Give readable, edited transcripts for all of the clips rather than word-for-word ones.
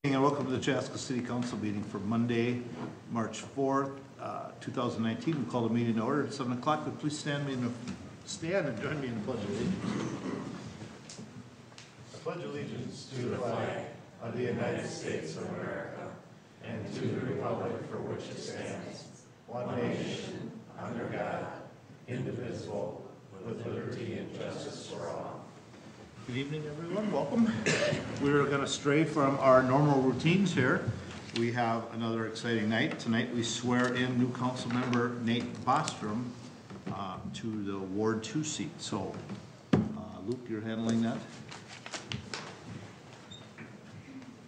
Evening and welcome to the Chaska City Council meeting for Monday, March 4th, 2019. We call the meeting to order at 7 o'clock. But please stand and join me in the Pledge of Allegiance. I pledge allegiance to the flag of the United States of America and to the republic for which it stands, one nation, under God, indivisible, with liberty and justice for all. Good evening, everyone. Welcome. We're going to stray from our normal routines here. We have another exciting night. Tonight we swear in new council member Nate Bostrom to the Ward 2 seat. So, Luke, you're handling that?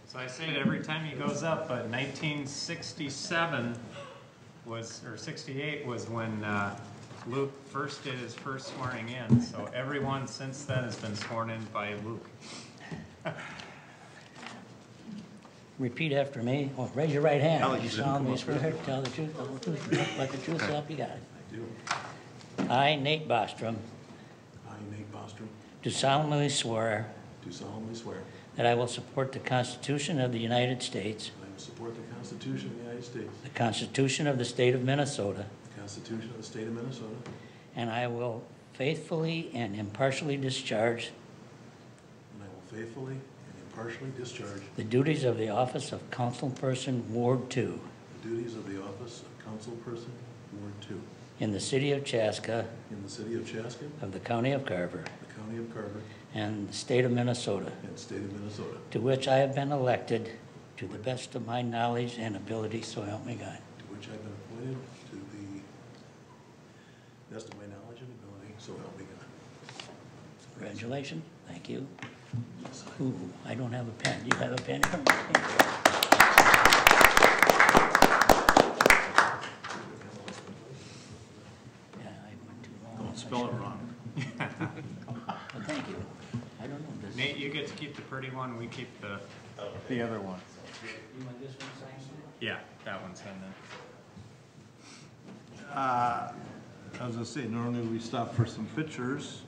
So I say it every time he goes up, but 1967 was, or 68 was when Luke first did his first swearing in, so everyone since then has been sworn in by Luke. Repeat after me. Well, raise your right hand. Alex, You solemnly swear to tell the truth, the whole truth, nothing but the truth, so help you God. I do. I, Nate Bostrom, I, Nate Bostrom, do solemnly swear do solemnly swear that I will support the Constitution of the United States, that I will support the Constitution of the United States, the Constitution of the State of Minnesota, the Constitution of the State of Minnesota, and I will faithfully and impartially discharge and I will faithfully and impartially discharge the duties of the office of Councilperson Ward 2 the duties of the office of Councilperson, Ward 2, in the city of Chaska in the city of Chaska, of the county of Carver the county of Carver, and the state of Minnesota, and the state of Minnesota, to which I have been elected to the best of my knowledge and ability, so help me God. to which I've been appointed to the best of my knowledge and ability, so help me God. Congratulations. Thank you. Ooh, I don't have a pen. Do you have a pen? Yeah, I went too long. Don't spell it wrong. Well, thank you. I don't know this. Nate, you get to keep the pretty one, we keep the other one. You want this one signed? Yeah, that one's in there. I was going to say, normally we stop for some pictures.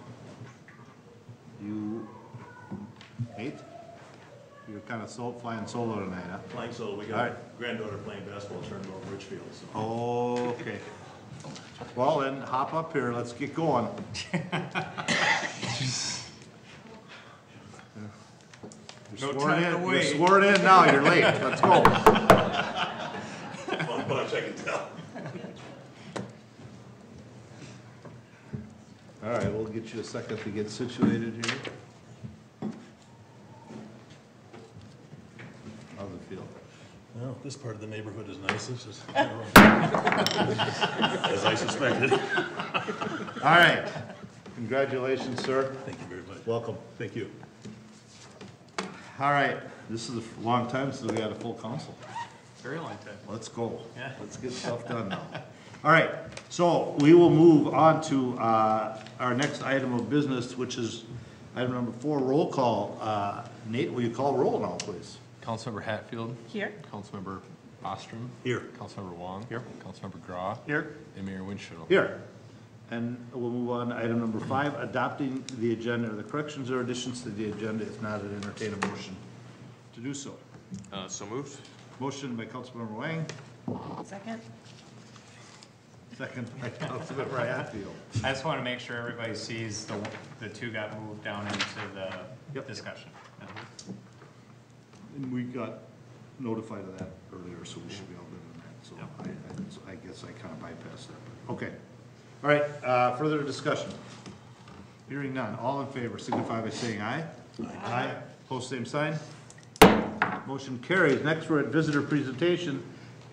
You, Nate, you're kind of flying solo tonight, huh? Flying solo. We All got right. granddaughter playing basketball tournament over Richfield. So. Okay. Well, then hop up here. Let's get going. No time to You're wait. sworn in now. You're late. Let's go. Fun bunch, I can tell. All right, we'll get you a second to get situated here. How's it feel? Well, this part of the neighborhood is nice. This is as I suspected. All right. Congratulations, sir. Thank you very much. Welcome. Thank you. All right. This is a long time since we had a full council. Very long time. Let's go. Yeah. Let's get stuff done now. All right. So we will move on to our next item of business, which is item number 4, roll call. Nate, will you call roll now, please? Councilmember Hatfield. Here. Councilmember Bostrom. Here. Councilmember Wong. Here. Councilmember Graw. Here. And Mayor Winchell. Here. And we'll move on to item number 5, adopting the agenda. Are there corrections or additions to the agenda? If not, I'd entertain a motion to do so. So moved. Motion by Councilmember Wang, Second. second by Councilmember Hatfield. I just want to make sure everybody sees the two got moved down into the Yep. discussion. And we got notified of that earlier, so we should be all good on that. So I guess I kind of bypassed that. Okay. All right, further discussion. Hearing none. All in favor signify by saying aye. Aye. Post same sign. Motion carries. Next, we're at visitor presentation,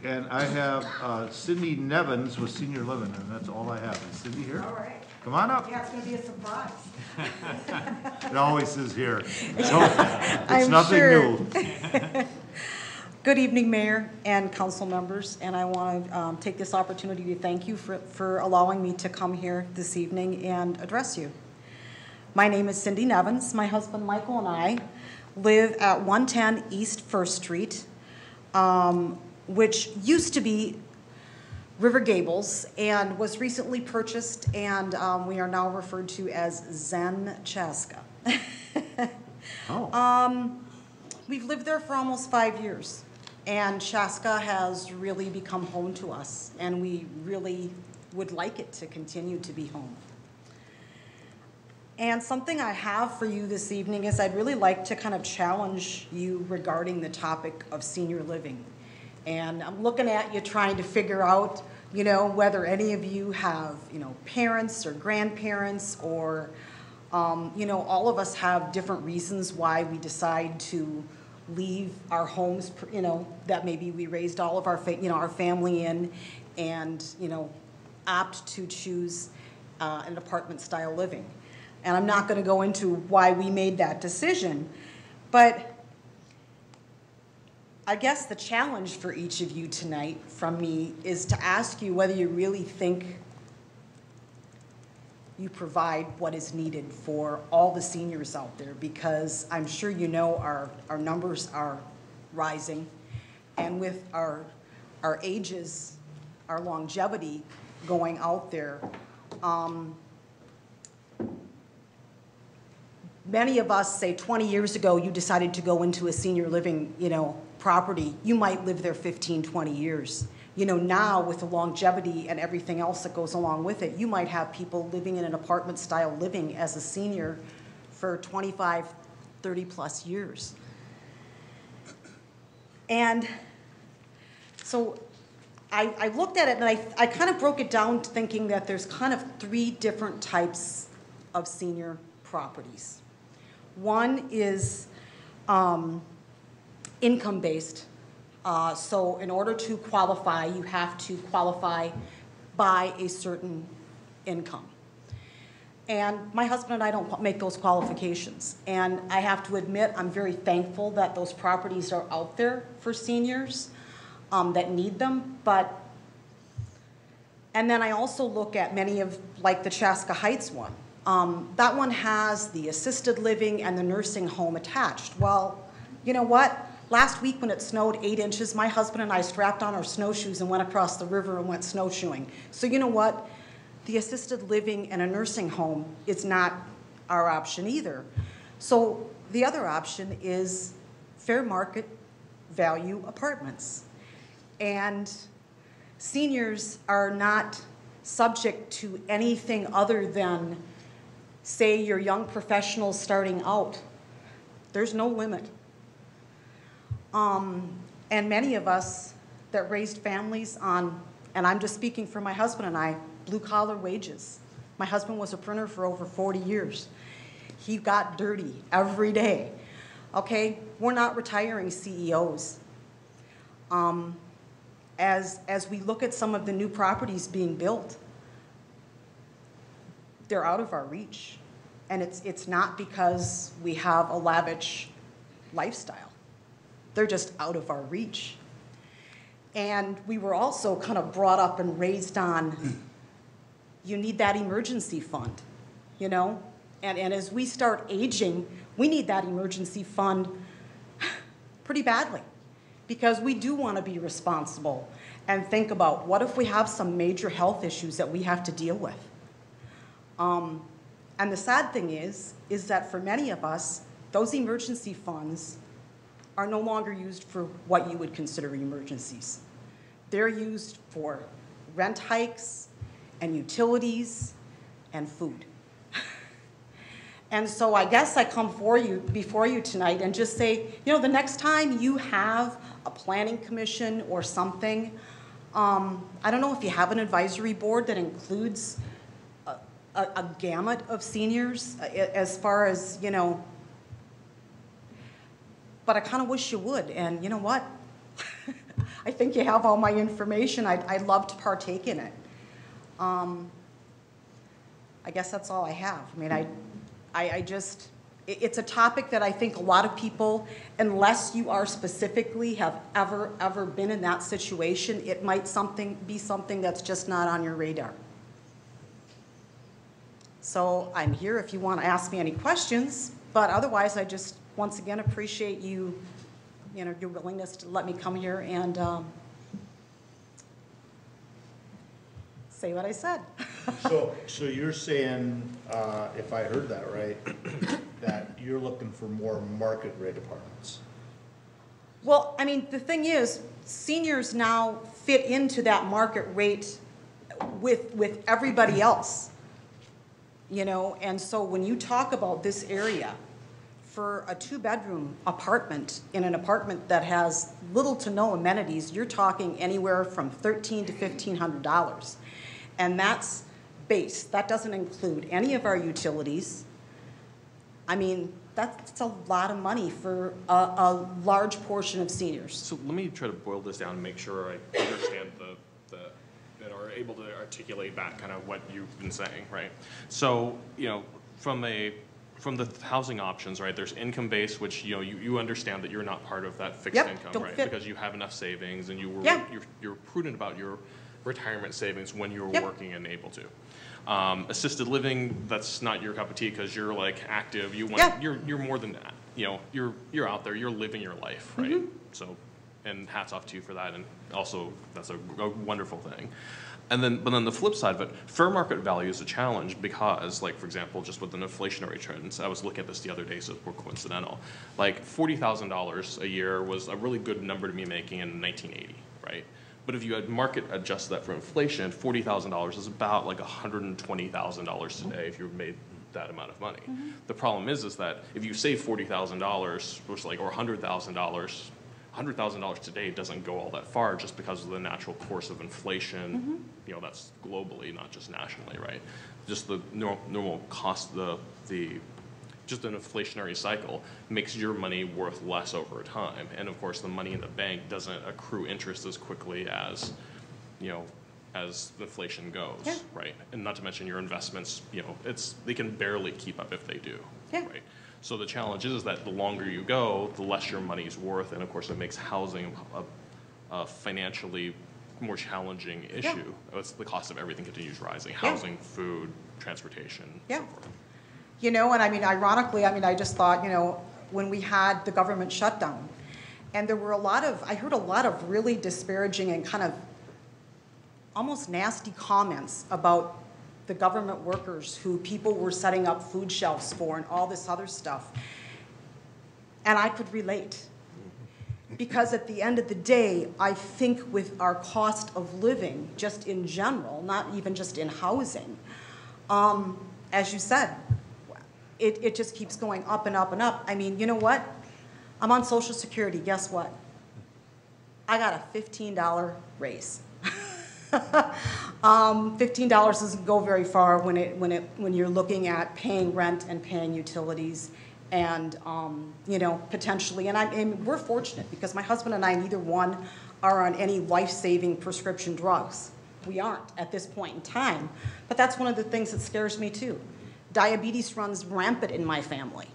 and I have Cindy Nevins with Senior Living, and that's all I have. Is Cindy here? All right. Come on up. Yeah, it's going to be a surprise. It always is here. So, it's I'm nothing sure. new. Good evening, Mayor and council members, and I want to take this opportunity to thank you for allowing me to come here this evening and address you. My name is Cindy Nevins. My husband Michael and I live at 110 East First Street, which used to be River Gables and was recently purchased, and we are now referred to as Zen Chaska. Oh. we've lived there for almost 5 years, and Chaska has really become home to us, and we really would like it to continue to be home. And something I have for you this evening is I'd really like to kind of challenge you regarding the topic of senior living. And I'm looking at you trying to figure out, whether any of you have, parents or grandparents or, all of us have different reasons why we decide to leave our homes, that maybe we raised all of our, our family in, and, opt to choose an apartment style living. And I'm not going to go into why we made that decision, but I guess the challenge for each of you tonight from me is to ask you whether you really think you provide what is needed for all the seniors out there, because I'm sure our numbers are rising, and with our ages, our longevity going out there, many of us, say 20 years ago, you decided to go into a senior living, property, you might live there 15, 20 years. Now with the longevity and everything else that goes along with it, you might have people living in an apartment style living as a senior for 25, 30 plus years. And so I looked at it and I kind of broke it down thinking that there's kind of 3 different types of senior properties. One is income-based. So in order to qualify, you have to qualify by a certain income. And my husband and I don't make those qualifications. And I have to admit, I'm very thankful that those properties are out there for seniors that need them. And then I also look at many of, like the Chaska Heights one. That one has the assisted living and the nursing home attached. Well, you know what? Last week when it snowed 8 inches, my husband and I strapped on our snowshoes and went across the river and went snowshoeing. So you know what? The assisted living and a nursing home is not our option either. So the other option is fair market value apartments. And seniors are not subject to anything other than, say, your young professionals starting out. There's no limit. And many of us that raised families on, and I'm just speaking for my husband and I, blue-collar wages. My husband was a printer for over 40 years. He got dirty every day. Okay, we're not retiring CEOs. As we look at some of the new properties being built, they're out of our reach. And it's not because we have a lavish lifestyle. They're just out of our reach. And we were also kind of brought up and raised on, you need that emergency fund, And as we start aging, we need that emergency fund pretty badly, because we do want to be responsible and think about, what if we have some major health issues that we have to deal with? And the sad thing is that for many of us, those emergency funds are no longer used for what you would consider emergencies. They're used for rent hikes and utilities and food. And so I guess I come before you tonight and just say, the next time you have a planning commission or something, I don't know if you have an advisory board that includes a gamut of seniors as far as, but I kind of wish you would. And you know what? I think you have all my information. I'd love to partake in it. I guess that's all I have. I mean, it's a topic that I think a lot of people, unless you are specifically have ever been in that situation, it might be something that's just not on your radar. So I'm here if you want to ask me any questions, but otherwise I just once again appreciate your willingness to let me come here and say what I said. So you're saying, if I heard that right, that you're looking for more market rate apartments? Well, I mean, the thing is, seniors now fit into that market rate with everybody else, you know? And so when you talk about this area, for a 2-bedroom apartment in an apartment that has little to no amenities, you're talking anywhere from $1,300 to $1,500. And that's base. That doesn't include any of our utilities. I mean, that's a lot of money for a large portion of seniors. So let me try to boil this down and make sure I understand and are able to articulate back kind of what you've been saying, right? So, you know, from the housing options, right, there's income-based, which, you know, you understand that you're not part of that fixed income, right? Fit. Because you have enough savings and you're prudent about your retirement savings when you're working and able to. Assisted living, that's not your cup of tea because you're like active. You're more than that. You know, you're out there. You're living your life, right? Mm-hmm. So, and hats off to you for that. And also, that's a wonderful thing. But then the flip side of it, fair market value is a challenge because, like, for example, just with the inflationary trends, I was looking at this the other day, so it's more coincidental. Like, $40,000 a year was a really good number to be making in 1980, right? But if you had market adjusted that for inflation, $40,000 is about like $120,000 today if you made that amount of money. Mm-hmm. The problem is that if you save $40,000, which like, or $100,000 today doesn't go all that far just because of the natural course of inflation. Mm-hmm. You know, that's globally, not just nationally, right? Just the normal cost, just an inflationary cycle makes your money worth less over time. And of course, the money in the bank doesn't accrue interest as quickly as, you know, as inflation goes, right? And not to mention your investments, you know, they can barely keep up if they do, right? So the challenge is that the longer you go, the less your money's worth, and of course it makes housing a financially more challenging issue. It's the cost of everything continues rising: housing, food, transportation, so forth. You know, and I mean, ironically, I just thought, you know, when we had the government shutdown, and there were I heard a lot of really disparaging and kind of almost nasty comments about the government workers who people were setting up food shelves for and all this other stuff. And I could relate. Because at the end of the day, I think with our cost of living, just in general, not even just in housing, as you said, it just keeps going up and up and up. I mean, you know what? I'm on Social Security. Guess what? I got a $15 raise. $15 doesn't go very far when you're looking at paying rent and paying utilities and you know, potentially, and we're fortunate because my husband and I, neither one are on any life-saving prescription drugs. We aren't at this point in time, but that's one of the things that scares me too. Diabetes runs rampant in my family.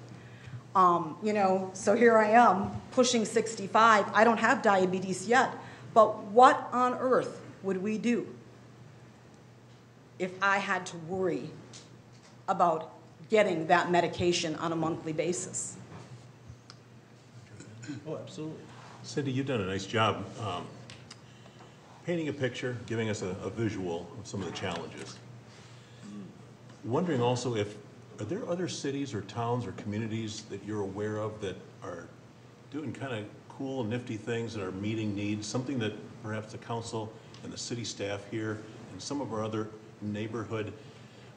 You know, so here I am pushing 65. I don't have diabetes yet, but what on earth would we do if I had to worry about getting that medication on a monthly basis? Oh, absolutely. Cindy, you've done a nice job painting a picture, giving us a visual of some of the challenges. Wondering also are there other cities or towns or communities that you're aware of that are doing kind of cool, nifty things that are meeting needs, something that perhaps the council and the city staff here and some of our other neighborhood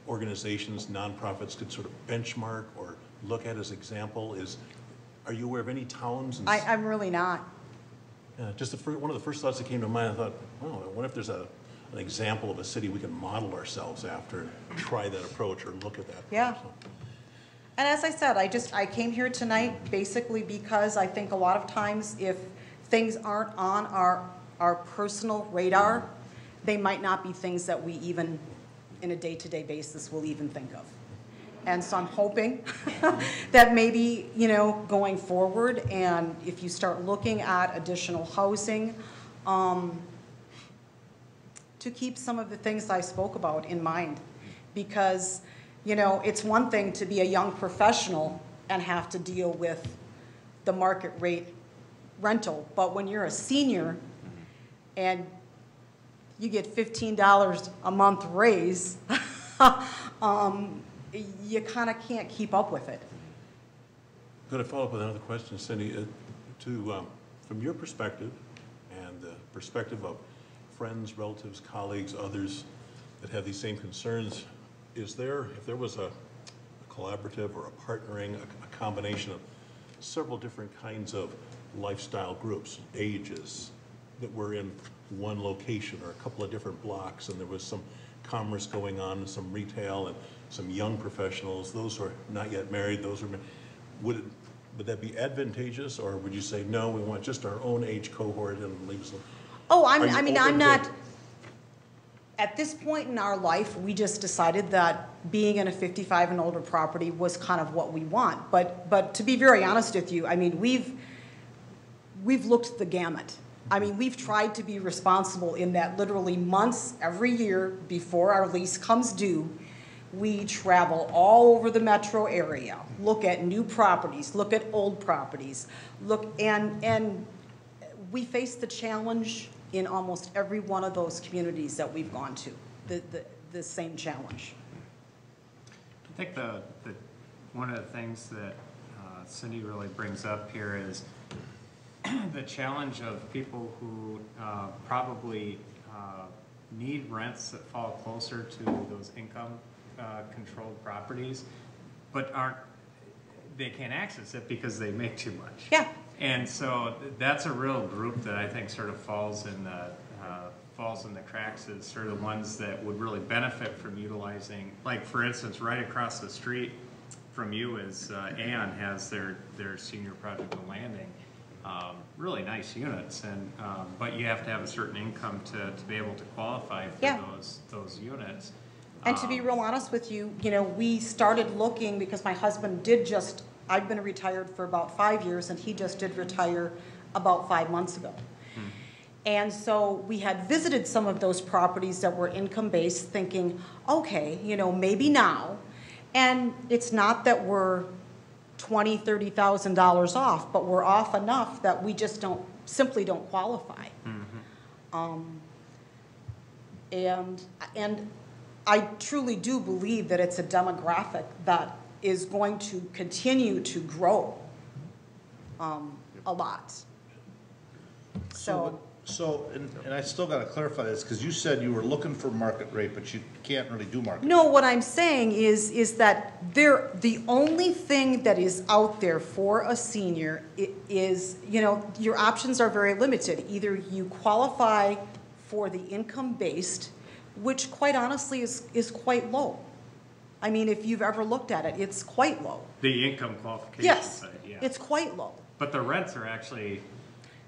organizations, nonprofits could sort of benchmark or look at as example? Are you aware of any towns? I'm really not. Just one of the first thoughts that came to mind, I thought, well, I wonder if there's an example of a city we can model ourselves after and try that approach or look at that approach. Yeah. And as I said, I came here tonight basically because I think a lot of times if things aren't on our personal radar, they might not be things that we even, in a day-to-day basis, will even think of. And so I'm hoping that maybe, you know, going forward, and if you start looking at additional housing, to keep some of the things I spoke about in mind. Because, you know, it's one thing to be a young professional and have to deal with the market rate rental, but when you're a senior and you get $15 a month raise, you kind of can't keep up with it. I'm going to follow up with another question, Cindy. To from your perspective and the perspective of friends, relatives, colleagues, others that have these same concerns, is there, if there was a collaborative or a partnering, a combination of several different kinds of lifestyle groups, ages, that were in one location or a couple of different blocks, and there was some commerce going on, some retail, and some young professionals, those who are not yet married, those who are married, would that be advantageous, or would you say, no, we want just our own age cohort and leave us alone? Oh, I'm not, at this point in our life, we just decided that being in a 55 and older property was kind of what we want. But to be very honest with you, I mean, we've looked the gamut. I mean, we've tried to be responsible in that literally months every year before our lease comes due, we travel all over the metro area, look at new properties, look at old properties, and we face the challenge in almost every one of those communities that we've gone to, the same challenge. I think one of the things that Cindy really brings up here is the challenge of people who probably need rents that fall closer to those income controlled properties, but they can't access it because they make too much. Yeah. And so that's a real group that I think sort of falls in the cracks as sort of ones that would really benefit from utilizing, like for instance, right across the street from you is Ann has their senior project of landing. Really nice units, and but you have to have a certain income to be able to qualify for those units. And to be real honest with you, you know, we started looking because my husband I've been retired for about 5 years, and he just did retire about 5 months ago. And so we had visited some of those properties that were income-based, thinking, okay, you know, maybe now. And it's not that we're $20,000, $30,000 off, but we're off enough that we just simply don't qualify. And I truly do believe that it's a demographic that is going to continue to grow a lot. So, and I still got to clarify this, because you said you were looking for market rate, but you can't really do market rate. No, what I'm saying is that the only thing that is out there for a senior is, you know, your options are very limited. Either you qualify for the income-based, which quite honestly is quite low. I mean, if you've ever looked at it, it's quite low. The income qualification Yes, side, yeah. it's quite low. But the rents are actually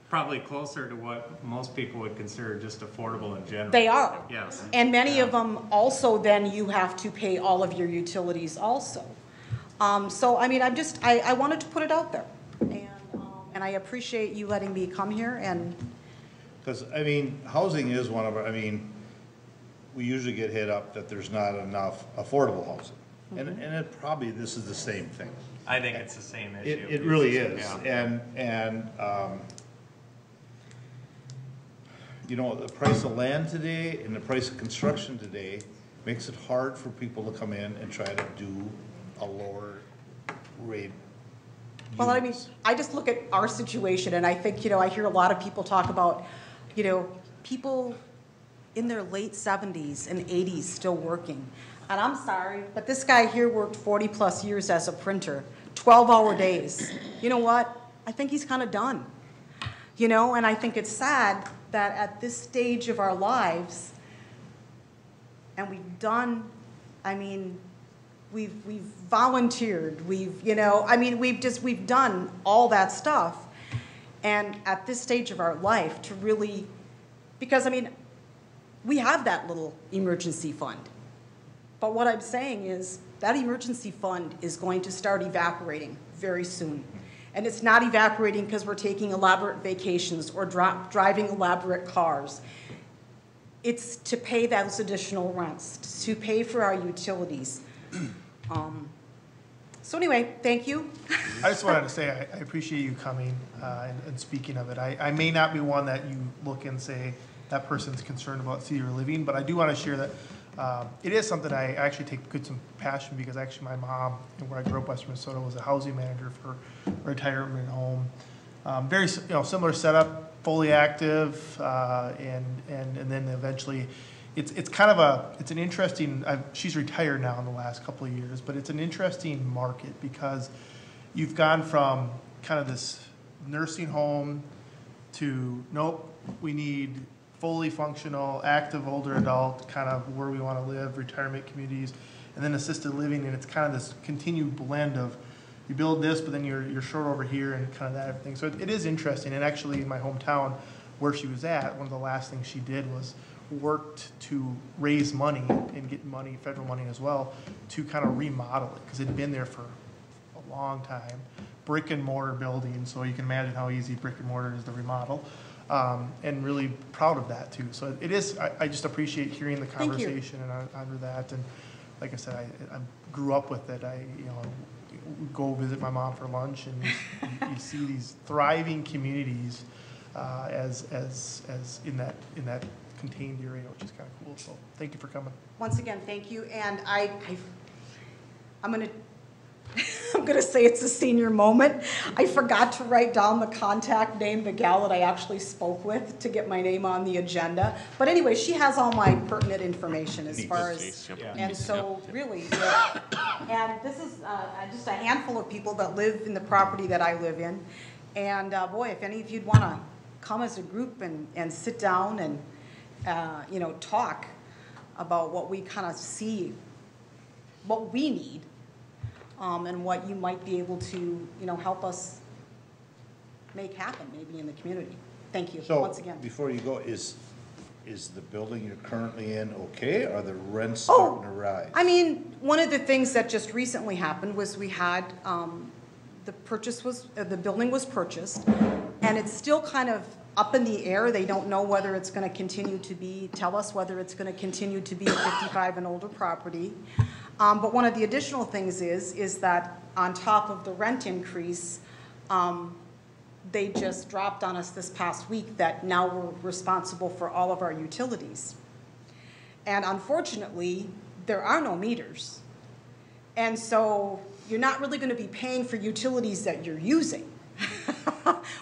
probably closer to what most people would consider just affordable in general. They are. Yes. And many of them also then you have to pay all of your utilities also. So, I mean, I wanted to put it out there. And I appreciate you letting me come here and. Because, I mean, housing is one of our, I mean, we usually get hit up that there's not enough affordable housing. And it probably, this is the same thing. I think it's the same issue. It really is. Yeah. And you know, the price of land today and the price of construction today makes it hard for people to come in and try to do a lower rate. Well, I mean, I just look at our situation and I think, you know, I hear a lot of people talk about, you know, people in their late 70s and 80s still working. And I'm sorry, but this guy here worked 40 plus years as a printer, 12-hour days. You know what? I think he's kind of done. You know, and I think it's sad that at this stage of our lives, and we've done, I mean, we've volunteered, we've done all that stuff. And at this stage of our life to really, because I mean, we have that little emergency fund. But what I'm saying is that emergency fund is going to start evaporating very soon. And it's not evaporating because we're taking elaborate vacations or driving elaborate cars. It's to pay those additional rents, to pay for our utilities. So anyway, thank you. I just wanted to say I appreciate you coming and speaking of it. I may not be one that you look and say that person's concerned about senior living, but I do want to share that it is something I actually take some passion, because actually my mom, where I grew up, Western Minnesota, was a housing manager for a retirement home Very, similar setup, fully active, and then eventually, it's kind of it's an interesting, she's retired now in the last couple of years, but it's an interesting market because you've gone from kind of this nursing home to, nope, we need fully functional, active, older adult, kind of where we want to live, retirement communities, and then assisted living, and it's kind of this continued blend of, you build this, but then you're short over here and kind of that everything. So it is interesting, and actually in my hometown where she was at, one of the last things she did was worked to raise money and get money, federal money as well, to kind of remodel it, because it had been there for a long time. Brick and mortar building, so you can imagine how easy brick and mortar is to remodel. And really proud of that too. So it is, I just appreciate hearing the conversation and under that. And like I said, I grew up with it. I go visit my mom for lunch, and you see these thriving communities as in that contained area, which is kind of cool. So thank you for coming. Once again, thank you. And I'm gonna say it's a senior moment. I forgot to write down the contact name, the gal that I actually spoke with to get my name on the agenda. But anyway, she has all my pertinent information as far as, and so really, and this is just a handful of people that live in the property that I live in. And boy, if any of you'd want to come as a group and sit down and talk about what we kind of see, what we need. And what you might be able to, help us make happen maybe in the community. Thank you, once again. So, before you go, is the building you're currently in okay? Are the rents starting to rise? I mean, one of the things that just recently happened was we had, the building was purchased, and it's still kind of up in the air. They don't know whether it's going to continue to tell us whether it's going to continue to be a 55 and older property. But one of the additional things is that on top of the rent increase, they just dropped on us this past week that now we're responsible for all of our utilities. And unfortunately, there are no meters. And so you're not really going to be paying for utilities that you're using,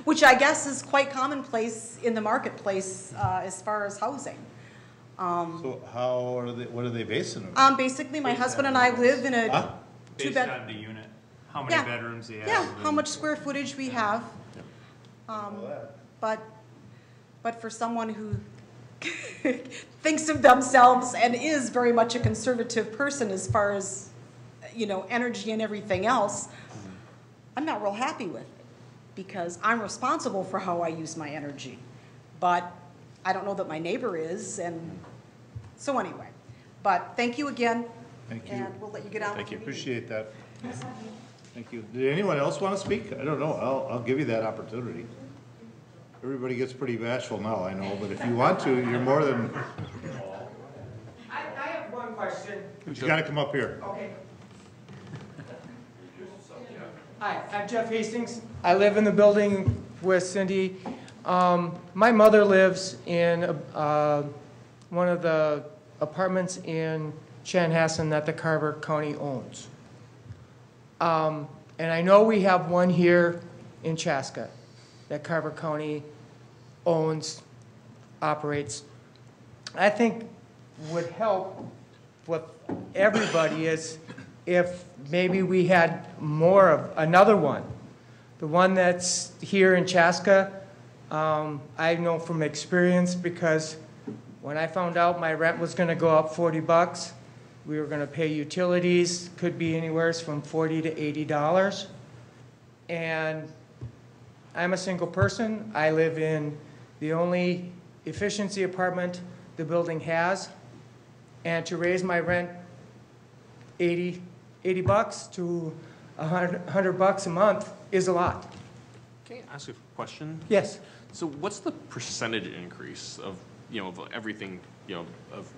which I guess is quite commonplace in the marketplace as far as housing. So what are they basing it on? Basically, my husband and I live in a Based two-bed. on the unit, how many bedrooms you have. Yeah, how much square footage we have. But for someone who thinks of themselves and is very much a conservative person as far as, energy and everything else, I'm not real happy with it because I'm responsible for how I use my energy. But I don't know that my neighbor is, and so anyway. But thank you again. Thank you. And we'll let you get on. Thank you. Appreciate that. Thank you. Did anyone else want to speak? I don't know. I'll give you that opportunity. Everybody gets pretty bashful now, I know, but if you want to, you're more than. I have one question. You got to come up here. Okay. Hi, I'm Jeff Hastings. I live in the building with Cindy. My mother lives in one of the apartments in Chanhassen that the Carver County owns. And I know we have one here in Chaska that Carver County owns, operates. I think would help with everybody is if maybe we had more of another one. The one that's here in Chaska, I know from experience because when I found out my rent was going to go up $40, we were going to pay utilities, could be anywhere from $40 to $80. And I'm a single person. I live in the only efficiency apartment the building has. And to raise my rent $80 to $100 a month is a lot. Can I ask a question? Yes. So what's the percentage increase of, of everything,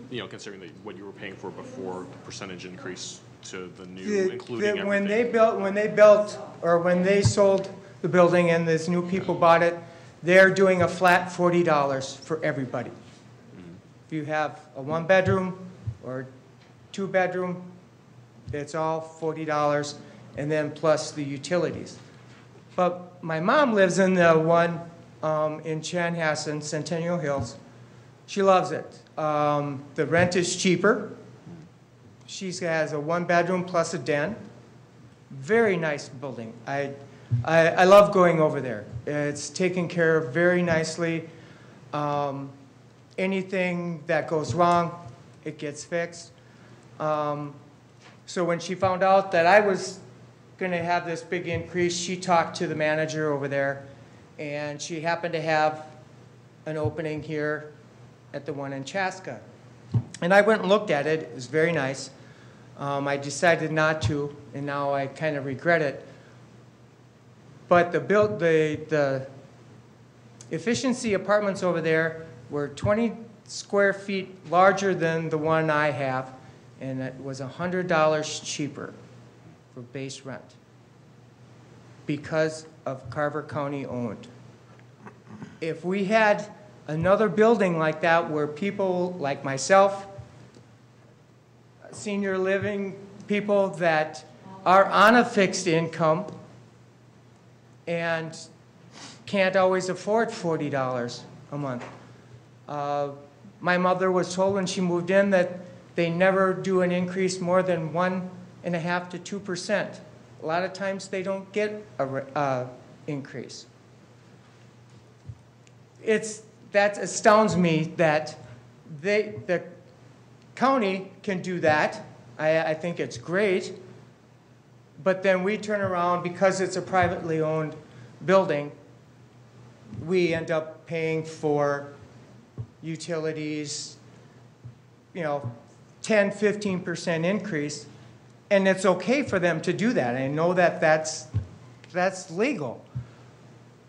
considering what you were paying for before, the percentage increase to the new, including everything? When they sold the building and these new people bought it, they're doing a flat $40 for everybody. Mm-hmm. If you have a 1-bedroom or 2-bedroom, it's all $40, and then plus the utilities. But my mom lives in the one in Chanhassen, Centennial Hills. She loves it. The rent is cheaper. She has a 1-bedroom plus a den. Very nice building. I love going over there. It's taken care of very nicely. Anything that goes wrong, it gets fixed. So when she found out that I was going to have this big increase, she talked to the manager over there, and she happened to have an opening here at the one in Chaska. And I went and looked at it. It was very nice. I decided not to, and now I kind of regret it. But the efficiency apartments over there were 20 square feet larger than the one I have, and it was $100 cheaper for base rent because of Carver County owned. If we had another building like that where people like myself, senior living people that are on a fixed income and can't always afford $40 a month. My mother was told when she moved in that they never do an increase more than 1.5% to 2%. A lot of times they don't get a increase. That astounds me that the county can do that. I think it's great. But then we turn around, because it's a privately owned building, we end up paying for utilities, 10, 15% increase, and it's okay for them to do that. I know that that's legal.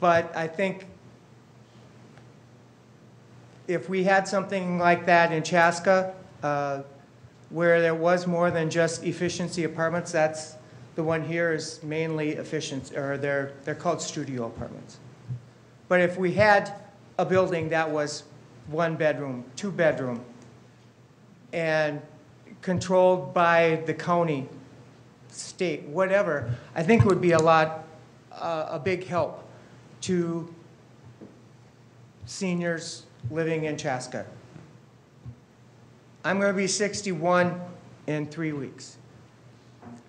But I think if we had something like that in Chaska, where there was more than just efficiency apartments, that's the one here is mainly efficiency, or they're called studio apartments. But if we had a building that was 1 bedroom, 2 bedroom, and controlled by the county, state, whatever, I think it would be a big help to seniors living in Chaska. I'm going to be 61 in 3 weeks.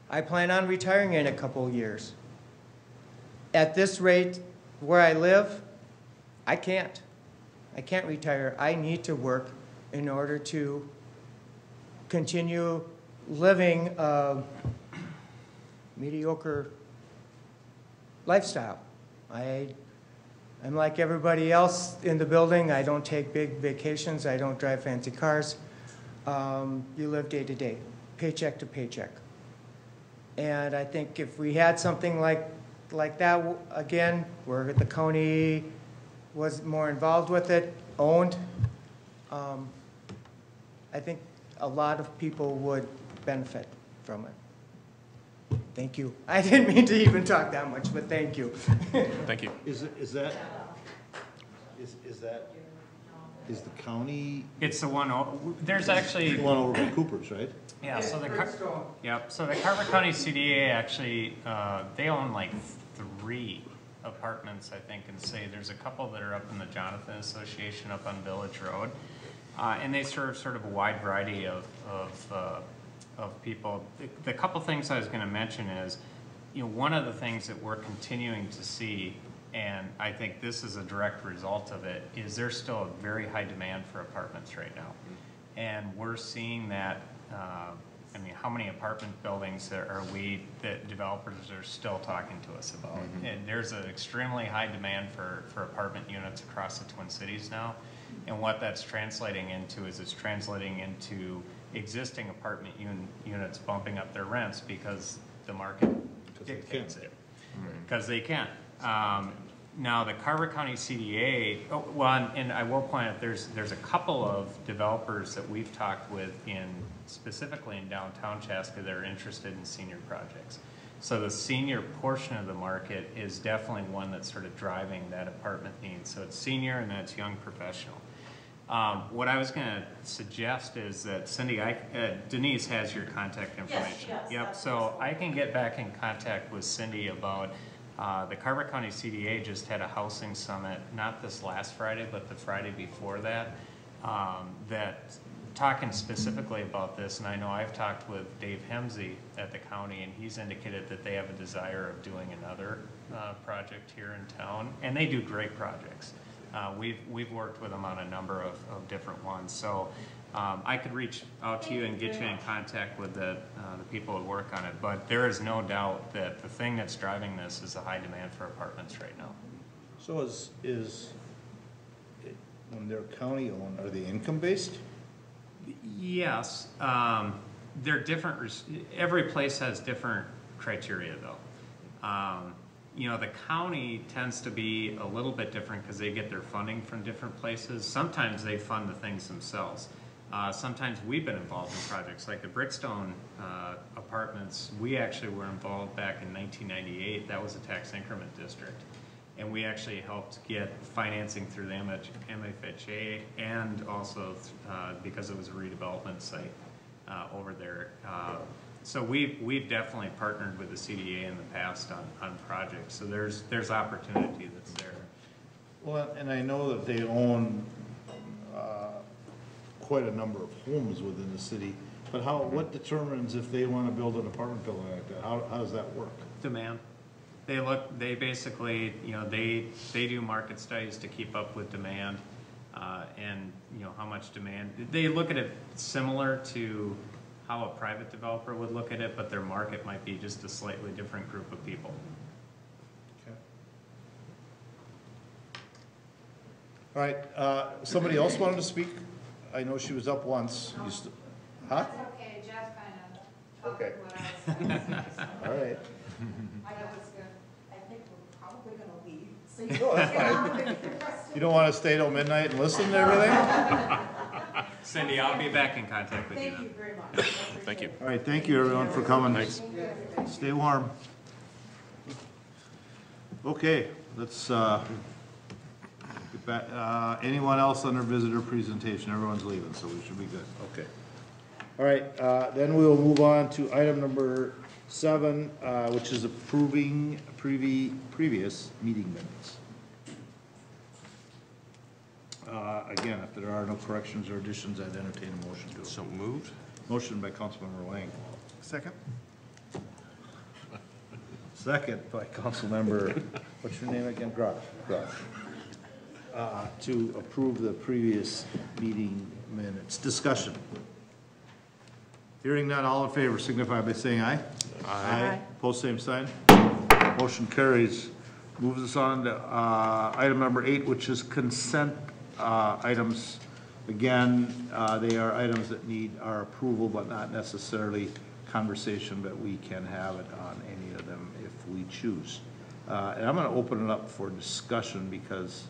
I plan on retiring in a couple years. At this rate, where I live, I can't retire. I need to work in order to continue living a mediocre lifestyle. I'm like everybody else in the building. I don't take big vacations. I don't drive fancy cars. You live day to day, paycheck to paycheck. And I think if we had something like that again, where the county was more involved with it, owned, I think a lot of people would benefit from it. Thank you. I didn't mean to even talk that much, but thank you. Thank you. Is the county? It's the one, there's actually. The one over by Cooper's, right? Yeah, so the Carver County CDA actually, they own like 3 apartments, I think, and say there's a couple that are up in the Jonathan Association up on Village Road. And they serve sort of a wide variety of people. The couple things I was going to mention is, one of the things that we're continuing to see, and I think this is a direct result of it, is there's still a very high demand for apartments right now. And we're seeing that, how many apartment buildings that developers are still talking to us about? Mm-hmm. And there's an extremely high demand for apartment units across the Twin Cities now. And what that's translating into is it's translating into existing apartment units bumping up their rents because the market dictates it. Because they can. Now the Carver County CDA, and I will point out there's a couple of developers that we've talked with specifically in downtown Chaska that are interested in senior projects. So the senior portion of the market is definitely one that's sort of driving that apartment need. So it's senior and that's young professional. What I was going to suggest is that Cindy, Denise has your contact information. Yes, yep. So I can get back in contact with Cindy about The Carver County CDA just had a housing summit, not this last Friday, but the Friday before that, that talking specifically about this, and I know I've talked with Dave Hemsey at the county, and he's indicated that they have a desire of doing another project here in town, and they do great projects. We've worked with them on a number of different ones, so I could reach out to you and get you in contact with the people who work on it, but there is no doubt that the thing that's driving this is a high demand for apartments right now. So is when they're county owned, are they income based? Yes, they're different. Every place has different criteria, though. You know, the county tends to be a little bit different because they get their funding from different places. Sometimes they fund the things themselves. Sometimes we've been involved in projects like the Brickstone apartments. We actually were involved back in 1998. That was a tax increment district. And we actually helped get financing through the MFHA and also because it was a redevelopment site over there. So we've definitely partnered with the CDA in the past on projects. So there's opportunity that's there. Well, and I know that they own quite a number of homes within the city, but what determines if they want to build an apartment building like that? How does that work? Demand. They basically, you know, they do market studies to keep up with demand, and, you know, how much demand. They look at it similar to how a private developer would look at it, but their market might be just a slightly different group of people. Okay. All right, somebody else wanted to speak? I know she was up once. Huh? That's okay, Jeff kind of Okay. talked what I was saying. All right. I know it's good. I think we're probably gonna leave. So No, that's fine. You don't want to stay till midnight and listen to everything? Cindy, I'll be back in contact with you. Thank you very much. Thank you. All right, thank you everyone for coming. Thanks. Stay warm. Okay, let's get back. Anyone else under visitor presentation? Everyone's leaving, so we should be good. Okay. All right, then we'll move on to item number 7, which is approving previous meeting minutes. Again, if there are no corrections or additions, I'd entertain a motion to. So moved. Motion by Councilmember Lang. Second? Second by Councilmember, what's your name again? Groff. To approve the previous meeting minutes. Discussion. Hearing none, all in favor signify by saying aye. Aye. Post same sign. Motion carries. Moves us on to item number 8, which is consent items. Again, they are items that need our approval, but not necessarily conversation, but we can have it on any of them if we choose. And I'm going to open it up for discussion because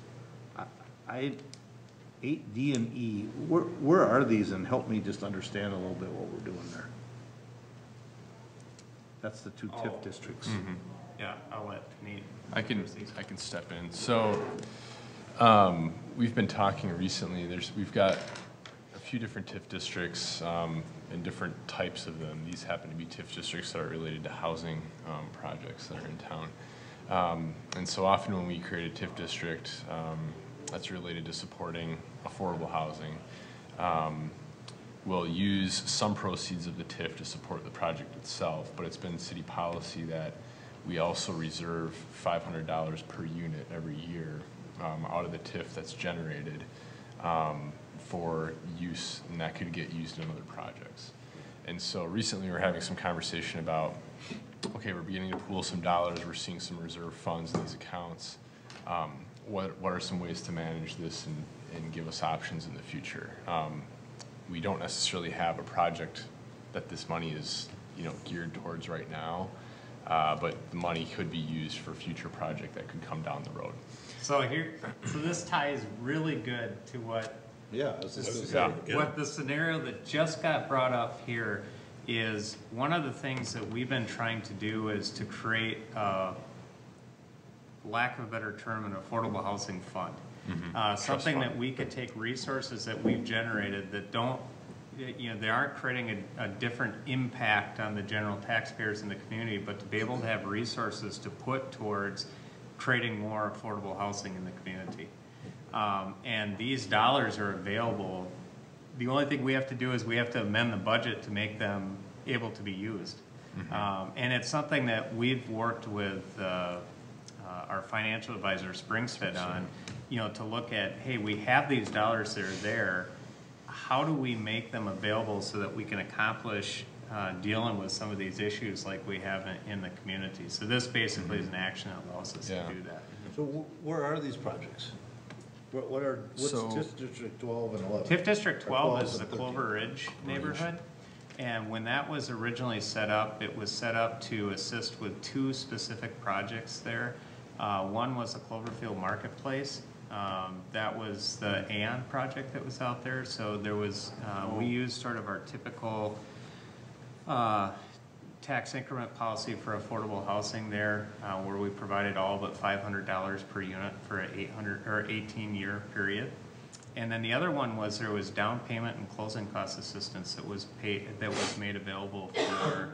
8D and E, where are these, and help me just understand a little bit what we're doing there. That's the 2 TIF districts. Mm-hmm. Yeah, I'll let Nate. I can step in. So we've been talking recently. We've got a few different TIF districts and different types of them. These happen to be TIF districts that are related to housing projects that are in town. And so often when we create a TIF district that's related to supporting affordable housing, we'll use some proceeds of the TIF to support the project itself, but it's been city policy that we also reserve $500 per unit every year out of the TIF that's generated for use, and that could get used in other projects. And so recently we're having some conversation about, okay, we're beginning to pool some dollars, we're seeing some reserve funds in these accounts. What are some ways to manage this and give us options in the future? We don't necessarily have a project that this money is, geared towards right now, but the money could be used for a future project that could come down the road. So this ties really good to what the scenario that just got brought up here is. One of the things that we've been trying to do is to create, lack of a better term, an affordable housing fund. Mm-hmm. Something that we could take resources that we've generated that don't, you know, they aren't creating a different impact on the general taxpayers in the community, but to be able to have resources to put towards creating more affordable housing in the community. And these dollars are available. The only thing we have to do is we have to amend the budget to make them able to be used. And it's something that we've worked with our financial advisor, Springstead, on, you know, to look at, hey, we have these dollars that are there. How do we make them available so that we can accomplish dealing with some of these issues like we have in the community? So this basically is an action that allows us to do that. So where are these projects? What's TIF District 12 and 11? TIF District 12 is the Clover Ridge neighborhood. And when that was originally set up, it was set up to assist with two specific projects there. One was the Cloverfield Marketplace. That was the Aon project that was out there. So there was, we used sort of our typical tax increment policy for affordable housing there, where we provided all but $500 per unit for an 18-year period. And then the other one was there was down payment and closing cost assistance that was made available for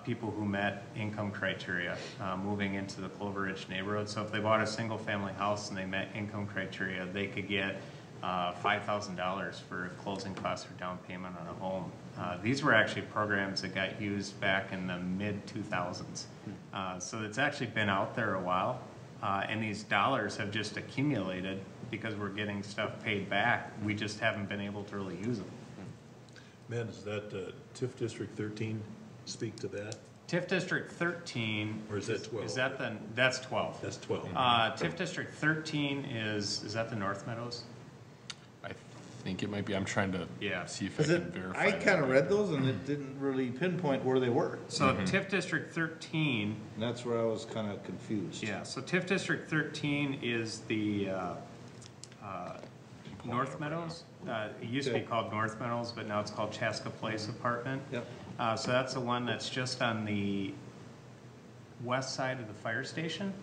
people who met income criteria moving into the Clover Ridge neighborhood. So if they bought a single family house and they met income criteria, they could get $5,000 for closing costs or down payment on a home. These were actually programs that got used back in the mid-2000s. So it's actually been out there a while, and these dollars have just accumulated because we're getting stuff paid back. We just haven't been able to really use them. Man, does that TIF District 13 speak to that? TIF District 13. Or is that 12? Is that that's 12. That's 12. TIF District 13 is that the North Meadows? I think it might be. I'm trying to see if I can verify. I kind of read those and it didn't really pinpoint where they were. So TIF District 13. And that's where I was kind of confused. Yeah, so TIF District 13 is the North Meadows. It used to be called North Meadows, but now it's called Chaska Place Apartment. Yep. So that's the one that's just on the west side of the fire station.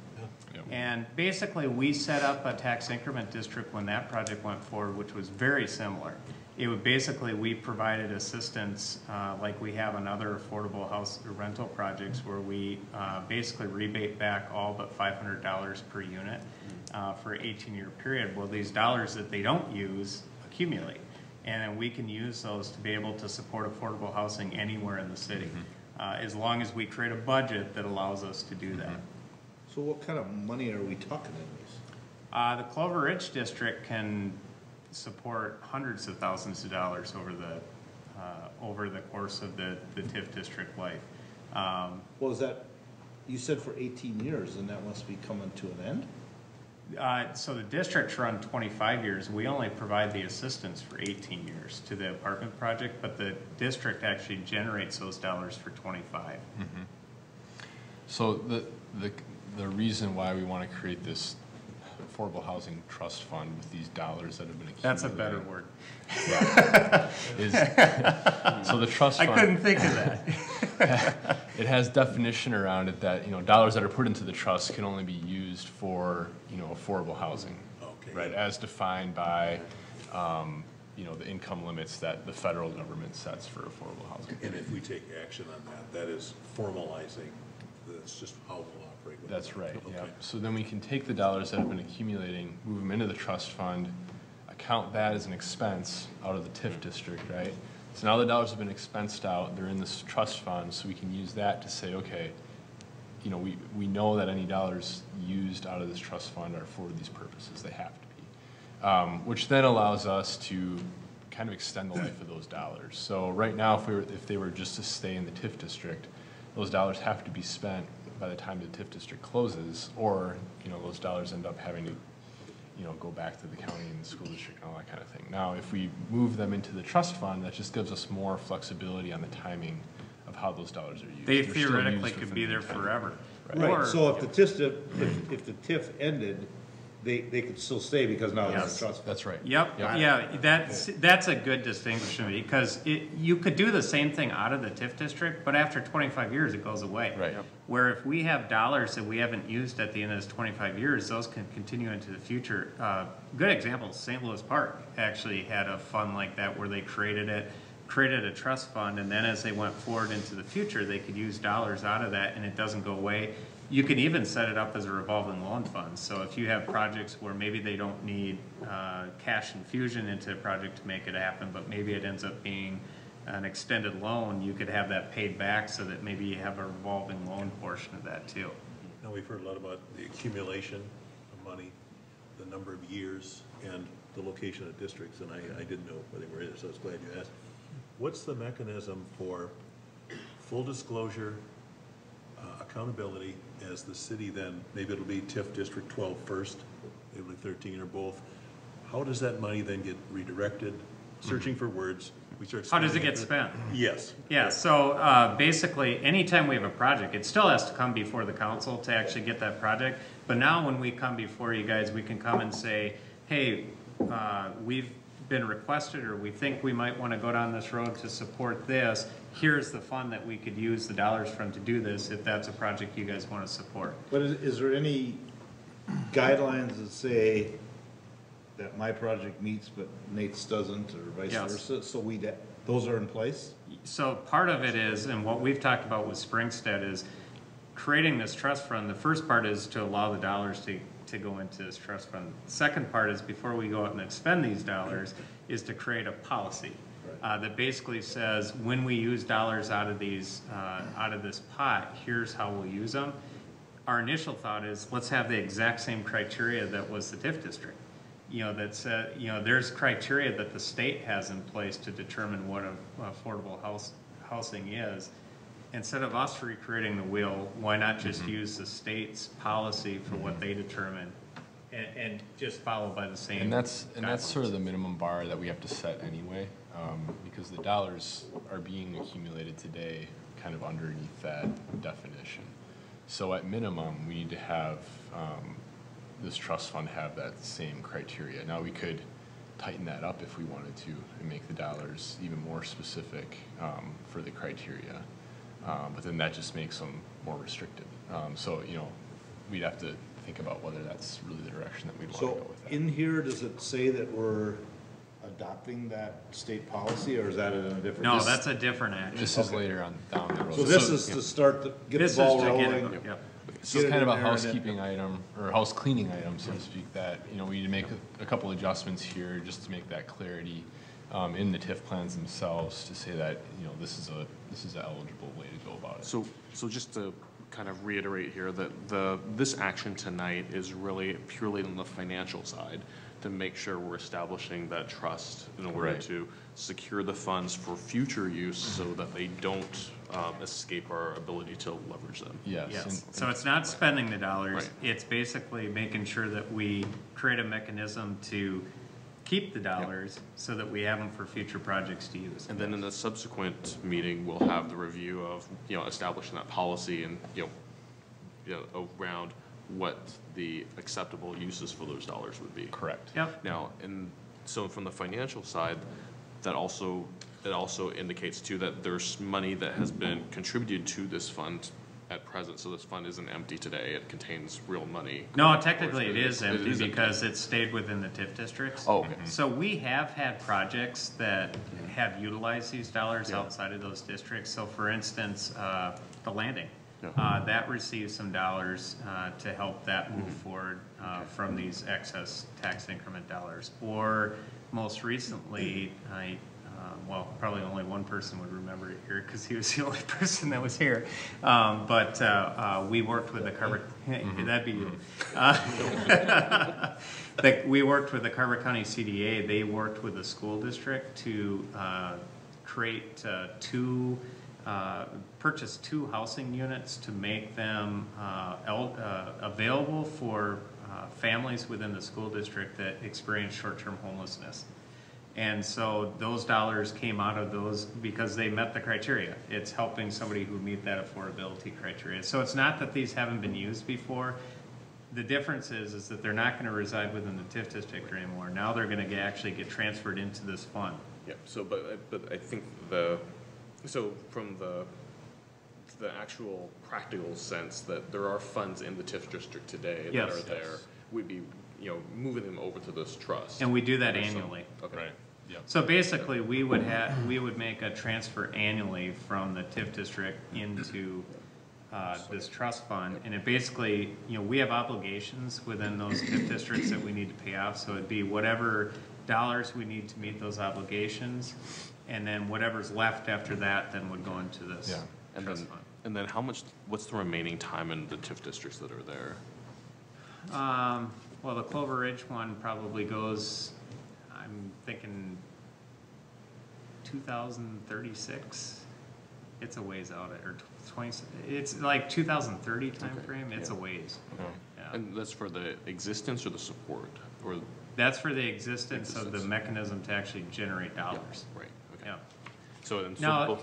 Yep. And basically, we set up a tax increment district when that project went forward, which was very similar. It would basically, we provided assistance like we have on other affordable house or rental projects where we basically rebate back all but $500 per unit for an 18-year period. Well, these dollars that they don't use accumulate. And then we can use those to be able to support affordable housing anywhere in the city, as long as we create a budget that allows us to do that. So what kind of money are we talking in these? The Clover Ridge District can support hundreds of thousands of dollars over the course of the TIF district life. Well, is that, you said for 18 years, and that must be coming to an end? So the district's run 25 years. We only provide the assistance for 18 years to the apartment project, but the district actually generates those dollars for 25. So the reason why we want to create this affordable housing trust fund with these dollars that have been accumulated. That's a better word. So the trust fund. I couldn't think of that. It has definition around it that, you know, dollars that are put into the trust can only be used for, you know, affordable housing. Okay. Right, as defined by, you know, the income limits that the federal government sets for affordable housing. And if we take action on that, that is formalizing, that's just how we'll operate with it. That's right, Okay. yeah. So then we can take the dollars that have been accumulating, move them into the trust fund, account that as an expense out of the TIF district, right? So now the dollars have been expensed out, they're in this trust fund, so we can use that to say, okay, you know, we know that any dollars used out of this trust fund are for these purposes, they have to be. Which then allows us to kind of extend the life of those dollars. So right now, if they were just to stay in the TIF district, those dollars have to be spent by the time the TIF district closes, or, you know, those dollars end up having to, you know, go back to the county and the school district and all that kind of thing. Now, if we move them into the trust fund, that just gives us more flexibility on the timing of how those dollars are used. They They're still theoretically used could within be the there time. forever. Right. Right, so if the TIF ended, they could still stay because now it's a trust fund. That's right. Yep, yeah, that's a good distinction, because you could do the same thing out of the TIF district, but after 25 years, it goes away. Right. Yep. Where if we have dollars that we haven't used at the end of those 25 years, those can continue into the future. Good example, St. Louis Park actually had a fund like that where they created it. created a trust fund, and then as they went forward into the future, they could use dollars out of that and it doesn't go away. You can even set it up as a revolving loan fund. So if you have projects where maybe they don't need cash infusion into a project to make it happen, but maybe it ends up being an extended loan, you could have that paid back so that maybe you have a revolving loan portion of that too. Now, we've heard a lot about the accumulation of money, the number of years, and the location of districts, and I didn't know where they were either, so I was glad you asked. What's the mechanism for full disclosure, accountability, as the city then, maybe it'll be TIF District 12 first, maybe 13 or both. How does that money then get redirected? Searching for words. How does it get spent? Yes. Yeah, so basically, anytime we have a project, it still has to come before the council to actually get that project. But now when we come before you guys, we can come and say, hey, we've been requested, or we think we might want to go down this road to support this. Here's the fund that we could use the dollars from to do this, if that's a project you guys want to support. But is there any guidelines that say that my project meets but Nate's doesn't, or vice versa? So those are in place? So part of it is, and what we've talked about with Springstead, is creating this trust fund. The first part is to allow the dollars to go into this trust fund. The second part is, before we go out and expend these dollars, is to create a policy that basically says, when we use dollars out of these out of this pot, here's how we'll use them. Our initial thought is, let's have the exact same criteria that was the TIF district. You know, that's you know, there's criteria that the state has in place to determine what affordable housing is. Instead of us recreating the wheel, why not just use the state's policy for what they determine, and just follow by the same. And that's sort of the minimum bar that we have to set anyway, because the dollars are being accumulated today kind of underneath that definition. So at minimum, we need to have this trust fund have that same criteria. Now we could tighten that up if we wanted to and make the dollars even more specific for the criteria. But then that just makes them more restricted. So, you know, we'd have to think about whether that's really the direction that we'd want to go with that. So in here, does it say that we're adopting that state policy, or is that in a different? No, that's a different action. This is later on down the road. So this is to start, get the ball rolling? Yep. So it's kind of a housekeeping item, or house cleaning item, so to speak, that, you know, we need to make a couple adjustments here just to make that clarity in the TIF plans themselves, to say that, you know, this is an eligible way to go about it. So just to kind of reiterate here, that this action tonight is really purely on the financial side, to make sure we're establishing that trust in order to secure the funds for future use, so that they don't escape our ability to leverage them. Yes. So it's not spending the dollars. It's basically making sure that we create a mechanism to keep the dollars so that we have them for future projects to use. And then in the subsequent meeting, we'll have the review of, you know, establishing that policy and, you know, around what the acceptable uses for those dollars would be. Correct. Yep. Now, and so from the financial side, it also indicates too that there's money that has been contributed to this fund at present. So this fund isn't empty today. It contains real money. No, technically it is empty because it stayed within the TIF districts. Oh, okay. So we have had projects that have utilized these dollars outside of those districts. So for instance, the landing. That receives some dollars to help that move forward from these excess tax increment dollars. Or most recently, well, probably only one person would remember it here because he was the only person that was here. But we worked with the Carver, that'd be you. We worked with the Carver County CDA. They worked with the school district to create purchase two housing units to make them available for families within the school district that experience short-term homelessness. And so those dollars came out of those because they met the criteria. It's helping somebody who meet that affordability criteria. So it's not that these haven't been used before. The difference is that they're not going to reside within the TIF district anymore. Now they're going to actually get transferred into this fund. Yeah. So, but I think so from the actual practical sense that there are funds in the TIF district today that are there, we'd be, you know, moving them over to this trust. And we do that annually. Okay. Right. Yep. So basically, we would make a transfer annually from the TIF district into this trust fund, and it basically, we have obligations within those TIF districts that we need to pay off, so it'd be whatever dollars we need to meet those obligations, and then whatever's left after that then would go into this trust fund. And then what's the remaining time in the TIF districts that are there? Well, the Clover Ridge one probably goes, I'm thinking 2036. It's a ways out, or 20, it's like 2030 timeframe, it's a ways. Yeah. And that's for the existence or the support? Or that's for the existence of the mechanism to actually generate dollars. Right, okay. Yeah. So now,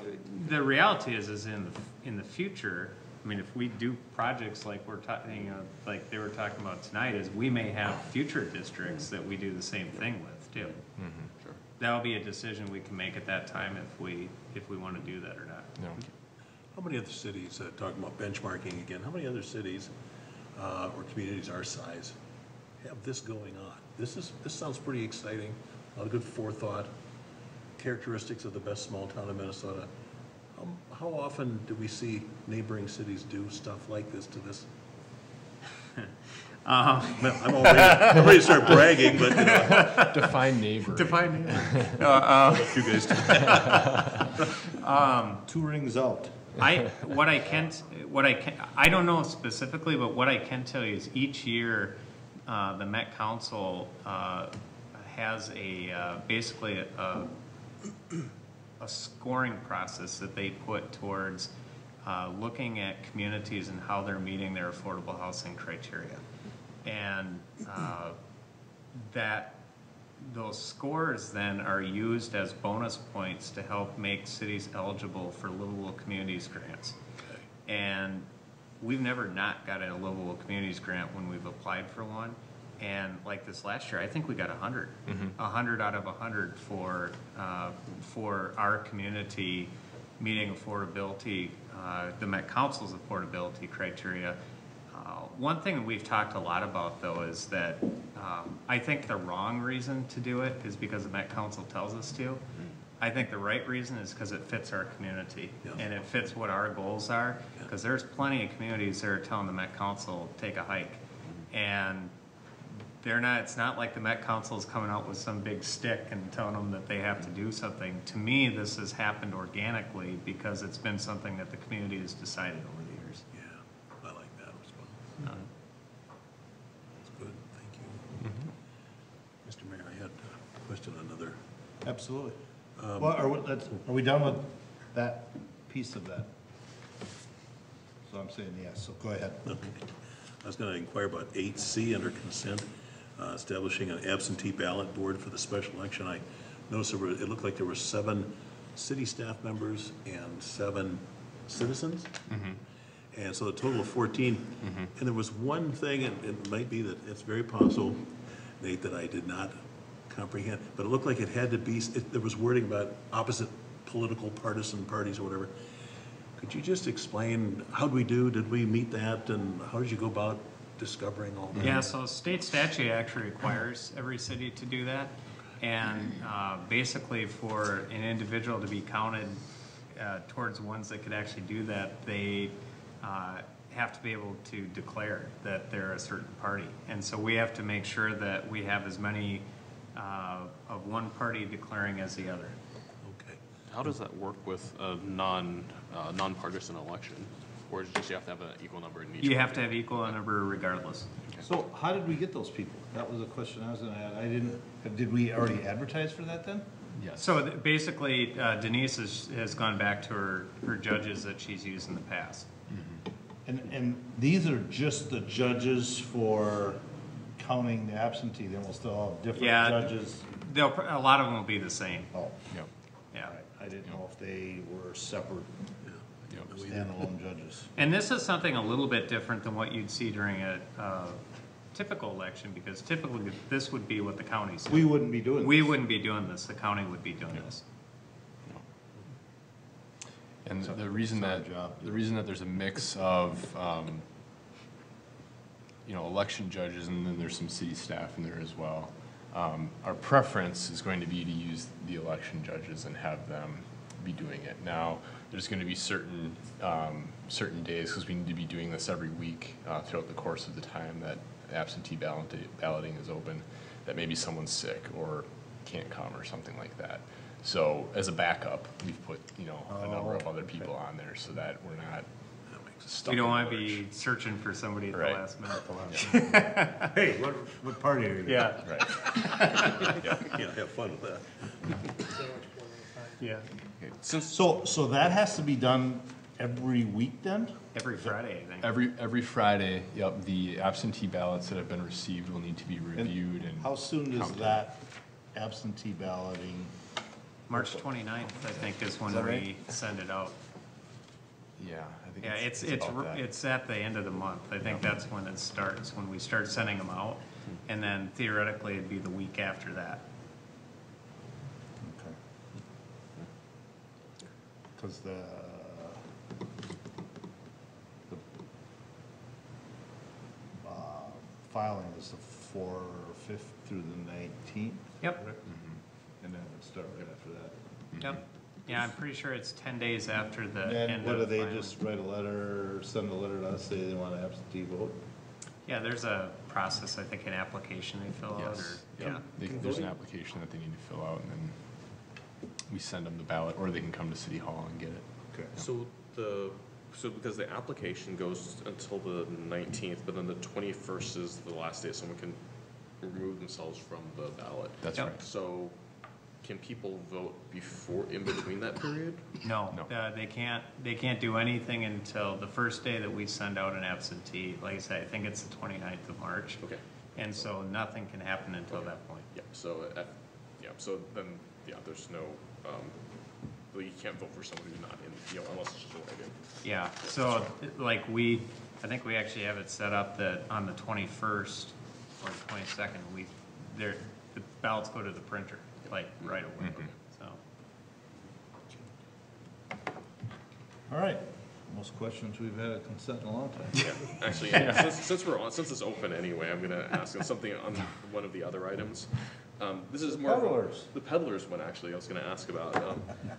the reality is in the future, I mean, if we do projects like we're talking, like they were talking about tonight, is we may have future districts that we do the same thing with too. Mm-hmm. Sure. That'll be a decision we can make at that time if we want to do that or not. Yeah. How many other cities, talking about benchmarking again, how many other cities or communities our size have this going on? This sounds pretty exciting, a lot of good forethought, characteristics of the best small town in Minnesota. How often do we see neighboring cities do stuff like this to this? I'm ready to start bragging, but Define neighbor. Define neighbor. you guys do. 2 rings out. I don't know specifically, but what I can tell you is each year the Met Council has basically a scoring process that they put towards looking at communities and how they're meeting their affordable housing criteria, and those scores then are used as bonus points to help make cities eligible for livable communities grants. Okay. And we've never not got a livable communities grant when we've applied for one. And like this last year, I think we got 100, 100 out of 100 for our community meeting affordability, the Met Council's affordability criteria. One thing that we've talked a lot about, though, is that I think the wrong reason to do it is because the Met Council tells us to. I think the right reason is because it fits our community, and it fits what our goals are, because there's plenty of communities that are telling the Met Council, take a hike. And it's not like the Met Council is coming out with some big stick and telling them that they have to do something. To me, this has happened organically because it's been something that the community has decided over the years. Yeah, I like that response. That's good, thank you. Mr. Mayor, I had a question on another. Absolutely. Well, are we done with that piece of that? So I'm saying yes, so go ahead. Okay. I was going to inquire about 8C under consent, establishing an absentee ballot board for the special election. I noticed it looked like there were 7 city staff members and 7 citizens. And so a total of 14. And there was one thing, and it might be that it's very possible, Nate, that I did not comprehend, but it looked like it had to be, there was wording about opposite political partisan parties or whatever. Could you just explain, how'd we do? Did we meet that? And how did you go about discovering all that? Yeah, so state statute actually requires every city to do that. And basically for an individual to be counted towards ones that could actually do that, they have to be able to declare that they're a certain party. And so we have to make sure that we have as many of one party declaring as the other. Okay. How does that work with a nonpartisan election? Or is it just you have to have an equal number in each? You have to have equal number regardless. Okay. So how did we get those people? That was a question I was gonna add. Did we already advertise for that then? Yes. So basically, Denise has gone back to her judges that she's used in the past. And these are just the judges for counting the absentee, then we'll still have different judges? A lot of them will be the same. Oh, Yep. Yeah. all right. I didn't know if they were separate Yep. standalone judges. And this is something a little bit different than what you'd see during a typical election, because typically this would be what the counties do. We wouldn't be doing this. We wouldn't be doing this. The county would be doing this. And the reason that there's a mix of election judges, and then there's some city staff in there as well, Our preference is going to be to use the election judges and have them be doing it. Now, there's going to be certain days, because we need to be doing this every week throughout the course of the time that absentee balloting is open, that maybe someone's sick or can't come or something like that. So as a backup, we've put, a number of other people on there so that we're not stuck. We don't in want the to be lurch. searching for somebody at the Right. last minute. Hey, what party are you? Yeah, Right. Yeah, have fun with that. yeah. Okay, since So that has to be done every week then? Every Friday, I think. every Friday, yep, the absentee ballots that have been received will need to be reviewed and. How soon does counted. that absentee balloting? March 29th, I think, is when Is that we right? send it out. Yeah, I think Yeah, it's about that. it's at the end of the month. I think that's when it starts, when we start sending them out. And then theoretically, it'd be the week after that. Okay. Because the filing is the 4th through the 19th? Yep, And then it'll start right after that. yep. Yeah, I'm pretty sure it's 10 days after the And end what of do they filing. just write a letter, send a letter to us, say they want an absentee vote? Yeah, there's a process, I think, an application they fill out, or, Yes, yeah. yep. There's an application that they need to fill out, and then we send them the ballot, or they can come to City Hall and get it. Okay. So because the application goes until the 19th, but then the 21st is the last day someone can remove themselves from the ballot. That's Yep. right. So can people vote in between that period? No, No. they can't do anything until the first day that we send out an absentee. Like I said, I think it's the 29th of March. Okay. And so nothing can happen until Okay. that point. Yeah, so, so then, there's no, well, you can't vote for someone who's not in, unless it's just voted in. Yeah, so like I think we actually have it set up that on the 21st or 22nd, the ballots go to the printer, like right away, so. All right. Most questions we've had at consent in a long time. Yeah, actually, since it's open anyway, I'm gonna ask something on one of the other items. This is more Peddlers. the peddlers one, actually, I was gonna ask about.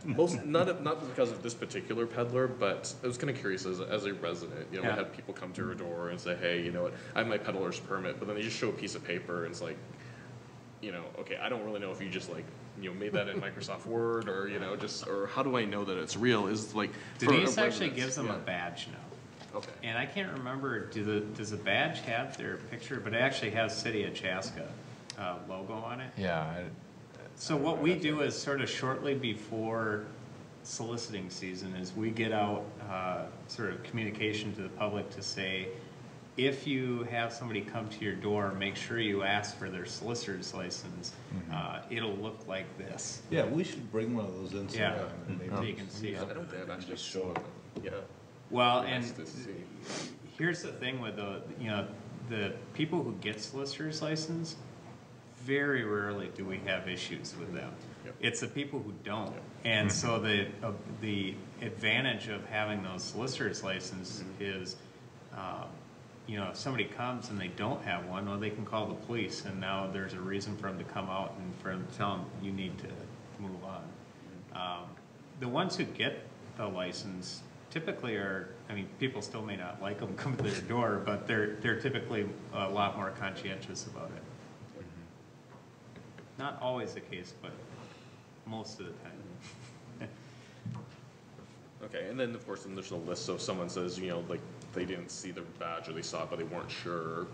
Not because of this particular peddler, but I was kinda curious as a resident, we Yeah. had people come to our door and say, hey, you know what, I have my peddler's permit, but then they just show a piece of paper and it's like, okay, I don't really know if you just made that in Microsoft Word or, or how do I know that it's real? Is like. for Denise a actually resident, gives them yeah. a badge now. Okay. And I can't remember, does the badge have their picture, but it actually has City of Chaska logo on it. Yeah, So what we do is sort of shortly before soliciting season is we get out sort of communication to the public to say, if you have somebody come to your door, make sure you ask for their solicitor's license. It'll look like this. Yeah, we should bring one of those in Yeah. sometime. and maybe- So you can see it. I don't think I've actually Just show shown it. it. Yeah. Well, Nice and to see. here's the thing with the people who get solicitor's license, very rarely do we have issues with them. Yep. It's the people who don't. And so the advantage of having those solicitor's license is, if somebody comes and they don't have one, well, they can call the police, and now there's a reason for them to come out and for them to tell them, you need to move on. The ones who get the license typically people still may not like them come to their door, but they're typically a lot more conscientious about it. Not always the case, but most of the time. Okay, and then of course, then there's a list, so if someone says, like they didn't see the badge or they saw it but they weren't sure,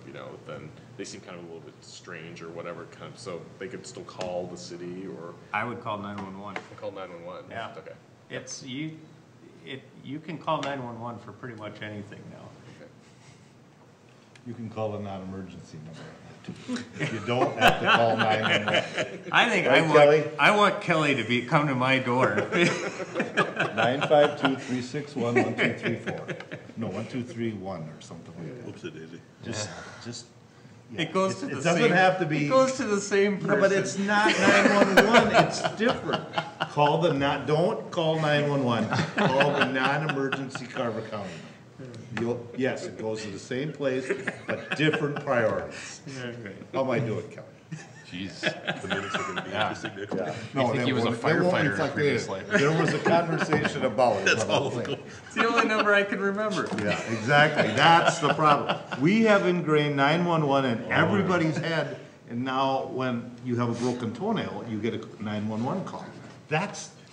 then they seem kind of a little bit strange or whatever, so they could still call the city or I would call 911. call 911. Yeah. Okay. It's, you can call 911 for pretty much anything now. Okay. You can call a non-emergency number. You don't have to call 911. I think Right, Kelly? I want Kelly to come to my door. 952-361-1234. No, 1231 or something like that. Whoops, daisy. Just. Yeah. It goes to It the doesn't same. have to be. It goes to the same person. No, but it's not 911. It's different. Don't call 911. Call the non-emergency Carver County. Yes, it goes to the same place, but different priorities. How am I doing, Kelly? Jeez. The minutes are gonna be interesting next week. No, think they he was a won't- they won't firefighter in a reflect previous it. life. There was a conversation about it. That's all. It's the only number I can remember. Yeah, exactly. That's the problem. We have ingrained 911 in everybody's head, and now when you have a broken toenail, you get a 911 call.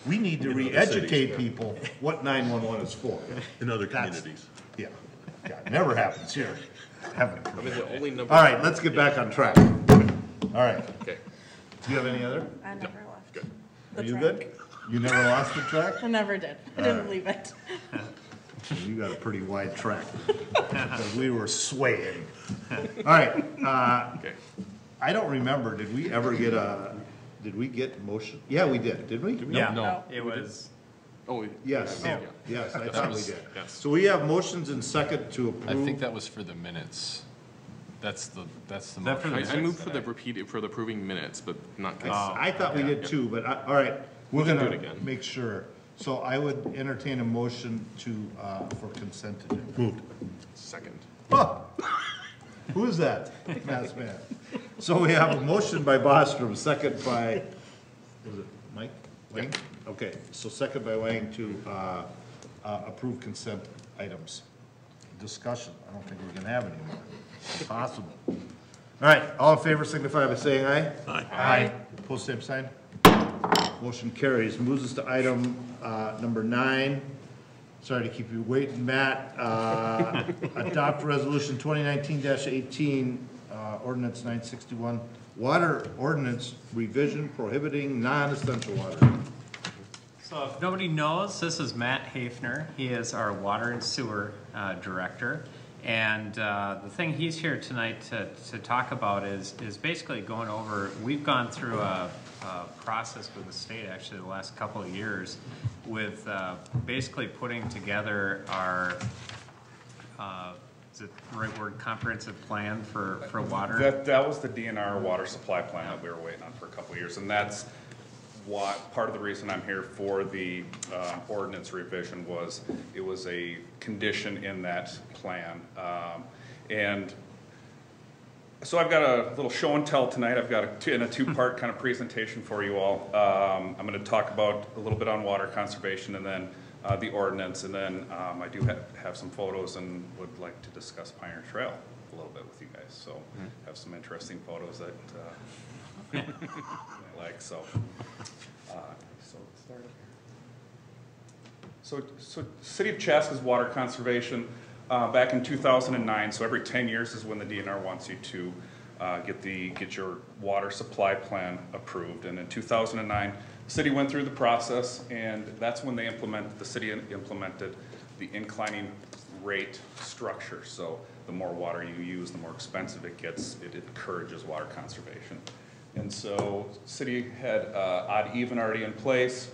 We need to In other re-educate cities, people what 911 is for. In other That's- communities. Yeah, yeah, it never happens here. Heaven I mean, forbid. the only number. All right, let's get back on track. All right, Okay. do you have any other? I never left. Good. Are you good? You never lost the track? I never did. I didn't leave it. You got a pretty wide track, because we were swaying. All right, Okay. I don't remember, did we get motion? Yeah, we did we? Yeah, No. it was, Oh, Yes, Yeah. yes, I thought we was- did. yes. So we have motions and second to I approve. think that was for the minutes. That's the that for the motion. I moved for the for the approving minutes, but not. I thought we did too, but, all right, we're can do gonna it again. make sure. So I would entertain a motion for consent agenda. Moved. Second. Huh. Who is that? Masked man. So we have a motion by Bostrom, second by, was it Mike? Wang? Okay, so second by Wang to approve consent items. Discussion, I don't think we're gonna have any more. Possible. All right, all in favor signify by saying aye. Aye. Aye. Post same sign. Motion carries. Moves us to item number 9. Sorry to keep you waiting, Matt. Adopt resolution 2019-18, ordinance 961, water ordinance revision prohibiting non-essential water. so if nobody knows, this is Matt Hafner. He is our water and sewer director. And the thing he's here tonight to talk about is basically going over, we've gone through a process with the state actually the last couple of years with basically putting together our, is it the right word, comprehensive plan for water? That was the DNR water supply plan that we were waiting on for a couple of years, and that's what, part of the reason I'm here for the ordinance revision was, it was a condition in that plan. And so I've got a little show and tell tonight. I've got a two-part kind of presentation for you all. I'm gonna talk about a little bit on water conservation and then the ordinance, and then I do have some photos and would like to discuss Pioneer Trail a little bit with you guys. So have some interesting photos that I like. So start up here. So City of Chaska's water conservation back in 2009. So every 10 years is when the DNR wants you to get your water supply plan approved. And in 2009, the city went through the process, and that's when the city implemented the inclining rate structure. So the more water you use, the more expensive it gets. It encourages water conservation. And so city had odd even already in place.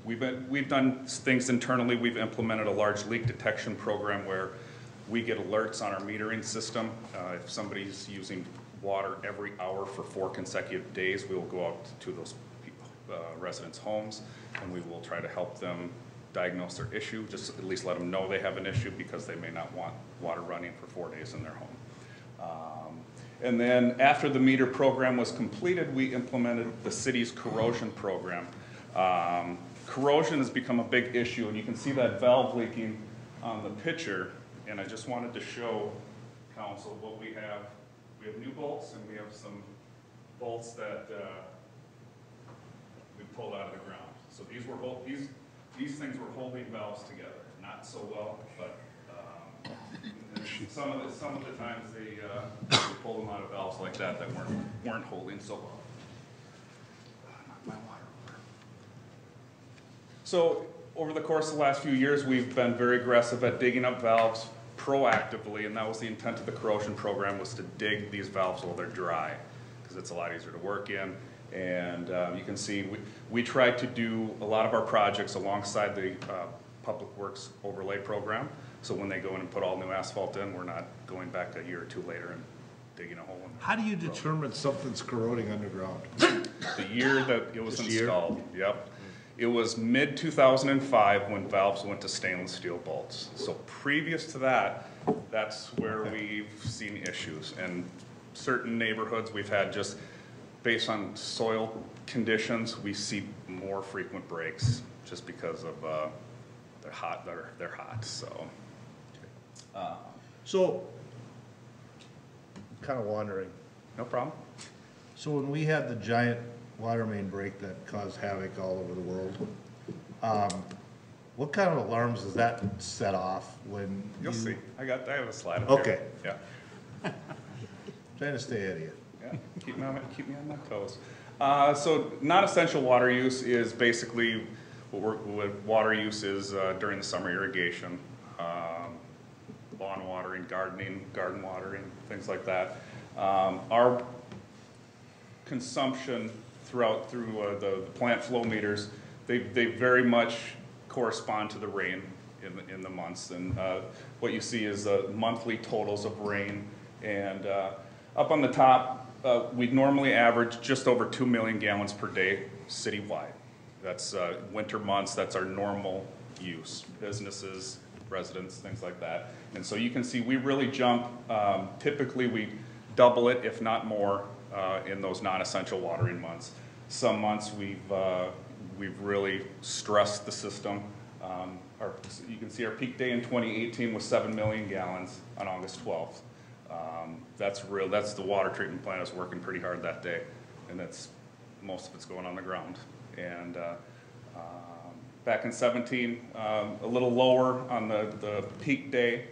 We've done things internally. We've implemented a large leak detection program where we get alerts on our metering system. If somebody's using water every hour for 4 consecutive days, we will go out to those residents' homes, and we will try to help them diagnose their issue, just at least let them know they have an issue, because they may not want water running for 4 days in their home. And then after the meter program was completed, we implemented the city's corrosion program. Corrosion has become a big issue, and you can see that valve leaking on the picture. And I just wanted to show council what we have. We have new bolts, and we have some bolts that we pulled out of the ground. So these things were holding valves together, not so well, but some of the times they pull them out of valves like that weren't holding so well. Knock my water over. So over the course of the last few years, we've been very aggressive at digging up valves proactively, and that was the intent of the corrosion program, was to dig these valves while they're dry, because it's a lot easier to work in. And you can see we try to do a lot of our projects alongside the Public Works overlay program. So when they go in and put all new asphalt in, we're not going back a year or two later and digging a hole in. How do you determine something's corroding underground? The year that it was installed, yep. It was mid-2005 when valves went to stainless steel bolts. So previous to that, that's where we've seen issues. And certain neighborhoods, we've had just, based on soil conditions, we see more frequent breaks just because of, they're hot, so. So, kind of wondering. No problem. So when we had the giant water main break that caused havoc all over the world, what kind of alarms does that set off when You'll see. I have a slide up Okay. there. Yeah. Trying to stay ahead of you. Yeah, keep me on my toes. So non-essential water use is basically what water use is during the summer irrigation, lawn watering, garden watering, things like that. Our consumption through the plant flow meters, they very much correspond to the rain in the months. And what you see is monthly totals of rain. And up on the top, we normally average just over 2 million gallons per day citywide. That's winter months, that's our normal use. Businesses, residents, things like that. And so you can see we really jump, typically we double it, if not more, in those non-essential watering months. Some months we've really stressed the system. You can see our peak day in 2018 was 7 million gallons on August 12th. That's the water treatment plant is working pretty hard that day, and most of it's going on the ground. And back in 17, a little lower on the peak day.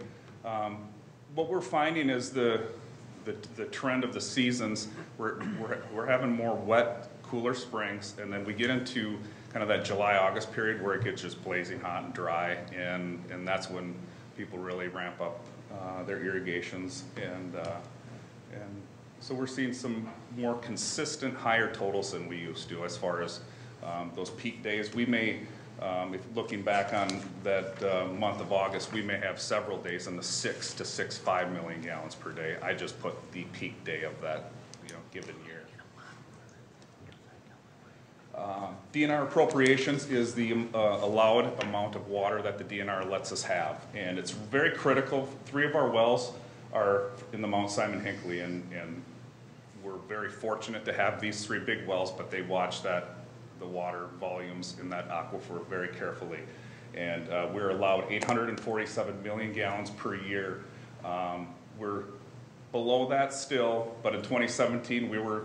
What we're finding is the trend of the seasons. We're having more wet, cooler springs, and then we get into kind of that July-August period where it gets just blazing hot and dry, and that's when people really ramp up their irrigations, and so we're seeing some more consistent higher totals than we used to as far as those peak days. We may, if looking back on that month of August, we may have several days in the 6 to 6.5 million gallons per day. I just put the peak day of that given year. DNR appropriations is the allowed amount of water that the DNR lets us have, and it's very critical. 3 of our wells are in the Mount Simon Hinckley, and we're very fortunate to have these 3 big wells, but they watch the water volumes in that aquifer very carefully. And we're allowed 847 million gallons per year. We're below that still, but in 2017 we're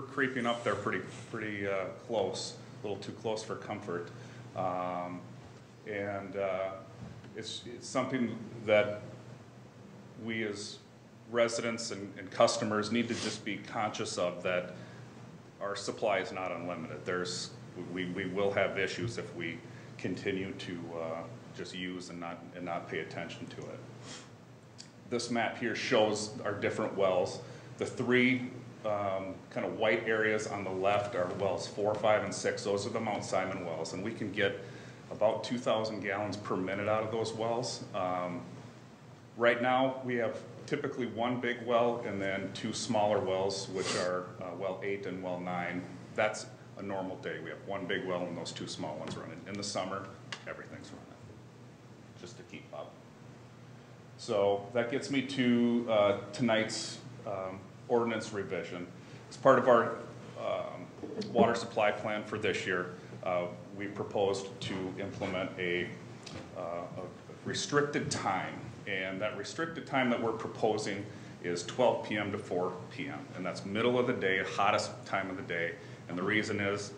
creeping up there pretty close, a little too close for comfort. It's something that we as residents and customers need to just be conscious of, that our supply is not unlimited. We will have issues if we continue to just use and not pay attention to it. This map here shows our different wells. The 3 kind of white areas on the left are wells 4, 5, and 6. Those are the Mount Simon wells, and we can get about 2,000 gallons per minute out of those wells. Right now, we have typically 1 big well and then 2 smaller wells, which are well 8 and well 9. That's a normal day. We have 1 big well and those 2 small ones running. In the summer, everything's running, just to keep up. So that gets me to tonight's ordinance revision. As part of our water supply plan for this year, we proposed to implement a restricted time, and that restricted time that we're proposing is 12 p.m. to 4 p.m. and that's middle of the day, hottest time of the day, and the reason is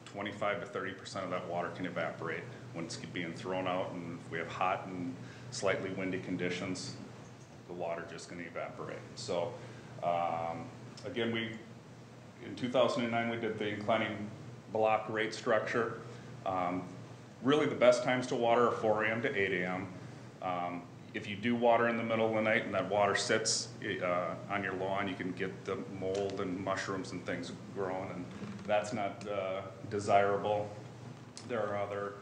25 to 30% of that water can evaporate when it's being thrown out, and if we have hot and slightly windy conditions, the water just going to evaporate. So again, in 2009 we did the inclining block rate structure. Really the best times to water are 4 a.m. to 8 a.m. If you do water in the middle of the night and that water sits on your lawn, you can get the mold and mushrooms and things growing, and that's not desirable. There are other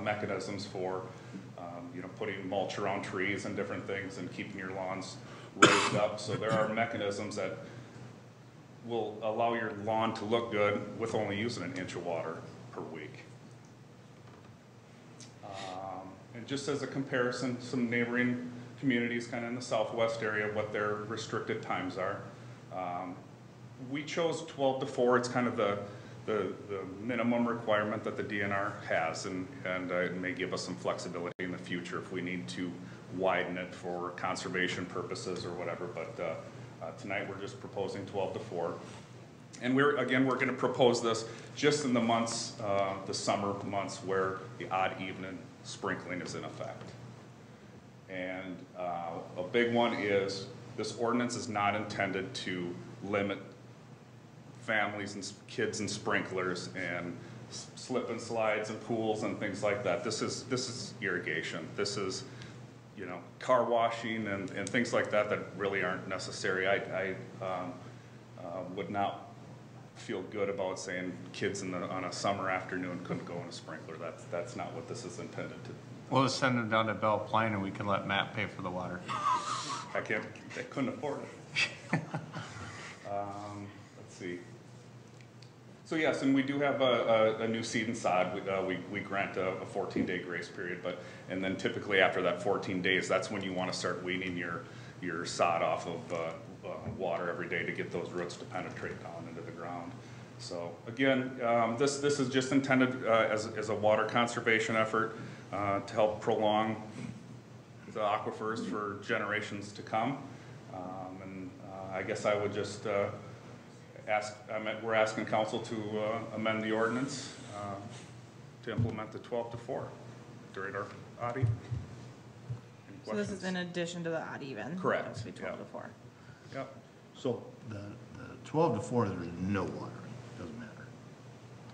mechanisms for putting mulch around trees and different things and keeping your lawns raised up. So there are mechanisms that will allow your lawn to look good with only using 1 inch of water per week. And just as a comparison, some neighboring communities kind of in the southwest area what their restricted times are. We chose 12 to 4. It's kind of the minimum requirement that the DNR has, and it may give us some flexibility in the future if we need to widen it for conservation purposes or whatever, but tonight we're just proposing 12 to 4. And we're going to propose this just in the months, the summer months where the odd even sprinkling is in effect. And a big one is this ordinance is not intended to limit families and kids and sprinklers and slip and slides and pools and things like that. This is irrigation. This is, you know, car washing and things like that that really aren't necessary. I would not feel good about saying kids on a summer afternoon couldn't go in a sprinkler. That's not what this is intended to. We'll just send them down to Belle Plaine and we can let Matt pay for the water. They couldn't afford it. Let's see. So yes, and we do have a new seed and sod. We grant a 14-day grace period, and then typically after that 14 days, that's when you want to start weaning your sod off of water every day to get those roots to penetrate down into the ground. So again, this is just intended as a water conservation effort to help prolong the aquifers for generations to come. And I guess I would just we're asking council to amend the ordinance to implement the 12 to 4 during our odd even. So this is in addition to the odd even? Correct. That would be 12 to 4. Yep. So the 12 to 4, there's no watering, doesn't matter.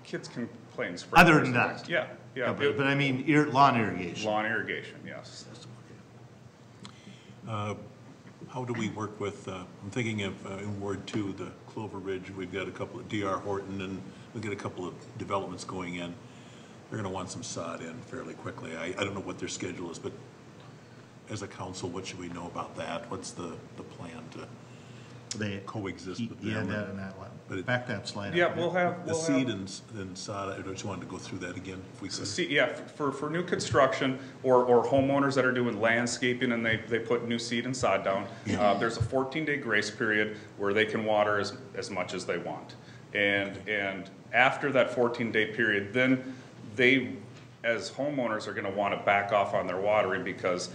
Kids can play in sprinklers. Other than that? Yeah. But I mean, lawn irrigation. Lawn irrigation, yes. How do we work with, I'm thinking of in Ward 2, the Clover Ridge, we've got a couple of DR Horton, and we've got a couple of developments going in. They're gonna want some sod in fairly quickly. I don't know what their schedule is, but as a council, what should we know about that? What's the plan to coexist with them? Yeah, that and that one. But back that slide. Yeah, we'll have the seed and sod. I just wanted to go through that again, if we could. Yeah, for new construction or homeowners that are doing landscaping and they put new seed and sod down, there's a 14-day grace period where they can water as much as they want. And after that 14-day period, then they, as homeowners, are going to want to back off on their watering because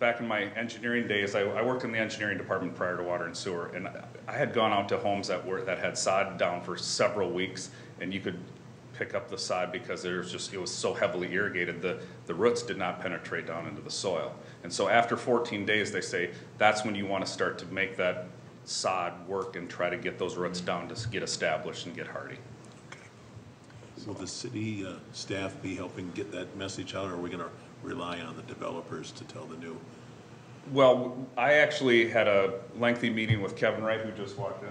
back in my engineering days, I worked in the engineering department prior to water and sewer, and I had gone out to homes that had sod down for several weeks, and you could pick up the sod because it was so heavily irrigated, the roots did not penetrate down into the soil. And so after 14 days, they say that's when you want to start to make that sod work and try to get those roots down to get established and get hardy. Okay. Will the city staff be helping get that message out, or are we going to rely on the developers to tell the new? Well, I actually had a lengthy meeting with Kevin Wright, who just walked in,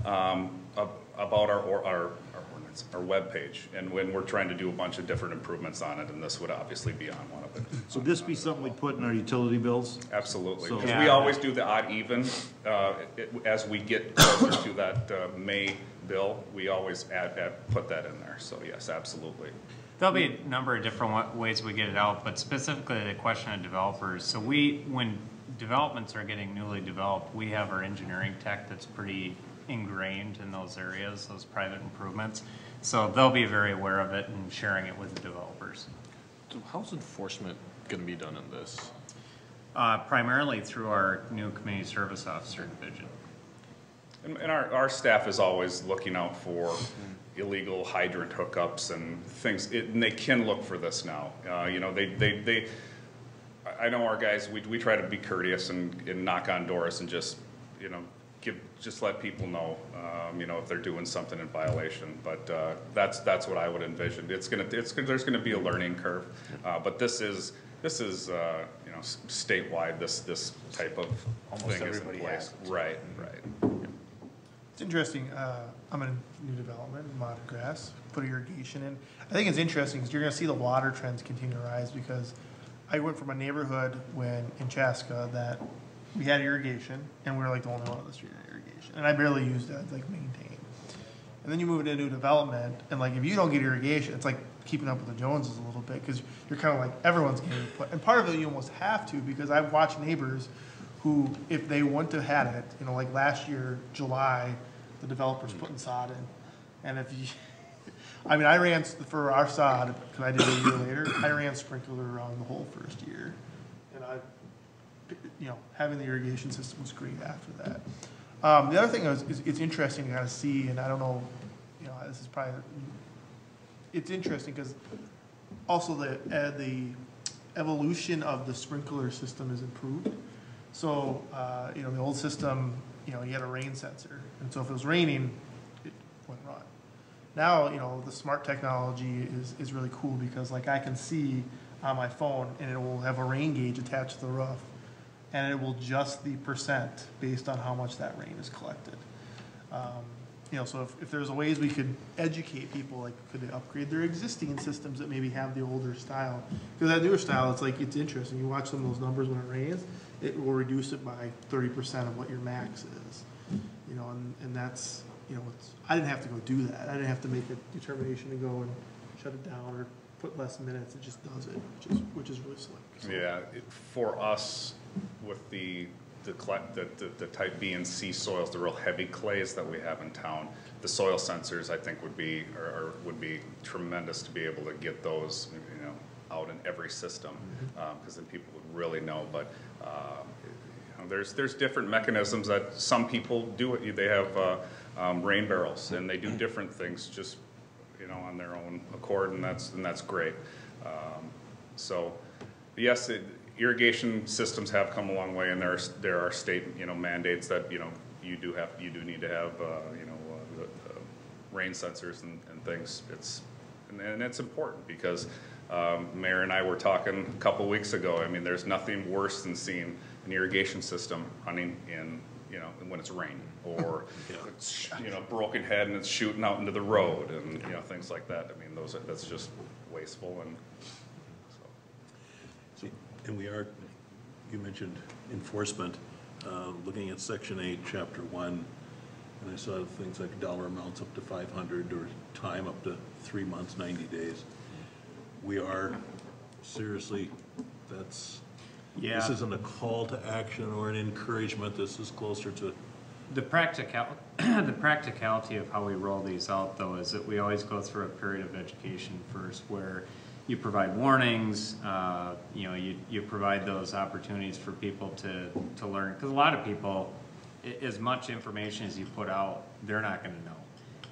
about our ordinance, our webpage, and when we're trying to do a bunch of different improvements on it, and this would obviously be on one of it. So this be something we put in our utility bills? Absolutely, So, because we always do the odd even as we get closer to that May bill. We always put that in there. So yes, absolutely. There'll be a number of different ways we get it out, but specifically the question of developers. So when developments are getting newly developed, we have our engineering tech that's pretty ingrained in those areas, those private improvements. So they'll be very aware of it and sharing it with the developers. So how's enforcement going to be done in this? Primarily through our new community service officer division. And our staff is always looking out for illegal hydrant hookups and things, and they can look for this now. You know, I know our guys, we try to be courteous and knock on doors and just, you know, just let people know, you know, if they're doing something in violation. But that's what I would envision. There's gonna be a learning curve, but this is you know, statewide. This type of Almost thing is in place. Right. It's interesting. I'm in new development, modern grass, put irrigation in. I think it's interesting because you're going to see the water trends continue to rise because I went from a neighborhood in Chaska that we had irrigation and we were like the only one on the street that had irrigation. And I barely used it, I'd like maintain. And then you move it into development, and like, if you don't get irrigation, it's like keeping up with the Joneses a little bit, because you're kind of like, everyone's getting input. And part of it, you almost have to, because I've watched neighbors who, if they wouldn't have had it, you know, like last year, July, the developer's putting sod in. And if you, I mean, I ran, for our sod, because I did it a year later, I ran sprinkler around the whole first year. And I, you know, having the irrigation system was great after that. The other thing is it's interesting to kind of see, and I don't know, you know, this is probably, it's interesting because also the evolution of the sprinkler system is improved. So, you know, the old system, you know, you had a rain sensor, and so if it was raining, it wouldn't run. Now, you know, the smart technology is really cool, because like I can see on my phone, and it will have a rain gauge attached to the roof, and it will adjust the percent based on how much that rain is collected. You know, so if there's ways we could educate people, like could they upgrade their existing systems that maybe have the older style? Because that newer style, it's like, it's interesting. You watch some of those numbers when it rains, it will reduce it by 30% of what your max is. You know, and that's, you know, I didn't have to go do that. I didn't have to make a determination to go and shut it down or put less minutes. It just does it, which is really slick. So. Yeah, for us, with the type B and C soils, the real heavy clays that we have in town, the soil sensors I think would be tremendous to be able to get those, you know, out in every system, because then people would really know. But you know, there's different mechanisms that some people do it. They have rain barrels, and they do different things just, you know, on their own accord, and that's great. So yes, irrigation systems have come a long way, and there are state, you know, mandates that, you know, you do need to have you know, the rain sensors and things. And it's important, because Mayor and I were talking a couple weeks ago. I mean, there's nothing worse than seeing an irrigation system running in, you know, when it's raining, or it's, you know, broken head and it's shooting out into the road, and you know, things like that. I mean, that's just wasteful. And and we are, you mentioned enforcement, looking at Section 8, Chapter 1, and I saw things like dollar amounts up to 500 or time up to 3 months, 90 days. We are seriously, this isn't a call to action or an encouragement. This is closer to the practicality of how we roll these out, though, is that we always go through a period of education first, where you provide warnings, you know, you provide those opportunities for people to learn. Because a lot of people, as much information as you put out, they're not going to know.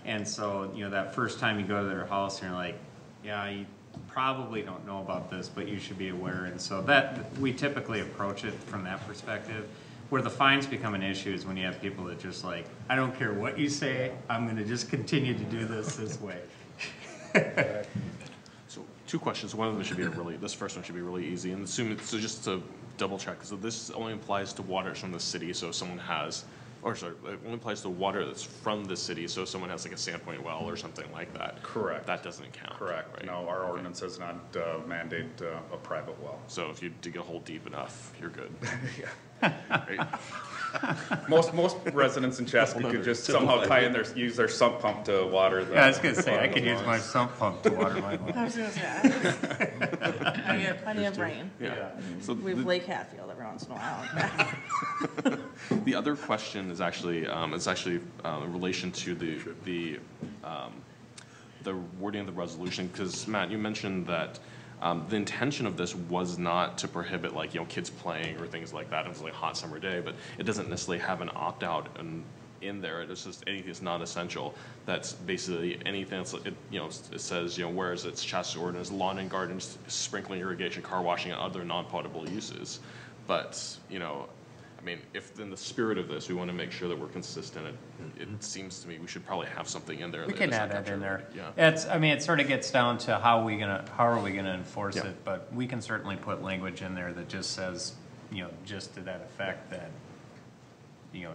And so, you know, that first time you go to their house and you're like, yeah, you probably don't know about this, but you should be aware. And so that, we typically approach it from that perspective. Where the fines become an issue is when you have people that just like, I don't care what you say, I'm going to just continue to do this way. So 2 questions. One of them should be this first one should be really easy. And so just to double check, so this only applies to water from the city. So if someone has, it only applies to water that's from the city. So if someone has like a Sandpoint well or something like that. Correct. That doesn't count. Correct. Right? No, our ordinance does not mandate a private well. So if you dig a hole deep enough, you're good. Yeah. Right. Most residents in Chaska could just somehow use their sump pump to water the. Yeah, I was gonna say I could use my sump pump to water my lawn. I was gonna say, I get plenty of rain. Yeah. So we have Lake Hatfield every once in a while. The other question is actually in relation to the wording of the resolution, because Matt, you mentioned that the intention of this was not to prohibit, like, you know, kids playing or things like that. It was like a hot summer day, but it doesn't necessarily have an opt-out in there. It's just anything that's not essential. That's basically anything that's, you know, it says, you know, whereas it's Chaska ordinance, lawn and gardens, sprinkling, irrigation, car washing, and other non-potable uses. But, you know, I mean, if in the spirit of this, we want to make sure that we're consistent, it seems to me we should probably have something in there. We can add that in there. Yeah. I mean, it sort of gets down to how are we gonna enforce it, but we can certainly put language in there that just says, you know, just to that effect that, you know,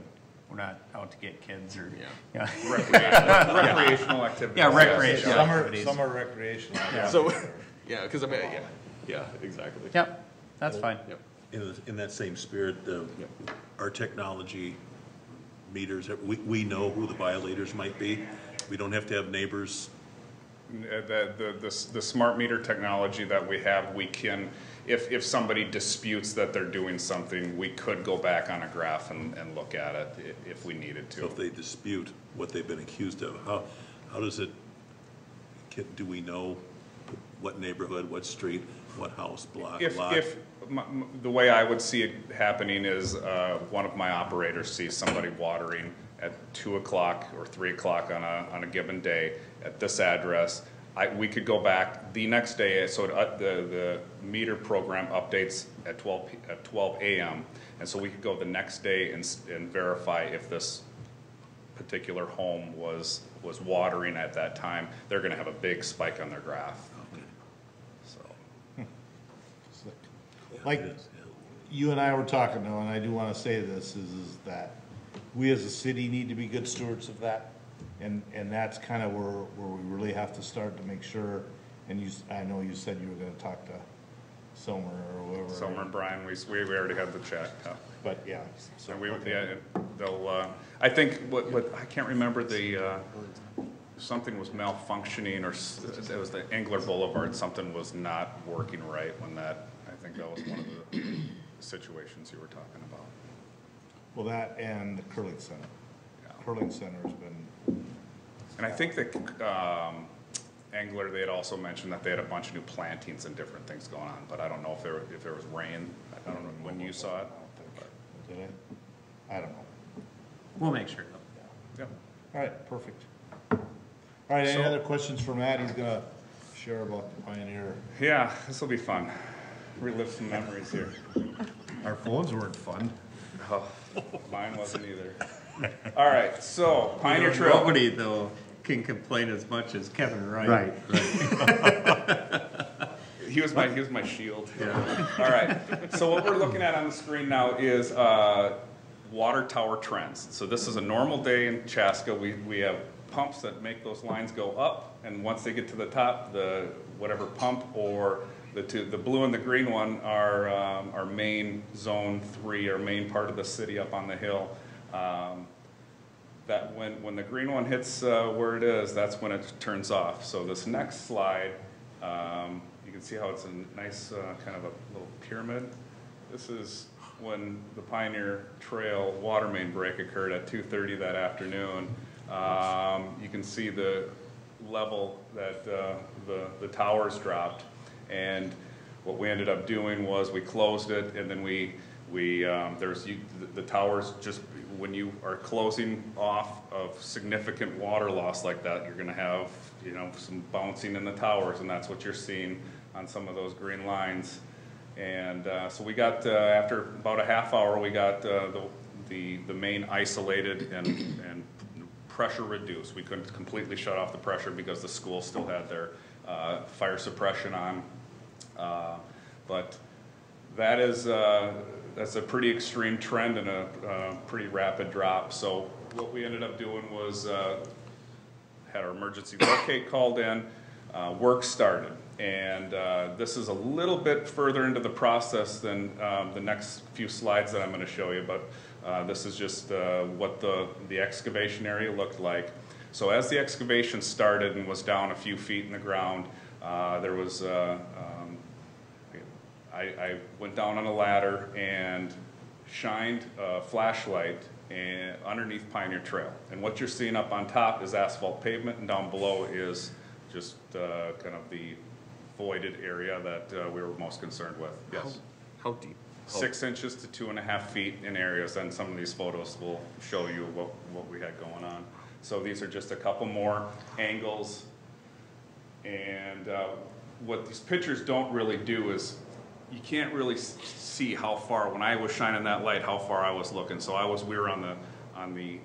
we're not out to get kids or recreational activities. Yeah, recreational activities. Summer recreational. Yeah. So, yeah, because I mean, yeah, exactly. Yep, that's fine. Yep. in that same spirit, our technology meters, we know who the violators might be. We don't have to have neighbors. The smart meter technology that we have, we can, if somebody disputes that they're doing something, we could go back on a graph and look at it if we needed to. So if they dispute what they've been accused of, how does it, do we know what neighborhood, what street, what house, block, lot? The way I would see it happening is one of my operators sees somebody watering at 2 o'clock or 3 o'clock on a given day at this address. We could go back the next day, so the meter program updates at 12 a.m. And so we could go the next day and verify if this particular home was watering at that time. They're going to have a big spike on their graph. Okay. So. Like you and I were talking though, and I do want to say this, is that we as a city need to be good stewards of that. And that's kind of where we really have to start to make sure, and I know you said you were going to talk to Somer or whoever. Somer and Brian, we already had the chat. But yeah. So, and okay. They'll, I think what I can't remember something was malfunctioning, or it was the Engler Boulevard, something was not working right when I think that was one of the situations you were talking about. Well, that and the curling center. Yeah. Curling center has been. And I think that Engler, they had also mentioned that they had a bunch of new plantings and different things going on, but I don't know if there was rain. I don't know when you saw it. Did I don't know. We'll make sure. Yep. All right, perfect. All right, any other questions for Matt? He's gonna share about the Pioneer. Yeah, this will be fun. Relive some memories here. Our phones weren't fun. Oh, mine wasn't either. All right, so Pioneer Trail. Nobody though can complain as much as Kevin Wright. Right. He was my shield. Yeah. All right. So what we're looking at on the screen now is water tower trends. So this is a normal day in Chaska. We have pumps that make those lines go up, and once they get to the top, the whatever pump or the blue and the green one are our main zone 3, our main part of the city up on the hill. That when the green one hits where it is, that's when it turns off. So this next slide, you can see how it's a nice kind of a little pyramid. This is when the Pioneer Trail water main break occurred at 2:30 that afternoon. You can see the level that the towers dropped, and what we ended up doing was we closed it, and then the towers, just when you are closing off of significant water loss like that, you're going to have some bouncing in the towers, and that's what you're seeing on some of those green lines. And so we got after about a half hour, we got the main isolated and pressure reduced. We couldn't completely shut off the pressure because the school still had their fire suppression on, but that's a pretty extreme trend and a pretty rapid drop. So what we ended up doing was had our emergency locate called in, work started. And this is a little bit further into the process than the next few slides that I'm going to show you, but this is just what the excavation area looked like. So as the excavation started and was down a few feet in the ground, there was I went down on a ladder and shined a flashlight underneath Pioneer Trail. And what you're seeing up on top is asphalt pavement, and down below is just kind of the voided area that we were most concerned with. Yes. How deep? 6 inches to 2.5 feet in areas, and some of these photos will show you what we had going on. So these are just a couple more angles, and what these pictures don't really do is you can't really see how far, when I was shining that light, how far I was looking. So we were on the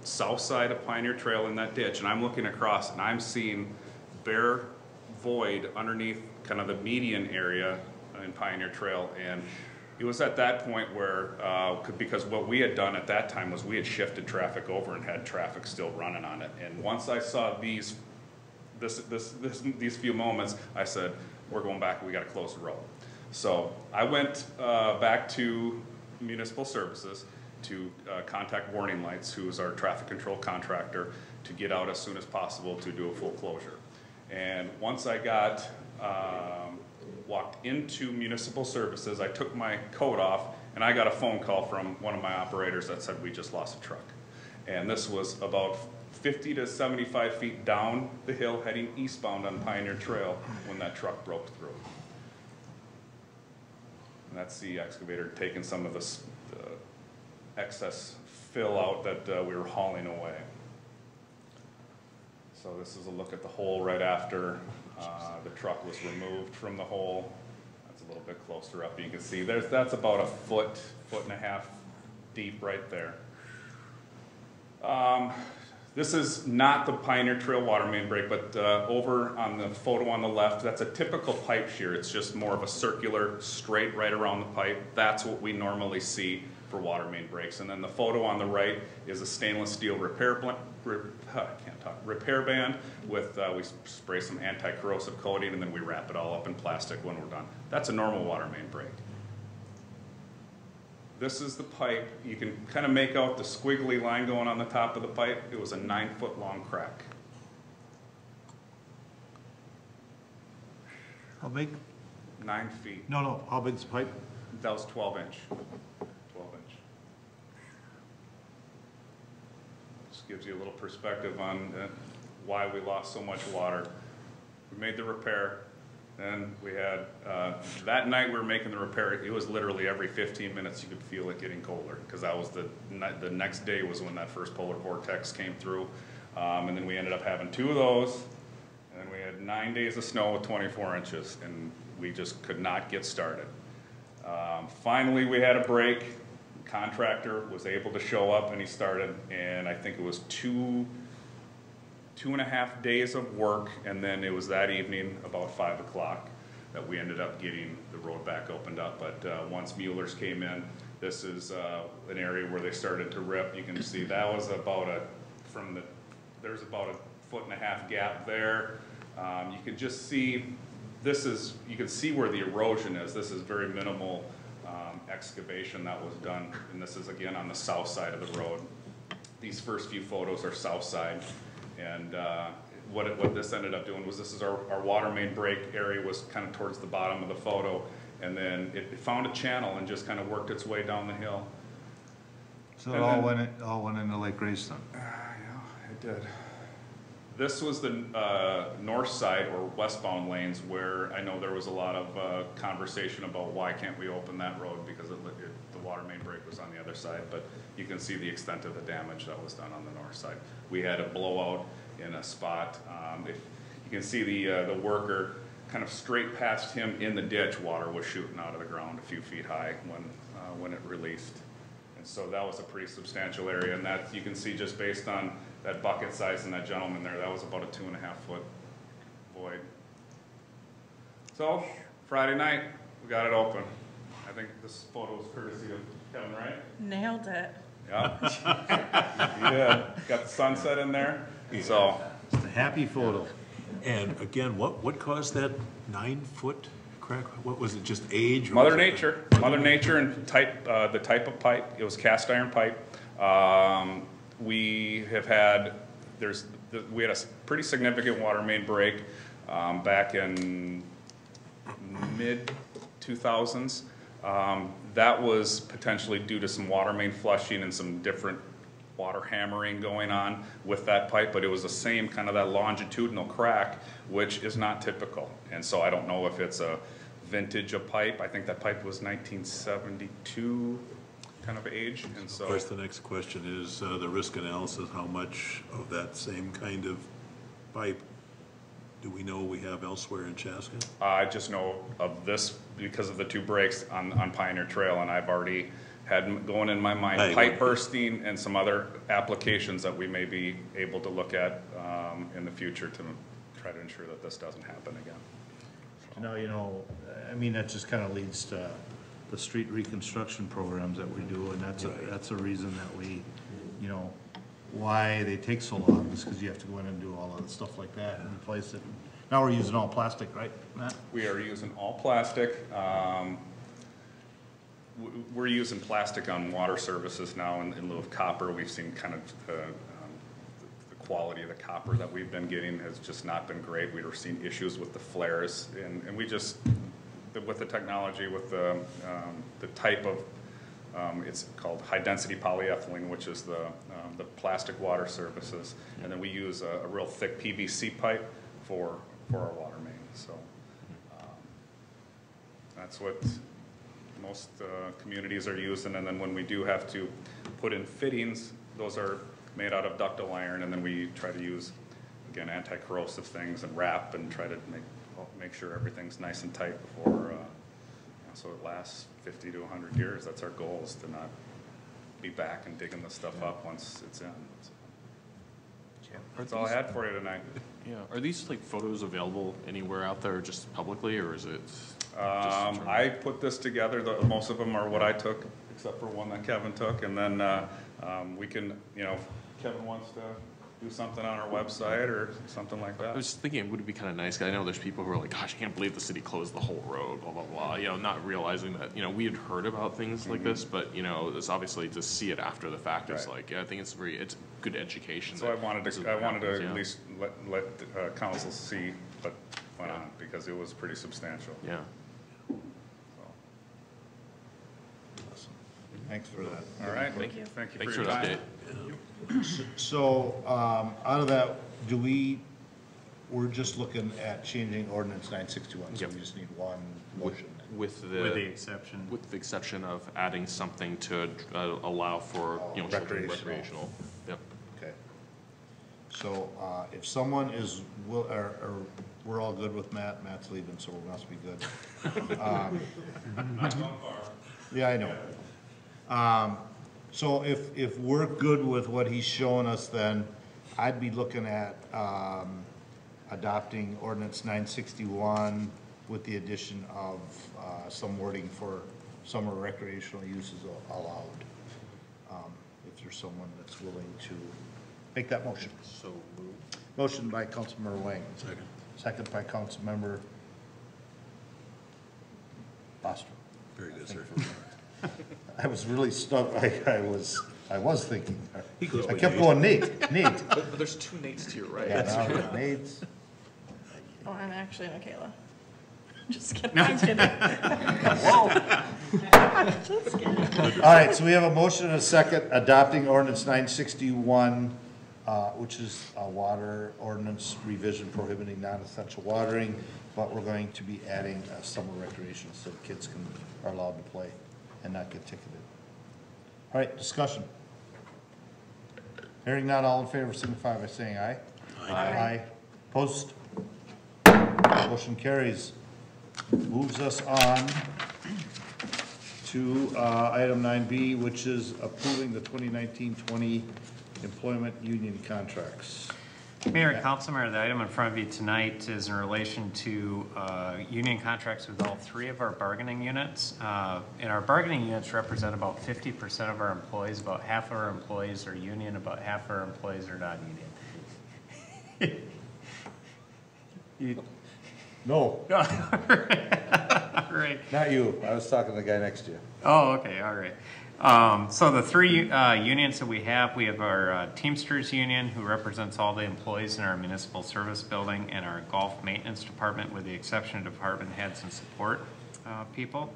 south side of Pioneer Trail in that ditch, and I'm looking across and I'm seeing bare void underneath kind of the median area in Pioneer Trail. And it was at that point where, because what we had done at that time was we had shifted traffic over and had traffic still running on it. And once I saw these few moments, I said, we're going back, we got to close the road. So I went back to Municipal Services, to contact Warning Lights, who is our traffic control contractor, to get out as soon as possible to do a full closure. And once I got, walked into municipal services, I took my coat off and I got a phone call from one of my operators that said we just lost a truck. And this was about 50 to 75 feet down the hill heading eastbound on Pioneer Trail when that truck broke through. And that's the excavator taking some of the excess fill out that we were hauling away. So this is a look at the hole right after the truck was removed from the hole. That's a little bit closer up. You can see that's about a foot and a half deep right there. This is not the Pioneer Trail water main break, but over on the photo on the left, that's a typical pipe shear. It's just more of a circular, straight right around the pipe. That's what we normally see for water main breaks. And then the photo on the right is a stainless steel repair band with, we spray some anti-corrosive coating and then we wrap it all up in plastic when we're done. That's a normal water main break. This is the pipe. You can kind of make out the squiggly line going on the top of the pipe. It was a 9-foot long crack. How big? 9 feet. No, how big's the pipe? That was 12-inch. 12-inch. Just gives you a little perspective on why we lost so much water. We made the repair. Then we had, that night we were making the repair, it was literally every 15 minutes you could feel it getting colder, because that was the next day was when that first polar vortex came through. And then we ended up having 2 of those, and then we had 9 days of snow with 24 inches, and we just could not get started. Finally, we had a break. The contractor was able to show up, and he started, and I think it was 2.5 days of work, and then it was that evening about 5 o'clock that we ended up getting the road back opened up. But once Mueller's came in, this is an area where they started to rip. You can see that was about there's about a 1.5 foot gap there. You can just see, you can see where the erosion is. This is very minimal excavation that was done, and this is again on the south side of the road. These first few photos are south side. And what this ended up doing was, this is our water main break area was kind of towards the bottom of the photo, and then it found a channel and just kind of worked its way down the hill. So it all went into Lake Greystone? Yeah, it did. This was the north side or westbound lanes where I know there was a lot of conversation about why can't we open that road, because the water main break was on the other side, but you can see the extent of the damage that was done on the north side. We had a blowout in a spot. If you can see the worker kind of straight past him in the ditch, water was shooting out of the ground a few feet high when it released. And so that was a pretty substantial area, and that you can see just based on that bucket size and that gentleman there, that was about a 2.5 foot void. So Friday night, we got it open. I think this photo is courtesy of Kevin, right? Nailed it. Yeah. Yeah. Got the sunset in there. So It's a happy photo. And again, what caused that 9-foot crack? What was it, just age? Or Mother Nature and the type of pipe. It was cast iron pipe. We have had, we had a pretty significant water main break back in mid-2000s. That was potentially due to some water main flushing and some different water hammering going on with that pipe, but it was the same kind of that longitudinal crack, which is not typical. And so I don't know if it's a vintage of pipe. I think that pipe was 1972 kind of age. And so, of course, the next question is the risk analysis. How much of that same kind of pipe do we know we have elsewhere in Chaska? I just know of this because of the 2 breaks on Pioneer Trail, and I've already had going in my mind pipe bursting and some other applications that we may be able to look at in the future to try to ensure that this doesn't happen again. Now, you know, I mean, that just kind of leads to the street reconstruction programs that we do, and that's a reason that we, you know, why they take so long is because you have to go in and do all of the stuff like that and replace it. Now we're using all plastic, right, Matt? We are using all plastic. we're using plastic on water services now in lieu of copper. We've seen kind of the quality of the copper that we've been getting has just not been great. We were seeing issues with the flares, and we just, with the technology, with the type of, it's called high-density polyethylene, which is the plastic water services, and then we use a real thick PVC pipe for our water main. So that's what most communities are using, and then when we do have to put in fittings, those are made out of ductile iron, and then we try to use, again, anti-corrosive things and wrap and try to make sure everything's nice and tight before, so it lasts 50 to 100 years. That's our goal, is to not be back and digging the stuff up once it's in. So that's all I had for you tonight. Yeah, are these like photos available anywhere out there, just publicly, or is it? I put this together. Most of them are what I took, except for one that Kevin took, and then we can, you know, if Kevin wants to do something on our website or something like that. I was thinking it would be kind of nice, because I know there's people who are like, gosh, I can't believe the city closed the whole road, blah, blah, blah, you know, not realizing that, you know, we had heard about things like this, but, you know, it's obviously to see it after the fact, it's like, yeah, I think it's good education. So I wanted to at least let council see what went on, because it was pretty substantial. Yeah. Thanks for that. All right. Thank you. Thank you for your time. So, out of that, we're just looking at changing ordinance 961, so we just need one motion. With the exception of adding something to allow for, you know, recreational. Yep. Okay. So, if someone is, or we're all good with Matt, Matt's leaving, so we must be good. Yeah, I know. So if we're good with what he's showing us, then I'd be looking at adopting ordinance 961 with the addition of some wording for summer recreational uses allowed. If there's someone that's willing to make that motion. So moved. Motion by Councilmember Wang. Second. Second by Councilmember Bostrom. Very good, sir. I was really stuck. I was thinking. He goes I by kept Nate. going Nate. But there's two Nates to your right. Yeah, now Nate's. Oh, I'm actually Michaela. Just kidding. I'm kidding. Just kidding. All right, so we have a motion and a second adopting ordinance 961, which is a water ordinance revision prohibiting non-essential watering, but we're going to be adding summer recreation so kids are allowed to play and not get ticketed. All right, discussion. Hearing none, all in favor signify by saying aye. Aye. Opposed? Motion carries. Moves us on to item 9B, which is approving the 2019-20 employment union contracts. Mayor and Councilmember, the item in front of you tonight is in relation to union contracts with all three of our bargaining units. And our bargaining units represent about 50% of our employees. About half of our employees are union, about half of our employees are not union. No. Right. Not you. I was talking to the guy next to you. Oh, okay, all right. So the three unions that we have our Teamsters Union, who represents all the employees in our municipal service building, and our golf maintenance department, with the exception of department heads and support people.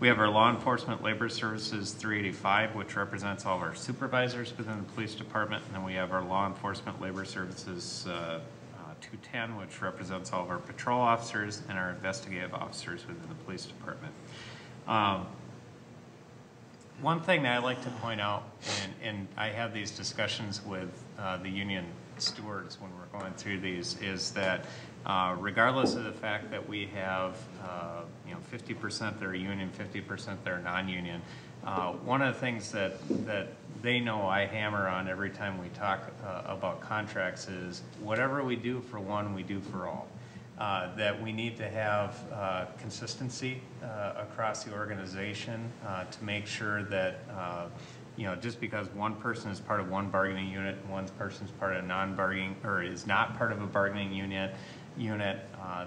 We have our Law Enforcement Labor Services 385, which represents all of our supervisors within the police department, and then we have our Law Enforcement Labor Services 210, which represents all of our patrol officers and our investigative officers within the police department. One thing that I like to point out, and I have these discussions with the union stewards when we're going through these, is that regardless of the fact that we have 50% that are union, 50% that are non-union, one of the things that they know I hammer on every time we talk about contracts is whatever we do for one, we do for all. That we need to have consistency across the organization to make sure that just because one person is part of one bargaining unit and one person is part of a non-bargaining or is not part of a bargaining unit, unit,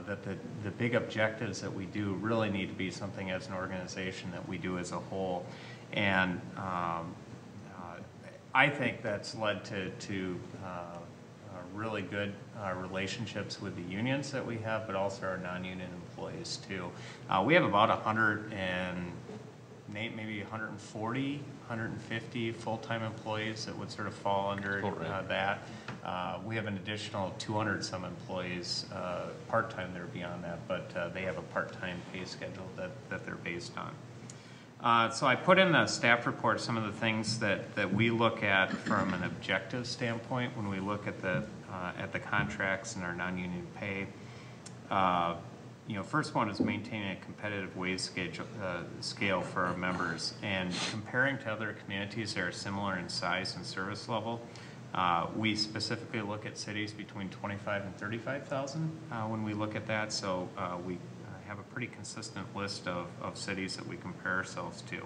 that the big objectives that we do really need to be something as an organization that we do as a whole. And I think that's led to really good relationships with the unions that we have, but also our non-union employees too. We have about 140, 150 full-time employees that would sort of fall under that. We have an additional 200 some employees part-time that are beyond that, but they have a part-time pay schedule that they're based on. So I put in the staff report some of the things that we look at from an objective standpoint when we look at the contracts and our non-union pay. First one is maintaining a competitive wage scale for our members, and comparing to other communities that are similar in size and service level. We specifically look at cities between 25 and 35,000 when we look at that, so we have a pretty consistent list of cities that we compare ourselves to.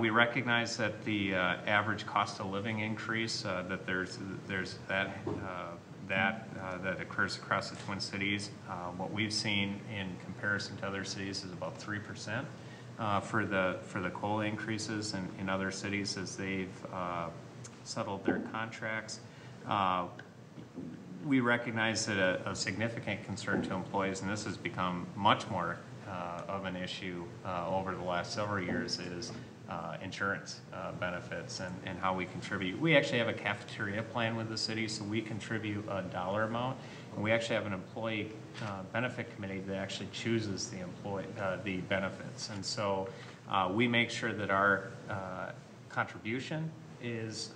We recognize that the average cost of living increase, that there's that occurs across the Twin Cities. What we've seen in comparison to other cities is about 3% for the COLA increases in other cities as they've settled their contracts. We recognize that a significant concern to employees, and this has become much more of an issue over the last several years, is insurance benefits and how we contribute. We actually have a cafeteria plan with the city, so we contribute a dollar amount, and we actually have an employee benefit committee that actually chooses the benefits. And so we make sure that our contribution is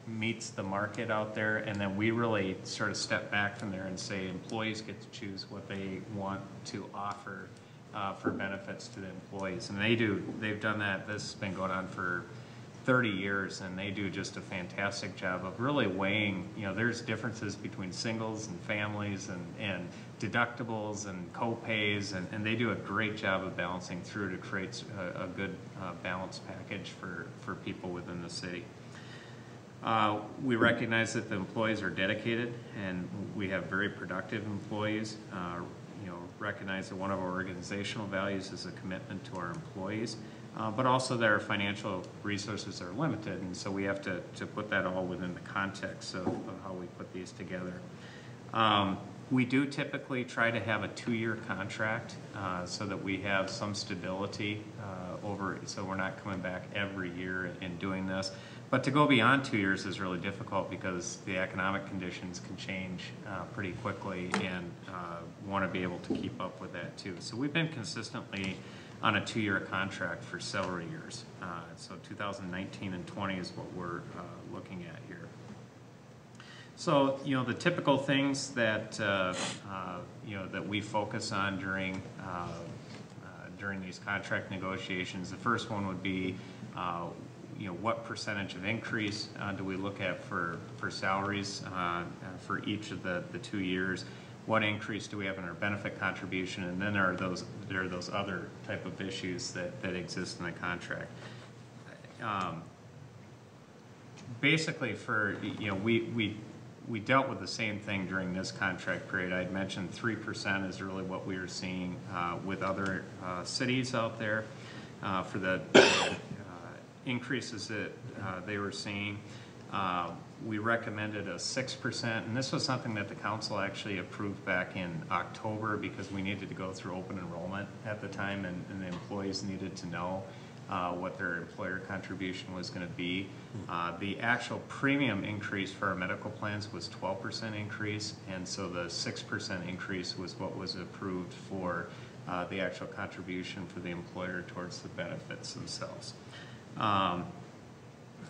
meets the market out there, and then we really sort of step back from there and say employees get to choose what they want to offer for benefits to the employees. And they've done that. This has been going on for 30 years, and they do just a fantastic job of really weighing, there's differences between singles and families and deductibles and co-pays, and they do a great job of balancing through to create a good balanced package for people within the city. We recognize that the employees are dedicated, and we have very productive employees. Recognize that one of our organizational values is a commitment to our employees, but also that our financial resources are limited, and so we have to put that all within the context of how we put these together. We do typically try to have a 2-year contract so that we have some stability so we're not coming back every year and doing this. But to go beyond 2 years is really difficult because the economic conditions can change pretty quickly, and want to be able to keep up with that too. So we've been consistently on a 2-year contract for several years. So 2019 and 20 is what we're looking at here. So, the typical things that, that we focus on during these contract negotiations, the first one would be, what percentage of increase do we look at for salaries for each of the 2 years? What increase do we have in our benefit contribution? And then there are those other type of issues that exist in the contract. Basically, we dealt with the same thing during this contract period. I'd mentioned 3% is really what we were seeing with other cities out there for the increases that they were seeing. We recommended a 6%, and this was something that the council actually approved back in October because we needed to go through open enrollment at the time, and the employees needed to know what their employer contribution was going to be. The actual premium increase for our medical plans was 12% increase, and so the 6% increase was what was approved for the actual contribution for the employer towards the benefits themselves.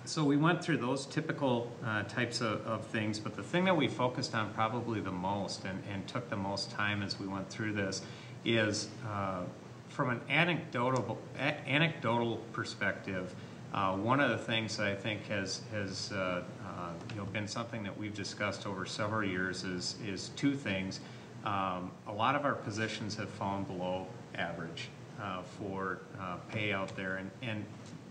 So we went through those typical types of things, but the thing that we focused on probably the most and took the most time as we went through this is from an anecdotal perspective. One of the things that I think has been something that we've discussed over several years is two things. A lot of our positions have fallen below average for pay out there, and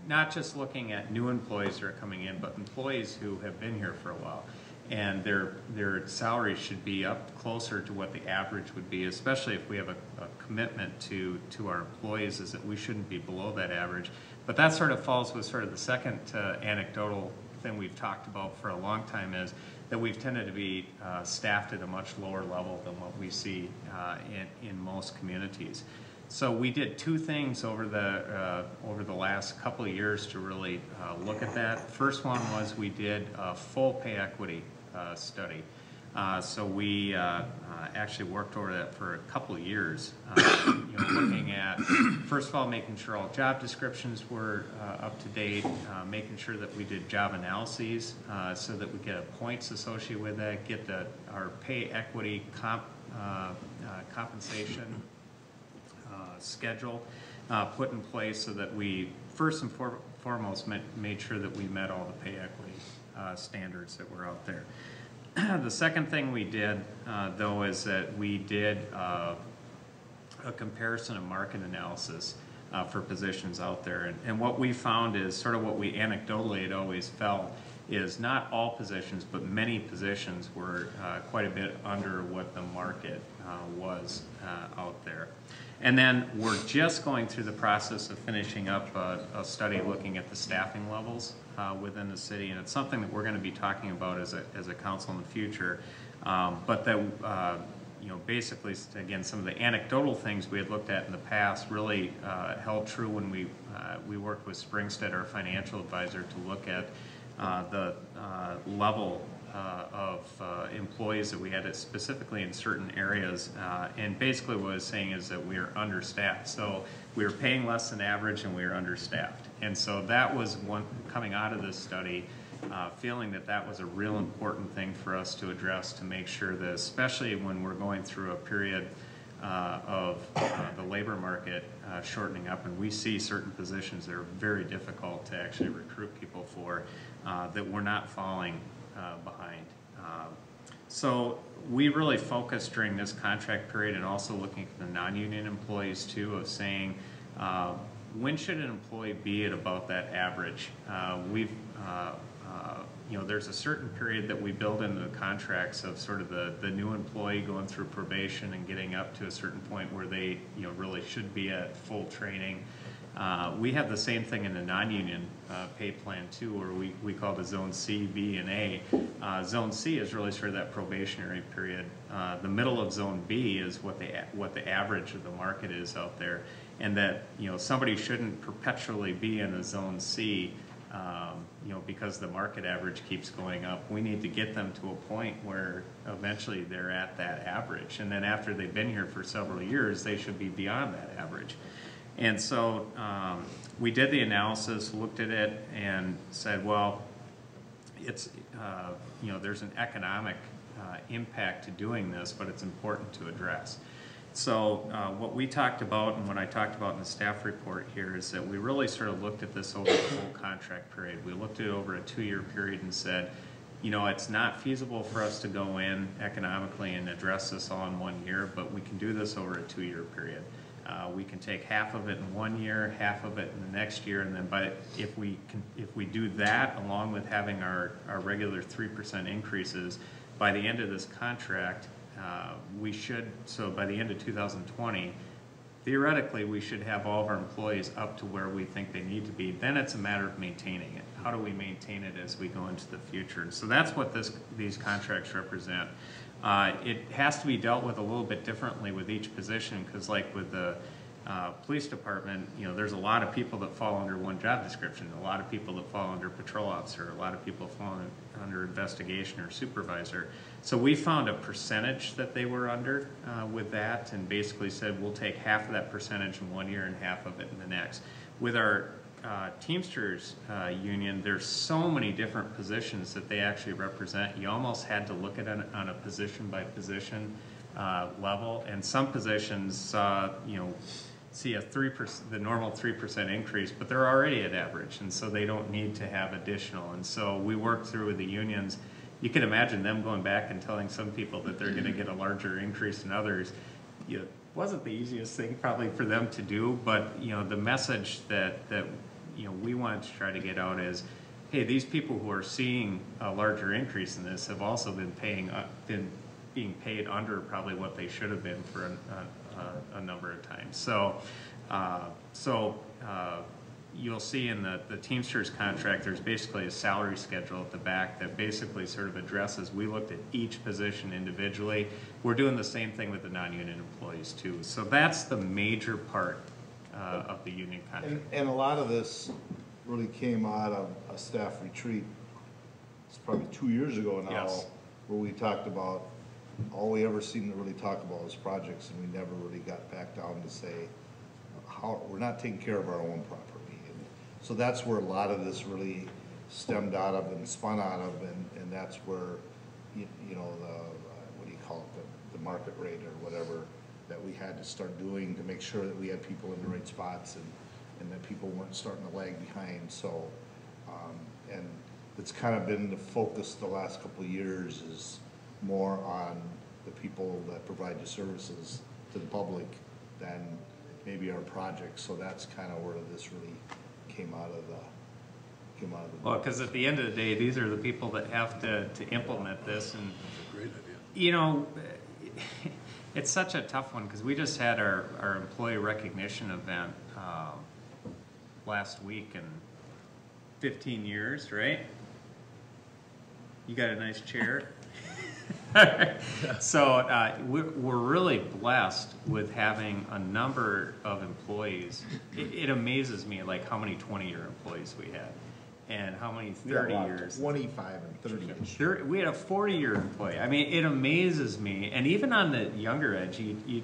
not just looking at new employees that are coming in, but employees who have been here for a while. and their salary should be up closer to what the average would be, especially if we have a commitment to our employees, is that we shouldn't be below that average. But that sort of falls with sort of the second anecdotal thing we've talked about for a long time, is that we've tended to be staffed at a much lower level than what we see in most communities. So we did two things over the last couple of years to really look at that. First one was we did a full pay equity study. So we actually worked over that for a couple of years, looking at, first of all, making sure all job descriptions were up to date, making sure that we did job analyses so that we get points associated with that, get our pay equity compensation schedule put in place so that we, first and foremost, made sure that we met all the pay equity standards that were out there. The second thing we did, though, is that we did a comparison of market analysis for positions out there. And what we found is sort of what we anecdotally had always felt is not all positions, but many positions were quite a bit under what the market was out there. And then we're just going through the process of finishing up a study looking at the staffing levels within the city, and it's something that we're going to be talking about as a council in the future. But that, basically, again, some of the anecdotal things we had looked at in the past really held true when we worked with Springstead, our financial advisor, to look at the level of employees that we had specifically in certain areas, and basically what I was saying is that we are understaffed. So we were paying less than average and we were understaffed. And so that was one coming out of this study, feeling that was a real important thing for us to address, to make sure that, especially when we're going through a period of the labor market shortening up, and we see certain positions that are very difficult to actually recruit people for, that we're not falling behind. So we really focused during this contract period, and also looking at the non-union employees too, of saying when should an employee be at about that average. There's a certain period that we build into the contracts of sort of the new employee going through probation and getting up to a certain point where they really should be at full training. We have the same thing in the non-union pay plan too, where we call the Zone C, B, and A. Zone C is really sort of that probationary period. The middle of Zone B is what the average of the market is out there, and that somebody shouldn't perpetually be in a Zone C, because the market average keeps going up. We need to get them to a point where eventually they're at that average, and then after they've been here for several years, they should be beyond that average. And so we did the analysis, looked at it, and said, well, it's there's an economic impact to doing this, but it's important to address. So what we talked about, and what I talked about in the staff report here, is that we really sort of looked at this over the full contract period. We looked at it over a 2-year period and said, it's not feasible for us to go in economically and address this all in 1 year, but we can do this over a 2-year period. We can take half of it in 1 year, half of it in the next year, and then if we do that along with having our regular 3% increases, by the end of this contract, so by the end of 2020, theoretically we should have all of our employees up to where we think they need to be. Then it's a matter of maintaining it. How do we maintain it as we go into the future? And so that's what these contracts represent. It has to be dealt with a little bit differently with each position, because like with the police department, there's a lot of people that fall under one job description, a lot of people that fall under patrol officer, a lot of people fall under investigation or supervisor. So we found a percentage that they were under with that, and basically said we'll take half of that percentage in 1 year and half of it in the next. With our Teamsters union, there's so many different positions that they actually represent. You almost had to look at it on a position by position level, and some positions see a 3%, the normal 3% increase, but they're already at average, and so they don't need to have additional. And so we worked through with the unions. You can imagine them going back and telling some people that they're going to get a larger increase than others. It wasn't the easiest thing probably for them to do, but the message that we wanted to try to get out is hey, these people who are seeing a larger increase in this have also been being paid under probably what they should have been for a number of times. So, you'll see in the Teamsters contract, there's basically a salary schedule at the back that basically sort of addresses, we looked at each position individually. We're doing the same thing with the non-union employees too. So that's the major part of the union contract. And a lot of this really came out of a staff retreat. It's probably 2 years ago now, Yes. where we talked about, all we ever seemed to really talk about was projects, and we never really got back down to say, how, we're not taking care of our own property. And so that's where a lot of this really stemmed out of and spun out of, and that's where, you know, what do you call it, the market rate or whatever, that we had to start doing to make sure that we had people in the right spots and that people weren't starting to lag behind. So, and it's kind of been the focus the last couple of years is more on the people that provide the services to the public than maybe our projects. So that's kind of where this really came out of the, Well, because at the end of the day, these are the people that have to implement this, and Great idea. you know, it's such a tough one because we just had our employee recognition event last week in 15 years, right? You got a nice chair. So we're really blessed with having a number of employees. It amazes me like how many 20-year employees we had and how many 30 years. 25 and 30. We had a 40-year employee. I mean, it amazes me. And even on the younger edge, you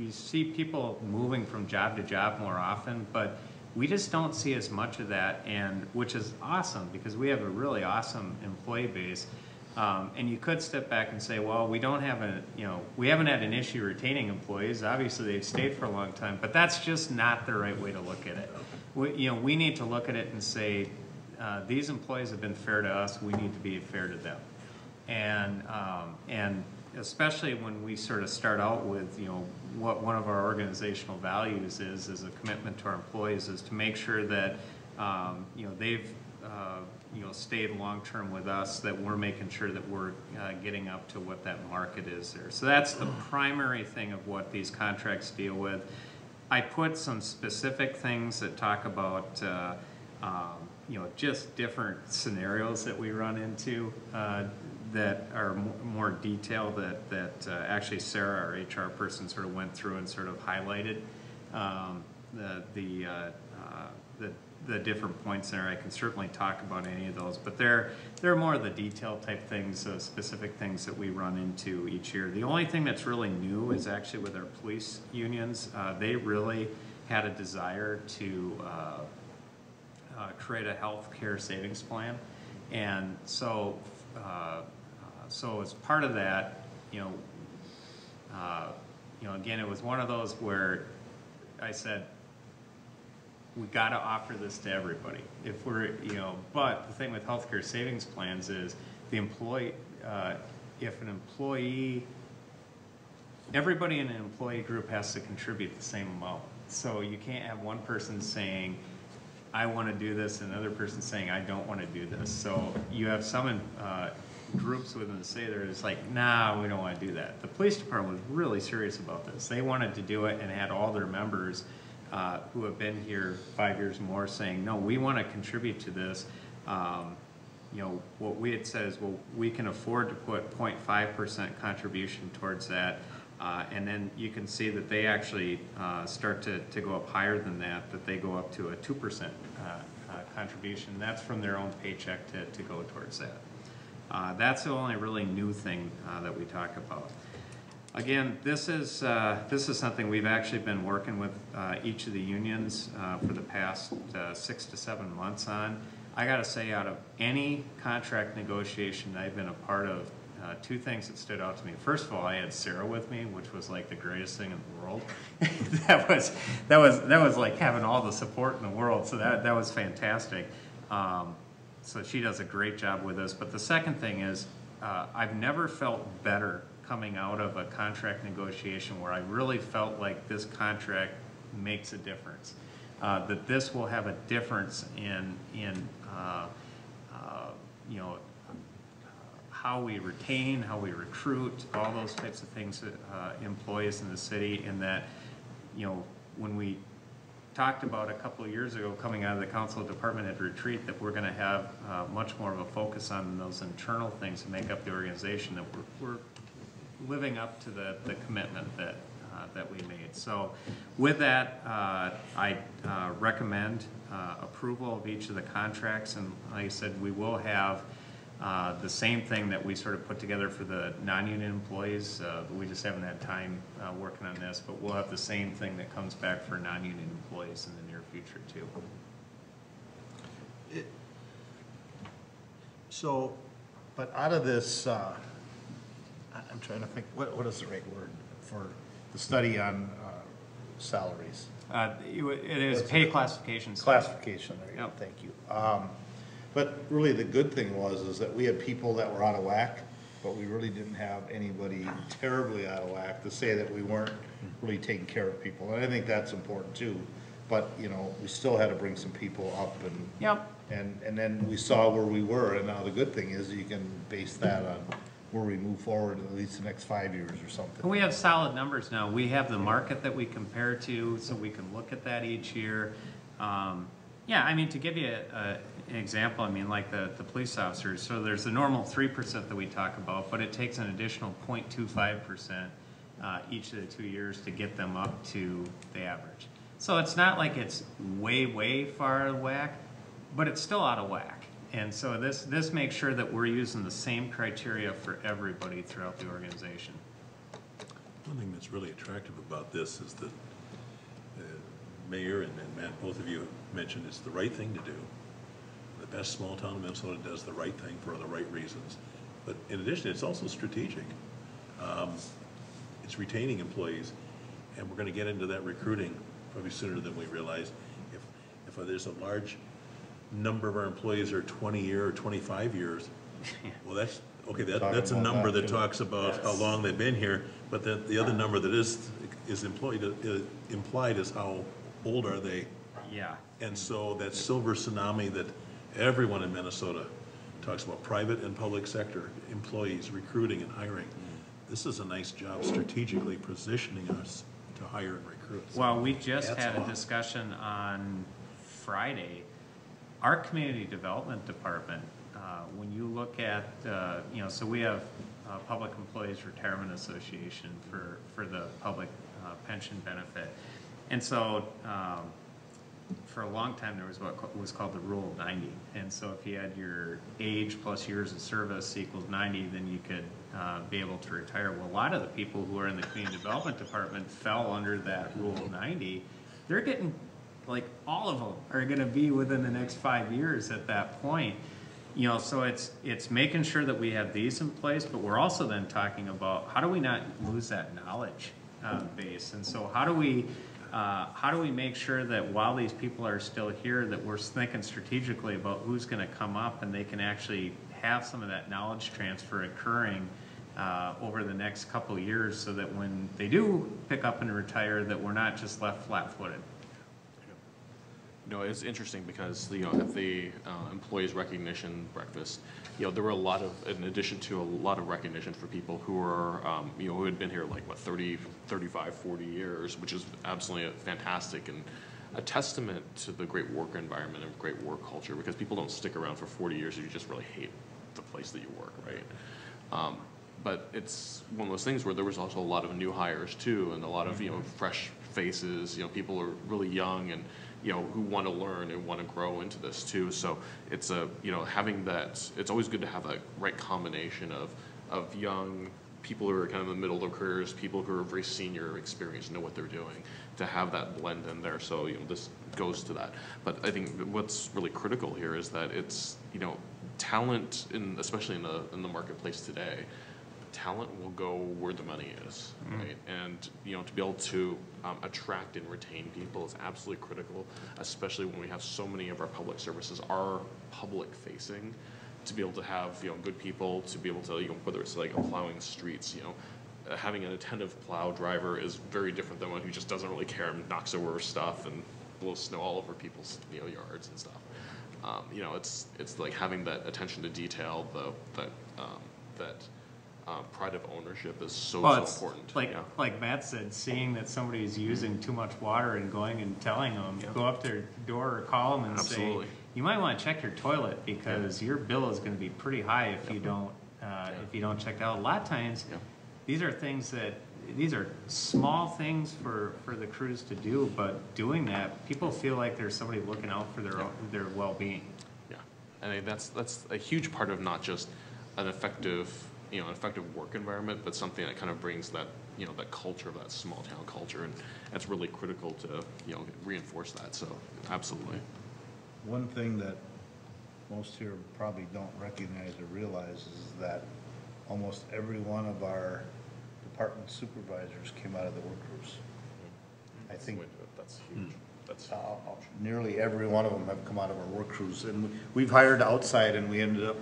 see people moving from job to job more often, but we just don't see as much of that, and which is awesome because we have a really awesome employee base. And you could step back and say, well, we don't have we haven't had an issue retaining employees. Obviously, they've stayed for a long time, but that's just not the right way to look at it. We need to look at it and say, these employees have been fair to us. We need to be fair to them, and especially when we sort of start out with, what one of our organizational values is a commitment to our employees is to make sure that, they've stayed long-term with us, that we're making sure that we're getting up to what that market is there. So that's the primary thing of what these contracts deal with. I put some specific things that talk about, just different scenarios that we run into that are more detailed that actually Sarah, our HR person, sort of went through and sort of highlighted the different points there. I can certainly talk about any of those, but they're more of the detail type things, specific things that we run into each year. The only thing that's really new is actually with our police unions. They really had a desire to create a health care savings plan, and so as part of that, again, it was one of those where I said, we got to offer this to everybody. If we're, but the thing with healthcare savings plans is the employee, if an employee, everybody in an employee group has to contribute the same amount. So you can't have one person saying, I want to do this, and another person saying, I don't want to do this. So you have some groups within the city that are just like, nah, we don't want to do that. The police department was really serious about this. They wanted to do it and had all their members who have been here 5 years more saying, no, we want to contribute to this. What we had said is, well, we can afford to put 0.5% contribution towards that. And then you can see that they actually start to go up higher than that, that they go up to a 2% contribution. That's from their own paycheck to go towards that. That's the only really new thing that we talk about. Again, this is something we've actually been working with each of the unions for the past 6 to 7 months on. I got to say, out of any contract negotiation I've been a part of, two things that stood out to me. First of all, I had Sarah with me, which was like the greatest thing in the world. that was like having all the support in the world. So that was fantastic. So she does a great job with us. But the second thing is, I've never felt better coming out of a contract negotiation where I really felt like this contract makes a difference. That this will have a difference in you know, how we retain, how we recruit, all those types of things, employees in the city, and that, you know, when we talked about a couple of years ago coming out of the council department head retreat that we're going to have much more of a focus on those internal things to make up the organization, that we're living up to the commitment that that we made. So with that, I recommend approval of each of the contracts, and like I said, we will have the same thing that we sort of put together for the non-union employees. We just haven't had time working on this, but we'll have the same thing that comes back for non-union employees in the near future too. So, but out of this, I'm trying to think, what is the right word for the study on salaries? It is pay classification. Classification, there you go, Yep. thank you. But really the good thing is that we had people that were out of whack, but we really didn't have anybody terribly out of whack to say that we weren't really taking care of people. And I think that's important too. But, you know, we still had to bring some people up and, yep. and then we saw where we were. And now the good thing is you can base that on where we move forward at least the next 5 years or something. We have solid numbers now. We have the market that we compare to, so we can look at that each year. Yeah, I mean, to give you an example, I mean, like the police officers, so there's the normal 3% that we talk about, but it takes an additional 0.25% each of the 2 years to get them up to the average. So it's not like it's way, way far out of whack, but it's still out of whack. And so this makes sure that we're using the same criteria for everybody throughout the organization. One thing that's really attractive about this is that Mayor and Matt, both of you mentioned it's the right thing to do. The best small town in Minnesota does the right thing for the right reasons. But in addition, it's also strategic. It's retaining employees, and we're going to get into that recruiting probably sooner than we realize. If there's a large number of our employees are 20 years or 25 years, well, that's okay. That's a number that talks about how long they've been here. But the other number that is implied is how old are they? Yeah. And so that silver tsunami that everyone in Minnesota talks about, private and public sector employees, recruiting and hiring. This is a nice job strategically positioning us to hire and recruit. So well, we just had a discussion on Friday. Our community development department, when you look at, you know, so we have Public Employees Retirement Association for the public pension benefit. And so for a long time there was what was called the Rule of 90. And so if you had your age plus years of service equals 90, then you could be able to retire. Well, a lot of the people who are in the community development department fell under that Rule of 90. They're getting, like, all of them are going to be within the next 5 years at that point. You know, so it's making sure that we have these in place, but we're also then talking about how do we not lose that knowledge base, and so how do we make sure that while these people are still here, that we're thinking strategically about who's going to come up and they can actually have some of that knowledge transfer occurring over the next couple of years, so that when they do pick up and retire, that we're not just left flat-footed. You know, it's interesting because, you know, at the employees recognition breakfast, you know, there were a lot of, in addition to a lot of recognition for people who are, you know, who had been here like, what, 30, 35, 40 years, which is absolutely fantastic and a testament to the great work environment and great work culture, because people don't stick around for 40 years if you just really hate the place that you work, right? But it's one of those things where there was also a lot of new hires too, and a lot of, you know, fresh faces, you know, people are really young and, you know, who want to learn and want to grow into this too. So it's a, you know, having that, it's always good to have that right combination of young people who are kind of in the middle of their careers, people who are very senior, experienced, know what they're doing, to have that blend in there. So, you know, this goes to that. But I think what's really critical here is that it's, you know, talent, especially in the marketplace today, talent will go where the money is, right? And, you know, to be able to attract and retain people is absolutely critical, especially when we have so many of our public services are public facing, to be able to have, you know, good people, to be able to, you know, whether it's like plowing streets, you know, having an attentive plow driver is very different than one who just doesn't really care and knocks over stuff and blows snow all over people's, you know, yards and stuff. you know, it's like having that attention to detail, that pride of ownership is so important. Like Matt said, seeing that somebody is using too much water and going and telling them, go up their door or call them and say, you might want to check your toilet because your bill is going to be pretty high if you don't check it out. A lot of times, these are things these are small things for the crews to do, but doing that, people feel like there's somebody looking out for their well-being. Yeah, and I think that's a huge part of not just an effective work environment, but something that kind of brings that, that culture of that small town culture, and that's really critical to, reinforce that. So absolutely. One thing that most here probably don't recognize or realize is that almost every one of our department supervisors came out of the work crews. I think that's huge. That's nearly every one of them have come out of our work crews, and we've hired outside, and we ended up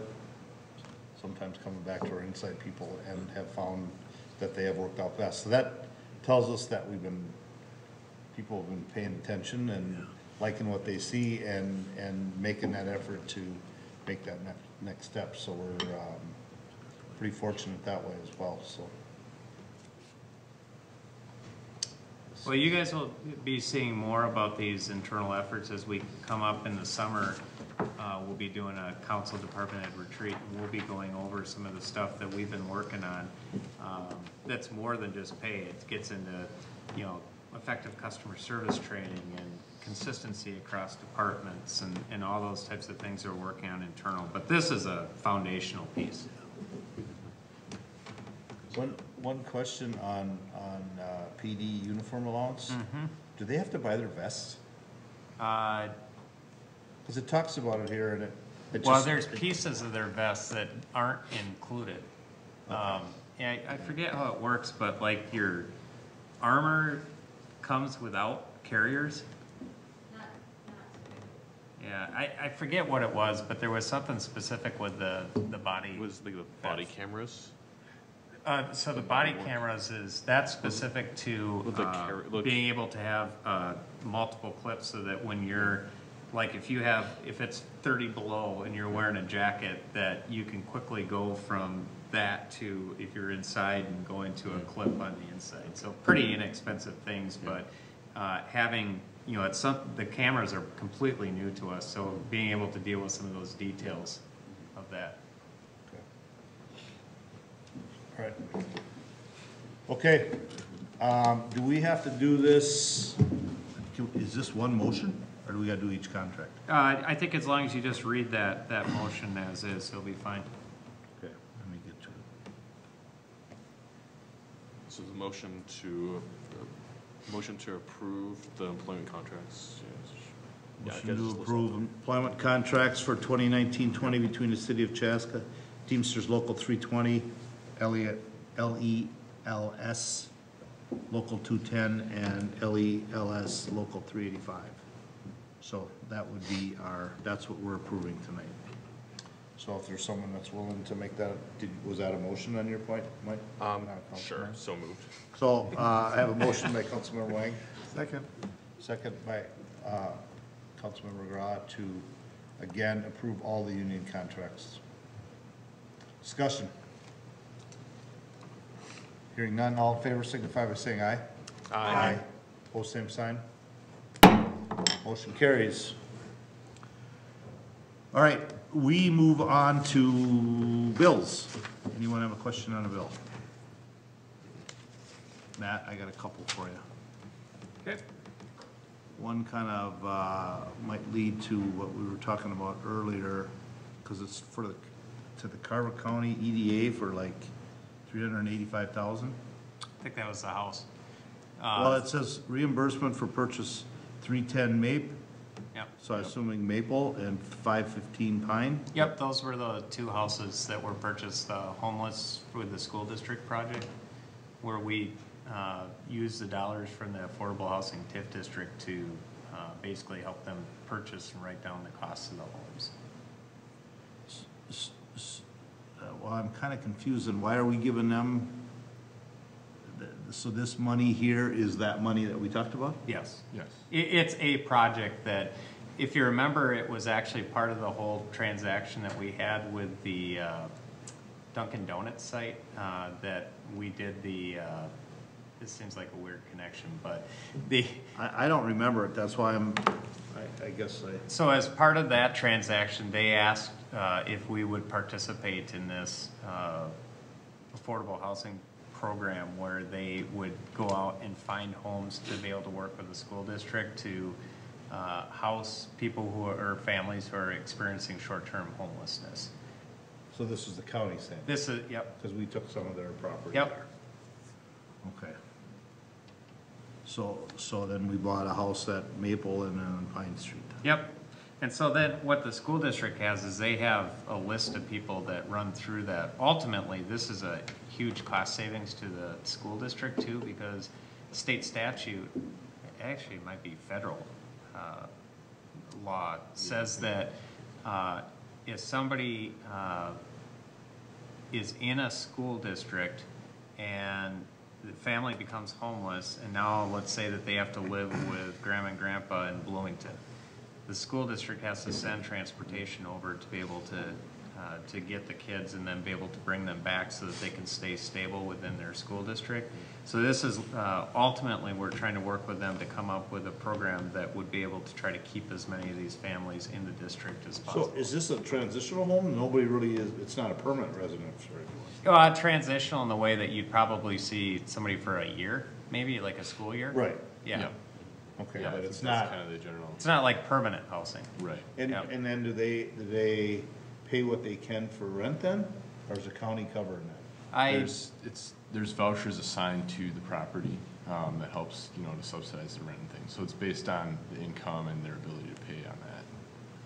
sometimes coming back to our inside people and have found that they have worked out best. So that tells us that people have been paying attention and liking what they see and making that effort to make that next step. So we're pretty fortunate that way as well. So. Well, you guys will be seeing more about these internal efforts as we come up in the summer. We'll be doing a council department head retreat, and we'll be going over some of the stuff that we've been working on. That's more than just pay. It gets into, effective customer service training and consistency across departments and all those types of things we're working on internal. But this is a foundational piece. One question on PD uniform allowance. Do they have to buy their vests? Because it talks about it here, and there's pieces of their vests that aren't included. Okay. I forget how it works, but like your armor comes without carriers. Yeah, I forget what it was, but there was something specific with the body. It was like the body cameras. So the body cameras that's specific to being able to have multiple clips, so that when you're if it's 30 below and you're wearing a jacket, that you can quickly go from that to, if you're inside, and go into a clip on the inside. So pretty inexpensive things, but having, the cameras are completely new to us, so being able to deal with some of those details of that. All right. Okay. Do we have to do this? Is this one motion, or do we got to do each contract? I think as long as you just read that motion as is, it'll be fine. Okay. Let me get to it. So the motion to approve the employment contracts. Motion to approve employment contracts for 2019-20 between the City of Chaska, Teamsters Local 320, LELS Local 210, and LELS Local 385. So that would be that's what we're approving tonight. So if there's someone that's willing to make that, was that a motion on your point, Mike? Sure, so moved. So I have a motion by Councilmember Wang. Second by Councilmember Gras to, again, approve all the union contracts. Discussion. Hearing none, all in favor signify by saying aye. Aye. Opposed, same sign. Motion carries. All right, we move on to bills. Anyone have a question on a bill? Matt, I got a couple for you. Okay. One kind of might lead to what we were talking about earlier, because it's to the Carver County EDA for like $385,000. I think that was the house. Well, it says reimbursement for purchase 310 Mape. Yep. So I'm assuming Maple and 515 Pine. Yep, those were the two houses that were purchased, homeless with the school district project, where we used the dollars from the Affordable Housing TIF district to basically help them purchase and write down the costs of the homes. Well, I'm kind of confused, and why are we giving them, so this money here is that money that we talked about? Yes. Yes. It's a project that if you remember, it was actually part of the whole transaction that we had with the Dunkin' Donuts site that we did the, this seems like a weird connection, but the... I don't remember it, that's why I guess I... So as part of that transaction, they asked if we would participate in this affordable housing program where they would go out and find homes to be able to work with the school district to house people who are families who are experiencing short-term homelessness. So this is the county saying? This is, yep. Because we took some of their property Yep. there. Okay. So then we bought a house at Maple and then on Pine Street. Yep. And so then what the school district has is they have a list of people that run through that. Ultimately, this is a huge cost savings to the school district too, because state statute, actually it might be federal law, says that if somebody is in a school district and the family becomes homeless, and now let's say that they have to live with grandma and grandpa in Bloomington, the school district has to send transportation over to be able to get the kids and then be able to bring them back so that they can stay stable within their school district. So this is ultimately we're trying to work with them to come up with a program that would be able to try to keep as many of these families in the district as possible. So is this a transitional home? Nobody really is, it's not a permanent residence or anything? Transitional in the way that you'd probably see somebody for a year, maybe like a school year. Right. Yeah. Okay, Yeah, but I it's think that's not, kind of the general. It's not like permanent housing. Right. and Yep. and then do they pay what they can for rent then? Or is the county covering that? There's vouchers assigned to the property that helps, to subsidize the rent and things. So it's based on the income and their ability to pay on that.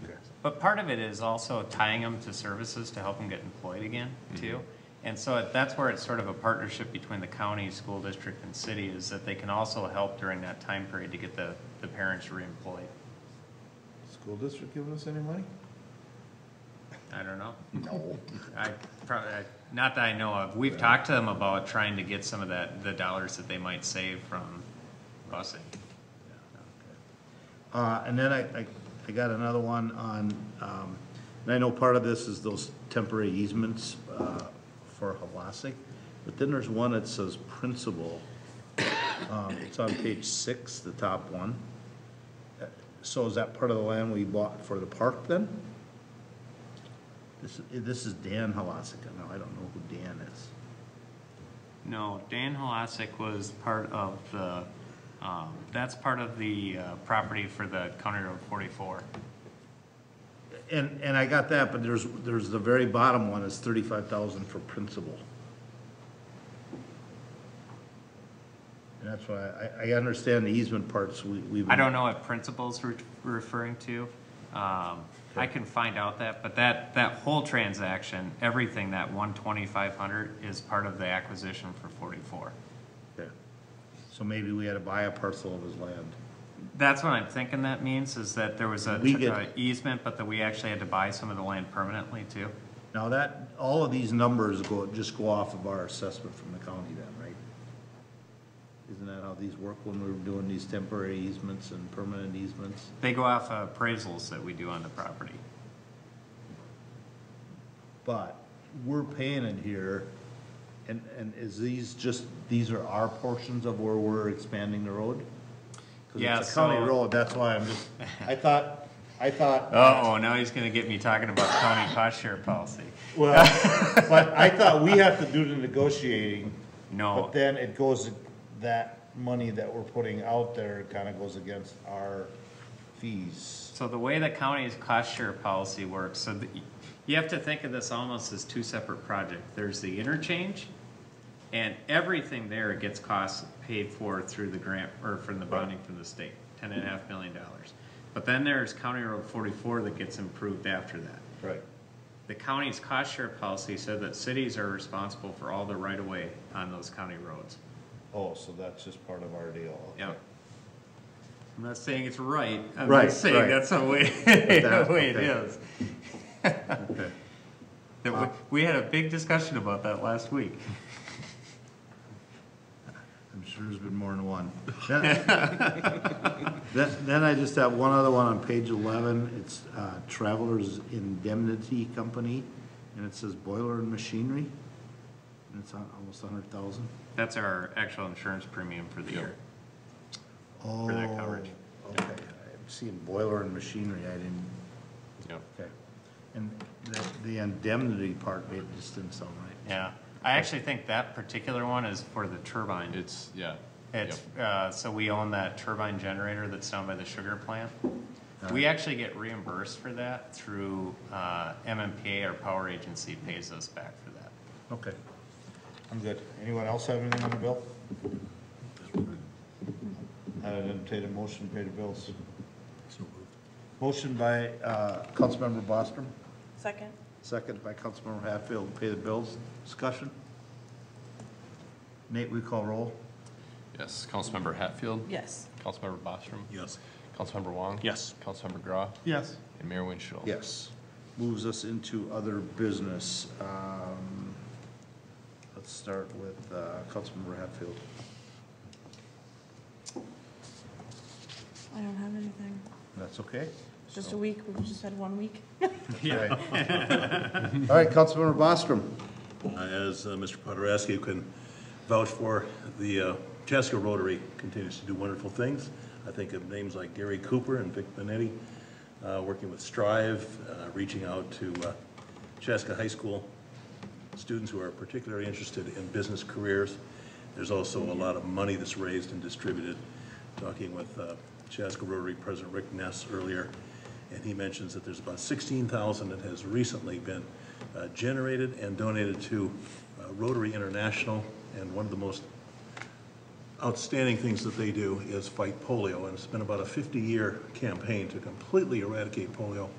Okay. But part of it is also tying them to services to help them get employed again, too. And so that's where it's sort of a partnership between the county, school district, and city, is that they can also help during that time period to get the parents reemployed. School district giving us any money? I don't know. No. Not that I know of. We've talked to them about trying to get some of the dollars that they might save from busing. And then I got another one on, and I know part of this is those temporary easements for Halasic, but then there's one that says principal. It's on page 6, the top one. So is that part of the land we bought for the park then? This is Dan Halasic. No, I don't know who Dan is. No, Dan Halasic was part of the, that's part of the property for the County Road 44. And I got that, but there's the very bottom one is 35,000 for principal. And that's why I understand the easement parts. I don't know what principal's referring to. I can find out that, but that whole transaction, everything, that 120,500 is part of the acquisition for 44. Okay. So maybe we had to buy a parcel of his land. That's what I'm thinking that means, is that there was a easement, but that we actually had to buy some of the land permanently too. Now that, all of these numbers just go off of our assessment from the county then, right? Isn't that how these work when we're doing these temporary easements and permanent easements? They go off appraisals that we do on the property. But we're paying it here, and is these are our portions of where we're expanding the road? Yeah, it's a county road, that's why I'm just, I thought. Uh-oh, now he's gonna get me talking about county cost share policy. Well, but I thought we have to do the negotiating. No. But then it goes, that money that we're putting out there kind of goes against our fees. So the way the county's cost share policy works, so you have to think of this almost as two separate projects. There's the interchange, and everything there gets costs paid for through the grant, or from the bonding from the state, $10.5 million. But then there's County Road 44 that gets improved after that. Right. The county's cost share policy said that cities are responsible for all the right-of-way on those county roads. Oh, so that's just part of our deal. Okay. Yep. I'm not saying it's right. I'm Right, just saying right. that's the way, the way it is. Okay. We had a big discussion about that last week. I'm sure there's been more than one. Then I just have one other one on page 11. It's Travelers Indemnity Company, and it says boiler and machinery, and it's on almost 100,000. That's our actual insurance premium for the year. Oh, For that coverage. okay. I'm seeing boiler and machinery, I didn't, Yep. okay. And the indemnity part, it just didn't sound right. Yeah, I actually think that particular one is for the turbine. It's, yeah. It's, so we own that turbine generator that's down by the sugar plant. We actually get reimbursed for that through, MMPA, our power agency pays us back for that. Okay. I'm good. Anyone else have anything on the bill? I'd entertain a motion to pay the bills. Motion by Councilmember Bostrom, Second. second by Councilmember Hatfield, to pay the bills. Discussion? Nate, we call roll? Yes, Councilmember Hatfield? Yes. Councilmember Bostrom? Yes. Councilmember Wong? Yes. Councilmember Grau? Yes. And Mayor Winchell? Yes. Moves us into other business. Let's start with Councilmember Hatfield. I don't have anything. That's okay? It's just a week. We've just had 1 week. Yeah. All right, Councilmember Bostrom. As Mr. Poderaski can vouch for, the Chaska Rotary continues to do wonderful things. I think of names like Gary Cooper and Vic Benetti, working with Strive, reaching out to Chaska High School students who are particularly interested in business careers. There's also a lot of money that's raised and distributed. Talking with Chaska Rotary President Rick Ness earlier, and he mentions that there's about 16,000 that has recently been generated and donated to Rotary International, and one of the most outstanding things that they do is fight polio, and it's been about a 50-year campaign to completely eradicate polio,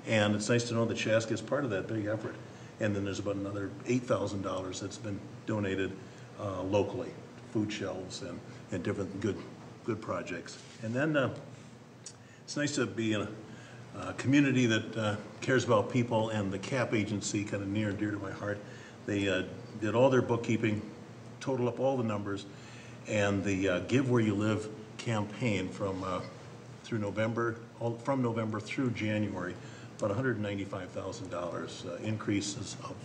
and it's nice to know that Chaska is part of that big effort. And then there's about another $8,000 that's been donated locally, food shelves and different good projects. And then it's nice to be in a community that cares about people, and the CAP agency, kind of near and dear to my heart. They did all their bookkeeping, total up all the numbers, and the Give Where You Live campaign from November through January, about $195,000, increases of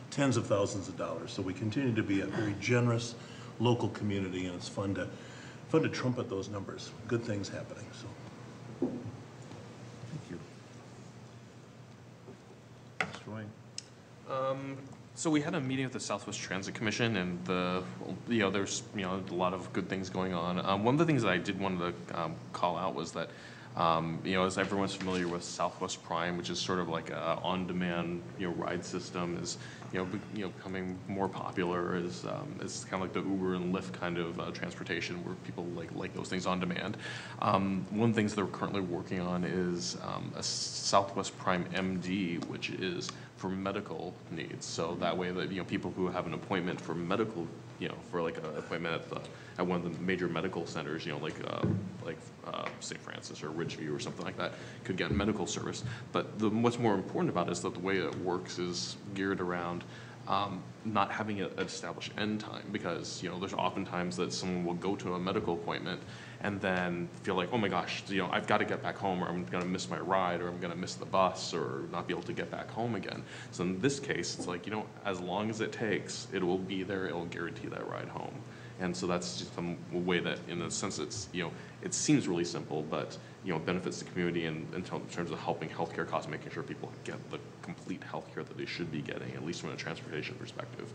tens of thousands of dollars. So we continue to be a very generous local community, and it's fun to trumpet those numbers. Good things happening. So, thank you, Mr. Wayne. So we had a meeting with the Southwest Transit Commission, and there's a lot of good things going on. One of the things that I did want to call out was that as everyone's familiar with Southwest Prime, which is sort of like a on-demand ride system, is becoming more popular as kind of like the Uber and Lyft kind of transportation, where people like those things on demand. One of the things that we're currently working on is a Southwest Prime MD, which is for medical needs. So that way that people who have an appointment for medical, for like an appointment at one of the major medical centers, like St. Francis or Ridgeview or something like that, could get medical service. But what's more important about it is that the way it works is geared around not having an established end time, because there's oftentimes that someone will go to a medical appointment and then feel like, oh my gosh, I've got to get back home, or I'm going to miss my ride, or I'm going to miss the bus, or not be able to get back home again. So in this case, it's like, as long as it takes, it will be there, it will guarantee that ride home. And so that's just a way that, in a sense, it's, it seems really simple, but, benefits the community in terms of helping healthcare costs, making sure people get the complete healthcare that they should be getting, at least from a transportation perspective.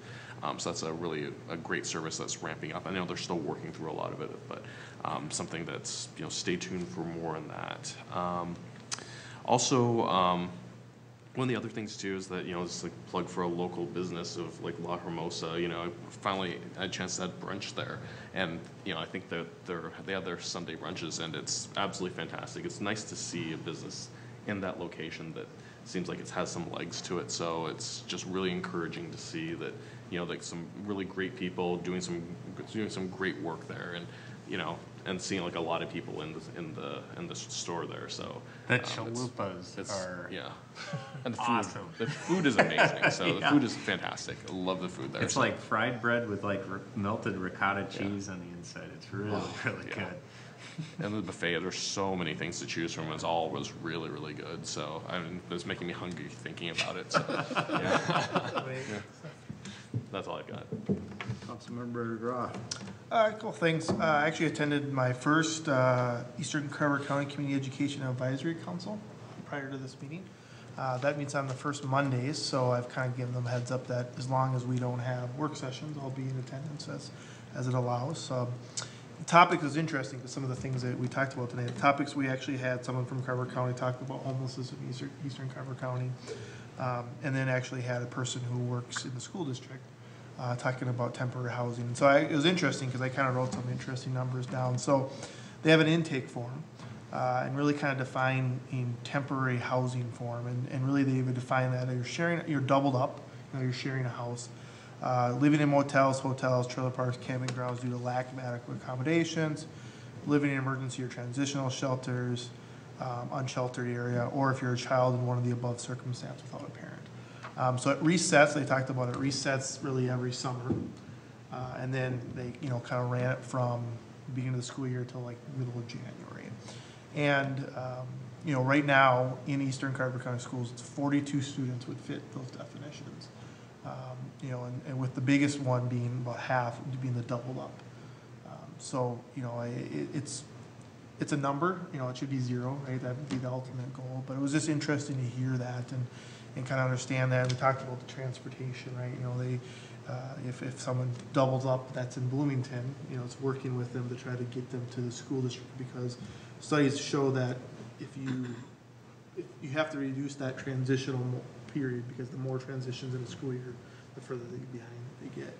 So that's a great service that's ramping up. I know they're still working through a lot of it, but something that's, stay tuned for more on that. One of the other things too is that, it's like a plug for a local business of like La Hermosa. I finally had a chance to have brunch there, and I think that they have their Sunday brunches, and it's absolutely fantastic. It's nice to see a business in that location that seems like it has some legs to it. So it's just really encouraging to see that like some really great people doing some great work there, and and seeing like a lot of people in the store there. So the chalupas are and the food, awesome. The food is amazing. So the food is fantastic. I love the food there. It's like fried bread with like melted ricotta cheese on the inside. It's really good. And the buffet, there's so many things to choose from. It all was really, really good. So it's making me hungry thinking about it. So, yeah. That's all I've got. Councilmember Graff. Cool, thanks. I actually attended my first Eastern Carver County Community Education Advisory Council prior to this meeting. That meets on the first Mondays, so I've kind of given them a heads up that as long as we don't have work sessions, I'll be in attendance as it allows. The topic was interesting because some of the things that we talked about today, the topics we actually had, someone from Carver County talked about homelessness in Eastern Carver County, and then actually had a person who works in the school district talking about temporary housing. And so it was interesting because I kind of wrote some interesting numbers down. So they have an intake form and really kind of define in temporary housing form. And really they would define that you're doubled up, you're sharing a house. Living in motels, hotels, trailer parks, camping grounds due to lack of adequate accommodations, living in emergency or transitional shelters, unsheltered area, or if you're a child in one of the above circumstances without a parent. So it resets, they talked about it resets really every summer. And then they, kind of ran it from the beginning of the school year till like middle of January. And, right now in Eastern Carver County Schools, it's 42 students would fit those definitions. And with the biggest one being about half being the doubled up. It's a number, it should be zero, right? That would be the ultimate goal. But it was just interesting to hear that and kind of understand that. We talked about the transportation, right? If someone doubles up that's in Bloomington, it's working with them to try to get them to the school district, because studies show that if you have to reduce that transitional period, because the more transitions in a school year, the further behind they get.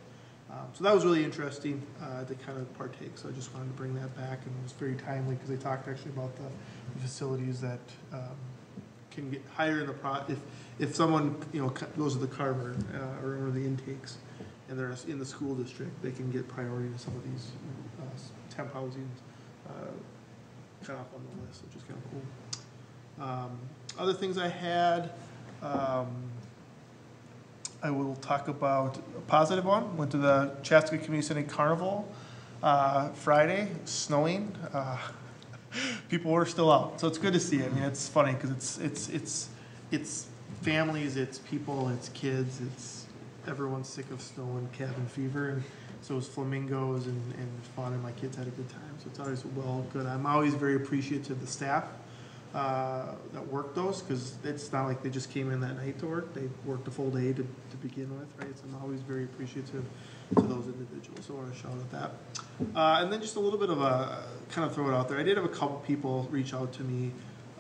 So that was really interesting to kind of partake. So I just wanted to bring that back, and it was very timely because they talked actually about the facilities that can get higher in the if someone goes to the Carver or the intakes and they're in the school district, they can get priority to some of these temp housing kind of up on the list, which is kind of cool. Other things I had. I will talk about a positive one. Went to the Chaska Community Center Carnival Friday, snowing. People were still out, so it's good to see. I mean, it's funny because it's families, it's people, it's kids, it's everyone's sick of snow and cabin fever, and so it was flamingos and fun, and my kids had a good time. So it's always good. I'm always very appreciative of the staff that work those, because it's not like they just came in that night to work. They worked a full day to begin with, right? So I'm always very appreciative to those individuals. So I want to shout at that. And then just a little bit of a, kind of throw it out there. I did have a couple people reach out to me.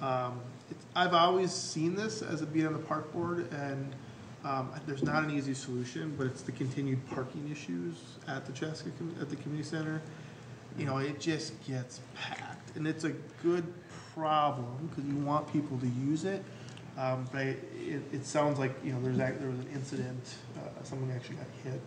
I've always seen this as a being on the park board, and there's not an easy solution, but it's the continued parking issues at the Chaska, at the community center. It just gets packed, and it's a good problem because you want people to use it, but it sounds like there was an incident. Someone actually got hit.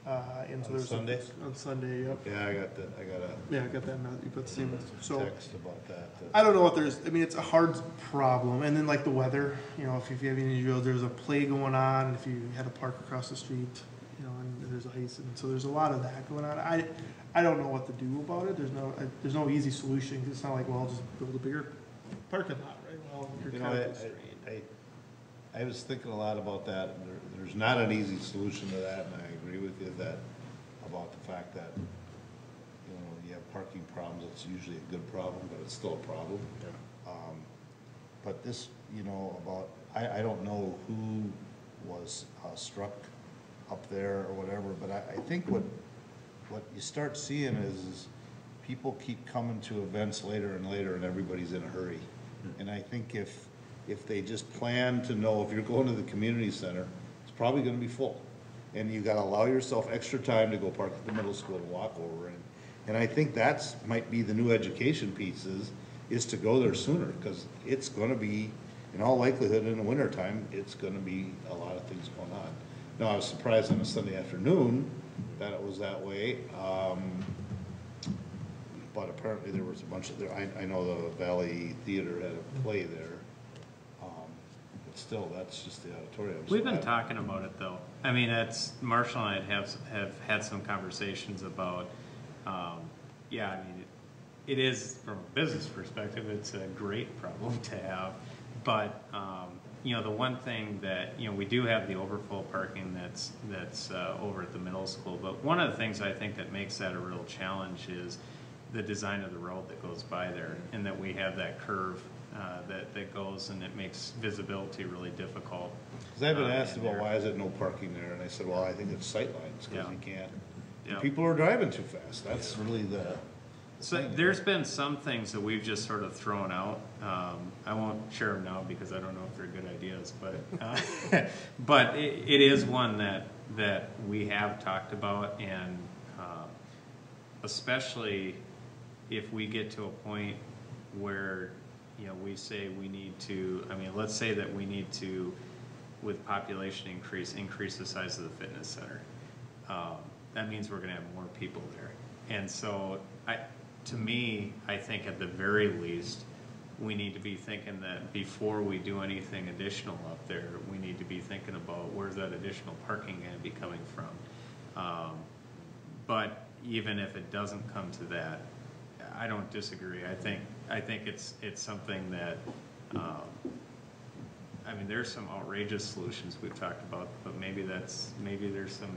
On Sunday? On Sunday, yep. Yeah, I got that. I got that. You got the same. So text about that. I don't know what it's a hard problem, and then like the weather. If you have any drills, there's a play going on, and if you had a park across the street, and there's ice, and so there's a lot of that going on. I don't know what to do about it. There's no easy solution, because it's not like, well, I'll just build a bigger parking lot, right? Well, you're kind of constrained. I was thinking a lot about that, and there's not an easy solution to that, and I agree with you about the fact that you have parking problems. It's usually a good problem, but it's still a problem. Yeah. But this, I don't know who was struck up there or whatever, but I think what you start seeing is people keep coming to events later and later, and everybody's in a hurry. And I think if they just plan to know, if you're going to the community center, it's probably going to be full, and you got to allow yourself extra time to go park at the middle school and walk over. And I think that's might be the new education piece is to go there sooner, because it's going to be, in all likelihood, in the wintertime, it's going to be a lot of things going on. Now, I was surprised on a Sunday afternoon that it was that way, but apparently there was a bunch of I know the Valley Theater had a play there, but still, that's just the auditorium. We've been talking about it, though. I mean, Marshall and I have had some conversations about, it is, from a business perspective, it's a great problem to have. But, you know, the one thing that, you know, we do have the overflow parking that's over at the middle school. But one of the things I think that makes that a real challenge is the design of the road that goes by there, and that we have that curve that goes, and it makes visibility really difficult. Because I've been asked about why is it no parking there, and I said, well, I think it's sightlines, because you can't, Yeah. people are driving too fast, that's really the So thing. there's been some things that we've just sort of thrown out. I won't share them now because I don't know if they're good ideas, but but it is one that we have talked about, and especially if we get to a point where, you know, we say we need to, I mean, let's say that we need to, with population increase the size of the fitness center. That means we're gonna have more people there. And so to me, I think at the very least, we need to be thinking that before we do anything additional up there, we need to be thinking about where's that additional parking gonna be coming from. But even if it doesn't come to that, I don't disagree. I think it's something that, I mean, there's some outrageous solutions we've talked about, but maybe there's some,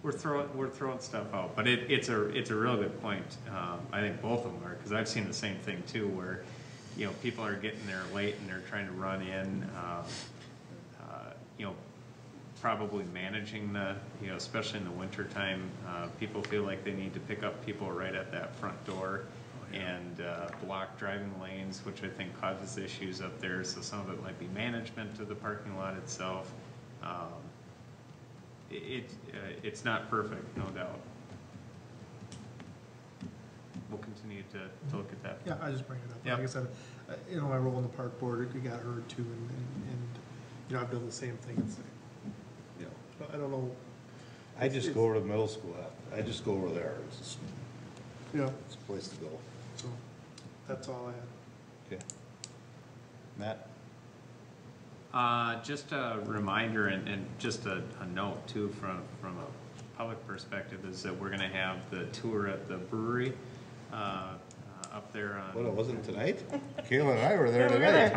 we're throwing stuff out. But it's a real good point. I think both of them are, because I've seen the same thing too, where, you know, people are getting there late and they're trying to run in, you know, probably managing the, you know, especially in the winter time, people feel like they need to pick up people right at that front door and block driving lanes, which I think causes issues up there. So some of it might be management of the parking lot itself. It's not perfect, no doubt. We'll continue to look at that. Yeah, I just bring it up. Yep. Like I said, you know, my role in the park board, it got heard too, and you know, I've done the same thing. It's like, you know, I don't know. I just go over to the middle school, I just go over there, it's just, Yeah, it's a place to go. so that's all I had. Okay. Matt? Just a reminder and just a note too from a public perspective is that we're gonna have the tour at the brewery up there on. Well, it wasn't tonight? Kayla and I were there tonight.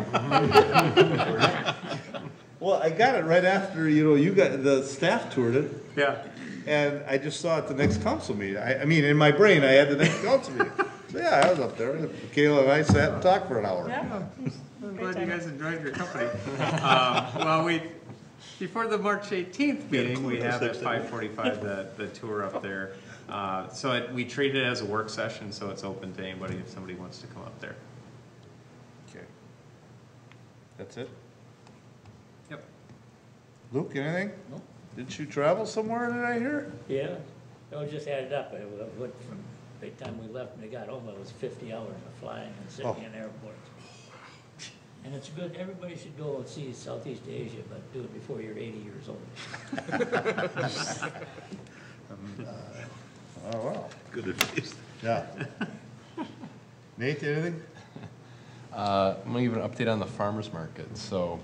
Well, I got it right after, you know, you got, the staff toured it. Yeah. And I just saw it the next council meeting. I mean, in my brain, I had the next council meeting. So yeah, I was up there. Kayla and I sat and talked for an hour. Yeah. I'm glad you guys enjoyed your company. Well, before the March 18th meeting, we have at 5:45 the tour up there. So we treat it as a work session, so it's open to anybody if somebody wants to come up there. Okay. That's it? Yep. Luke, anything? No. Didn't you travel somewhere, did I hear? Yeah, I was just added up. I went from, by the time we left and we got home, it was 50 hours of flying and sitting in airports. And it's good, everybody should go and see Southeast Asia, but do it before you're 80 years old. Oh, wow. Good advice. Yeah. Nate, anything? I'm gonna give an update on the farmer's market. So,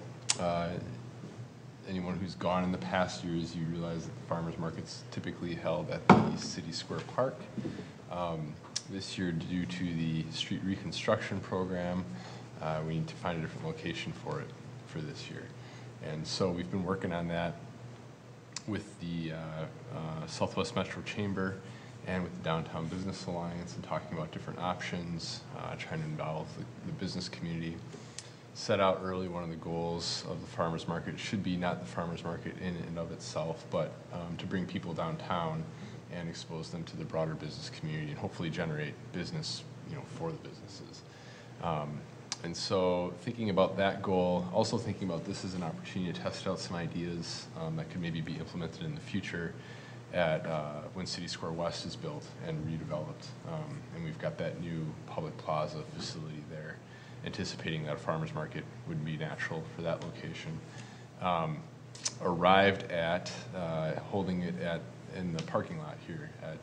anyone who's gone in the past years, you realize that the farmer's market's typically held at the City Square Park. This year, due to the street reconstruction program, we need to find a different location for it for this year. And so we've been working on that with the Southwest Metro Chamber and with the Downtown Business Alliance and talking about different options, trying to involve the business community. Set out early, one of the goals of the farmers market should be not the farmers market in and of itself, but to bring people downtown and expose them to the broader business community and hopefully generate business, you know, for the businesses. And so thinking about that goal, also thinking about this as an opportunity to test out some ideas that could maybe be implemented in the future at when City Square West is built and redeveloped. And we've got that new public plaza facility there, anticipating that a farmer's market would be natural for that location. Arrived at holding it in the parking lot here at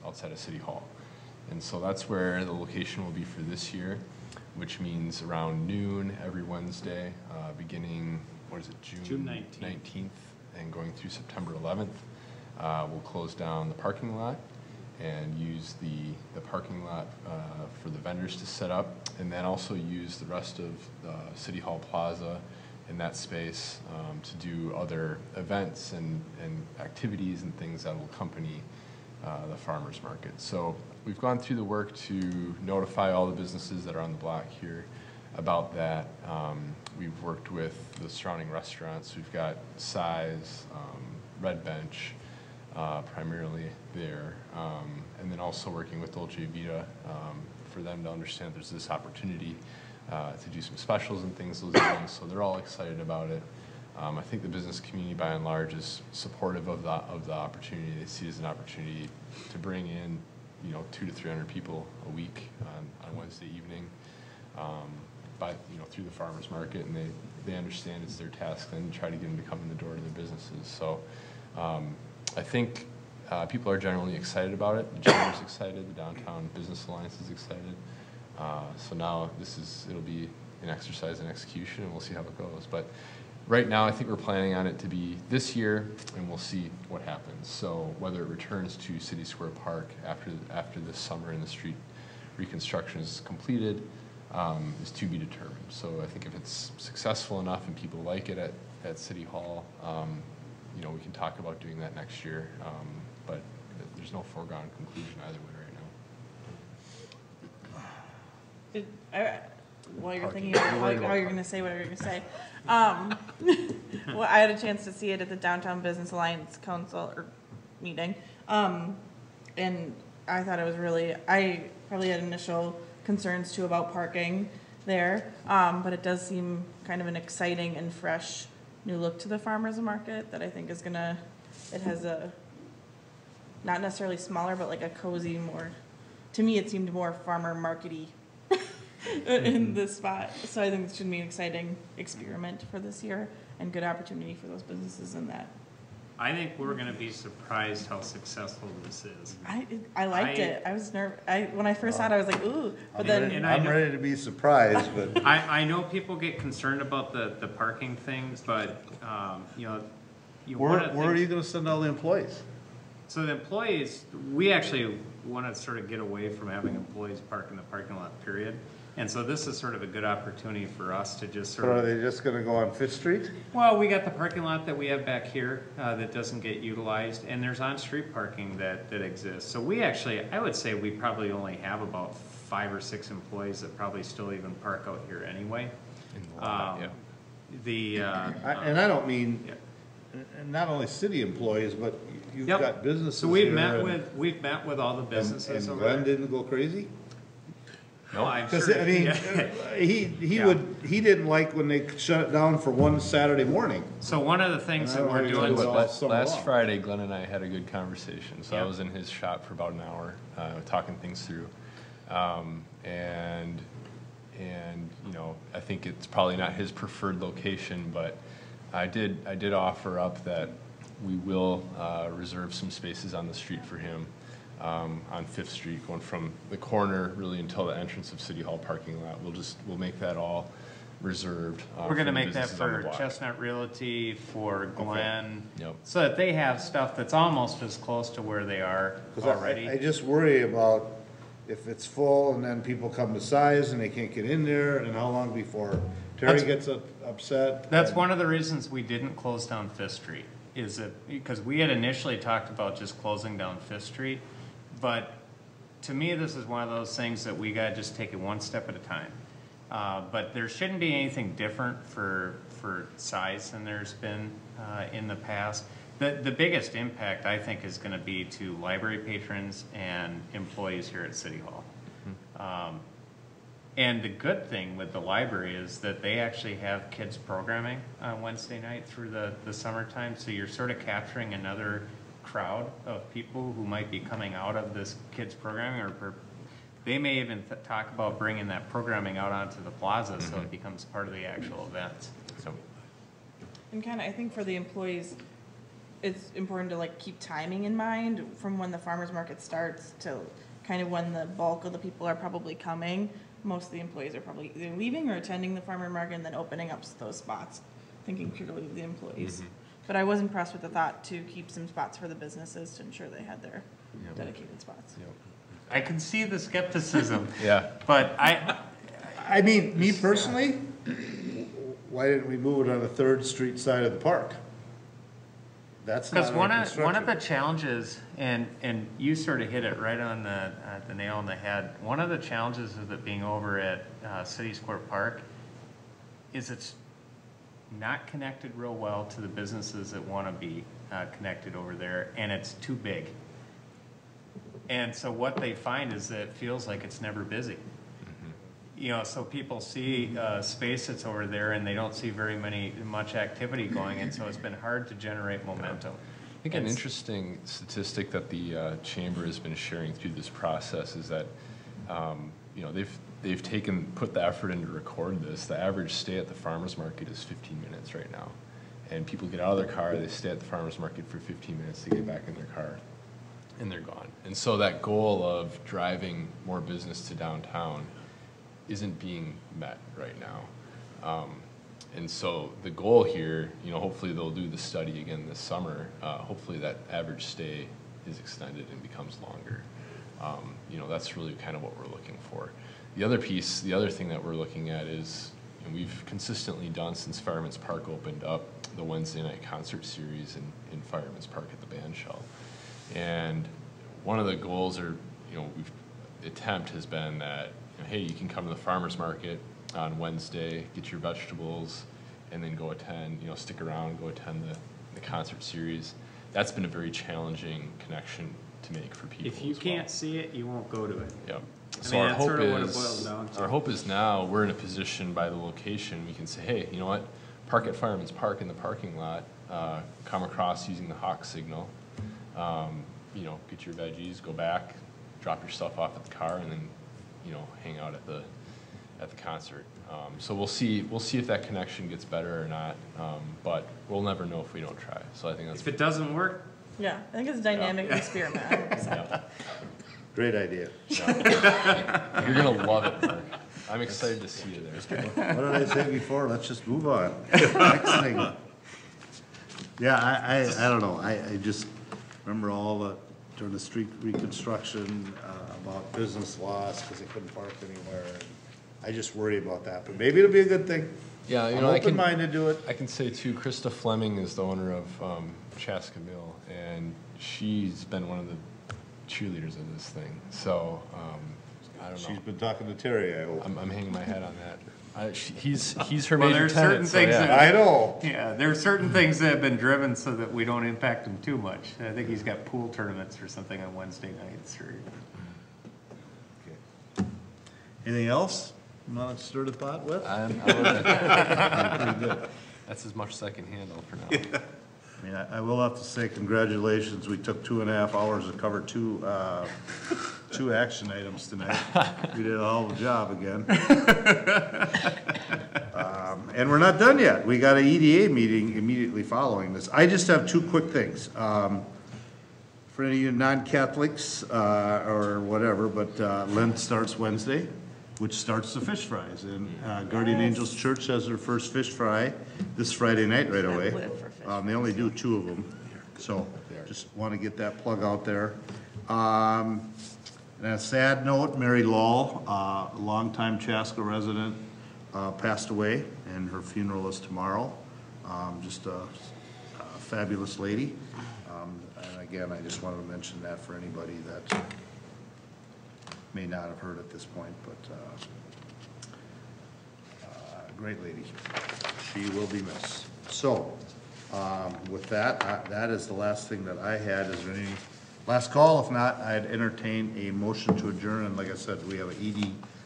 outside of City Hall. And so that's where the location will be for this year, which means around noon every Wednesday, beginning, what is it, June 19th and going through September 11th. We'll close down the parking lot and use the parking lot for the vendors to set up, and then also use the rest of City Hall Plaza in that space to do other events and activities and things that will accompany the farmers market. So we've gone through the work to notify all the businesses that are on the block here about that. We've worked with the surrounding restaurants. We've got Size, Red Bench, primarily there, and then also working with Dolce Vita for them to understand there's this opportunity to do some specials and things those evenings. So they're all excited about it. I think the business community by and large is supportive of the opportunity. They see it as an opportunity to bring in, 200 to 300 people a week on Wednesday evening, through the farmers market, and they understand it's their task then to try to get them to come in the door to their businesses. So I think people are generally excited about it. The Chamber's excited. The Downtown Business Alliance is excited. So now it'll be an exercise in execution, and we'll see how it goes. But right now, I think we're planning on it to be this year, and we'll see what happens. So whether it returns to City Square Park after this summer and the street reconstruction is completed is to be determined. So I think if it's successful enough and people like it at City Hall, we can talk about doing that next year. But there's no foregone conclusion either way right now. While you're thinking about how you're going to say what you're going to say, well, I had a chance to see it at the Downtown Business Alliance Council meeting, and I thought it was I probably had initial concerns too about parking there, but it does seem kind of an exciting and fresh new look to the farmers market that I think is it has a, not necessarily smaller, but like a cozy, to me it seemed more farmer market-y in this spot. So I think it should be an exciting experiment for this year and good opportunity for those businesses in that. I think we're going to be surprised how successful this is. I liked it. I was nervous. When I first saw it, I was like, ooh. But I'm ready to be surprised, but I know people get concerned about the parking things, but where are you going to send all the employees? So the employees, we actually want to sort of get away from having employees park in the parking lot, period. And so this is sort of a good opportunity for us to just sort of... Are they just going to go on Fifth Street? Well, we got the parking lot that we have back here that doesn't get utilized, and there's on-street parking that exists. So we actually, I would say we probably only have about 5 or 6 employees that probably still even park out here anyway. And I don't mean not only city employees, but you've got businesses. So we've met with all the businesses. And Glenn didn't go crazy? No, I'm because sure. I mean, he didn't like when they shut it down for one Saturday morning. So one of the things that we're doing last Friday, Glenn and I had a good conversation. So I was in his shop for about an hour, talking things through, and I think it's probably not his preferred location, but I did offer up that we will reserve some spaces on the street for him. On 5th Street, going from the corner really until the entrance of City Hall parking lot. We'll make that all reserved. We're going to make that for Chestnut Realty, for Glenn, so that they have stuff that's almost as close to where they are already. I just worry about if it's full and then people come to Size and they can't get in there, and how long before Terry gets upset. That's one of the reasons we didn't close down 5th Street, is that because we had initially talked about just closing down 5th Street. But to me, this is one of those things that we got to just take it one step at a time. But there shouldn't be anything different for Size than there's been in the past. The biggest impact, I think, is going to be to library patrons and employees here at City Hall. And the good thing with the library is that they actually have kids programming on Wednesday night through the summertime. So you're sort of capturing another crowd of people who might be coming out of this kids programming, or they may even talk about bringing that programming out onto the plaza, so it becomes part of the actual event. So, and kind of, I think for the employees, it's important to keep timing in mind from when the farmers market starts to kind of when the bulk of the people are probably coming. Most of the employees are probably either leaving or attending the farmer market and then opening up those spots, thinking purely of the employees. But I was impressed with the thought to keep some spots for the businesses to ensure they had dedicated spots. I can see the skepticism. Yeah. But I mean, me personally, why didn't we move it on the 3rd Street side of the park? That's not because one of the challenges, and you sort of hit it right on the nail on the head. One of the challenges of it being over at City Square Park is it's not connected real well to the businesses that want to be connected over there, and it's too big. And so what they find is that it feels like it's never busy. You know, so people see space that's over there, and they don't see much activity going, and so it's been hard to generate momentum. I think an interesting statistic that the chamber has been sharing through this process is that, you know, they've put the effort in to record this. The average stay at the farmer's market is 15 minutes right now. And people get out of their car, they stay at the farmer's market for 15 minutes to get back in their car, and they're gone. And so that goal of driving more business to downtown isn't being met right now. And so the goal here, you know, hopefully they'll do the study again this summer. Hopefully that average stay is extended and becomes longer. You know, that's really kind of what we're looking for. The other thing that we're looking at is, you know, we've consistently done since Fireman's Park opened up the Wednesday night concert series in Fireman's Park at the band shell. And one of the goals, or, you know, attempt has been that, you know, hey, you can come to the farmer's market on Wednesday, get your vegetables, and then go attend, you know, stick around, go attend the concert series. That's been a very challenging connection to make for people. If you can't see it, you won't go to it. Yep. I So mean, our that's hope sort of what it is, boils down to. our hope is now we're in a position by the location, we can say, hey, you know what, park at Fireman's Park in the parking lot, come across using the Hawk signal, you know, get your veggies, go back, drop your stuff off at the car, and then, you know, hang out at the concert. So we'll see if that connection gets better or not, but we'll never know if we don't try. So I think that's. If it doesn't work. Yeah, I think it's a dynamic experiment. 100%. Yeah. Great idea. Yeah. You're gonna love it, Mark. I'm excited to see you there. What did I say before? Let's just move on. Next thing. Yeah, I don't know. I just remember all the, during the street reconstruction, about business loss because they couldn't park anywhere. I just worry about that, but maybe it'll be a good thing. Yeah, you I'm know, open-minded to it. I can say too, Krista Fleming is the owner of Chaska Mill, and she's been one of the cheerleaders of this thing. So I don't know. She's been talking to Terry, I hope. I'm hanging my hat on that. He's her Well, major there's tenant. certain things yeah. that, I know. Yeah, there are certain things that have been driven so that we don't impact him too much. I think he's got pool tournaments or something on Wednesday nights. Or Okay. Anything else you want to stir the pot with? I'm pretty good. That's as much as I can handle for now. Yeah. I mean, I will have to say congratulations. We took 2.5 hours to cover two action items tonight. We did a hell of a job again. And we're not done yet. We got an EDA meeting immediately following this. I just have two quick things. For any of you non-Catholics or whatever, but Lent starts Wednesday, which starts the fish fries. And Guardian Angels Church has their first fish fry this Friday night right away. They only do 2 of them, so just want to get that plug out there. And a sad note, Mary Law, a longtime Chaska resident, passed away, and her funeral is tomorrow. Just a fabulous lady. And again, I just wanted to mention that for anybody that may not have heard at this point, but great lady. She will be missed. So, with that, that is the last thing that I had. Is there any last call? If not, I'd entertain a motion to adjourn. And like I said, we have a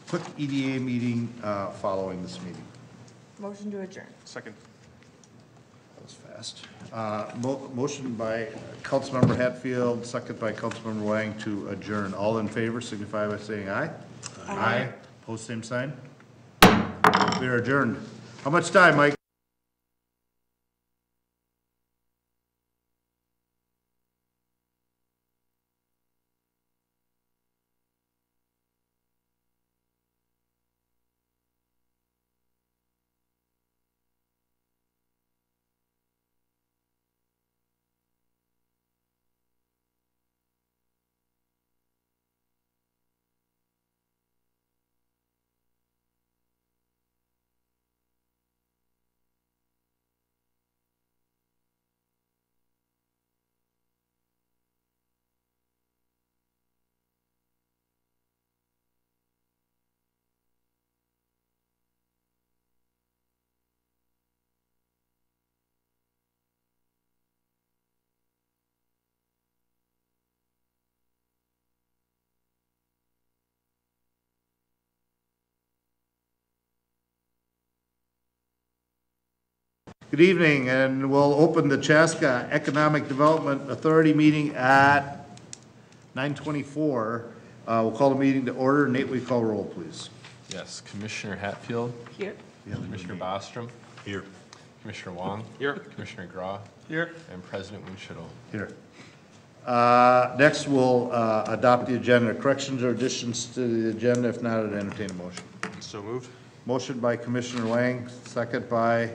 quick EDA meeting following this meeting. Motion to adjourn. Second. That was fast. Motion by Councilmember Hatfield, second by Councilmember Wang to adjourn. All in favor signify by saying aye. Aye. Post same sign. We are adjourned. How much time, Mike? Good evening, and we'll open the Chaska Economic Development Authority meeting at 9:24. We'll call the meeting to order. Nate, will you call roll, please? Yes, Commissioner Hatfield, Here. Commissioner Bostrom, Here. Commissioner Wong. Here. Commissioner Graw, Here. and President Winchell. Here. Next, we'll adopt the agenda. Corrections or additions to the agenda? If not, I'd entertain a motion. So moved. Motion by Commissioner Wang, second by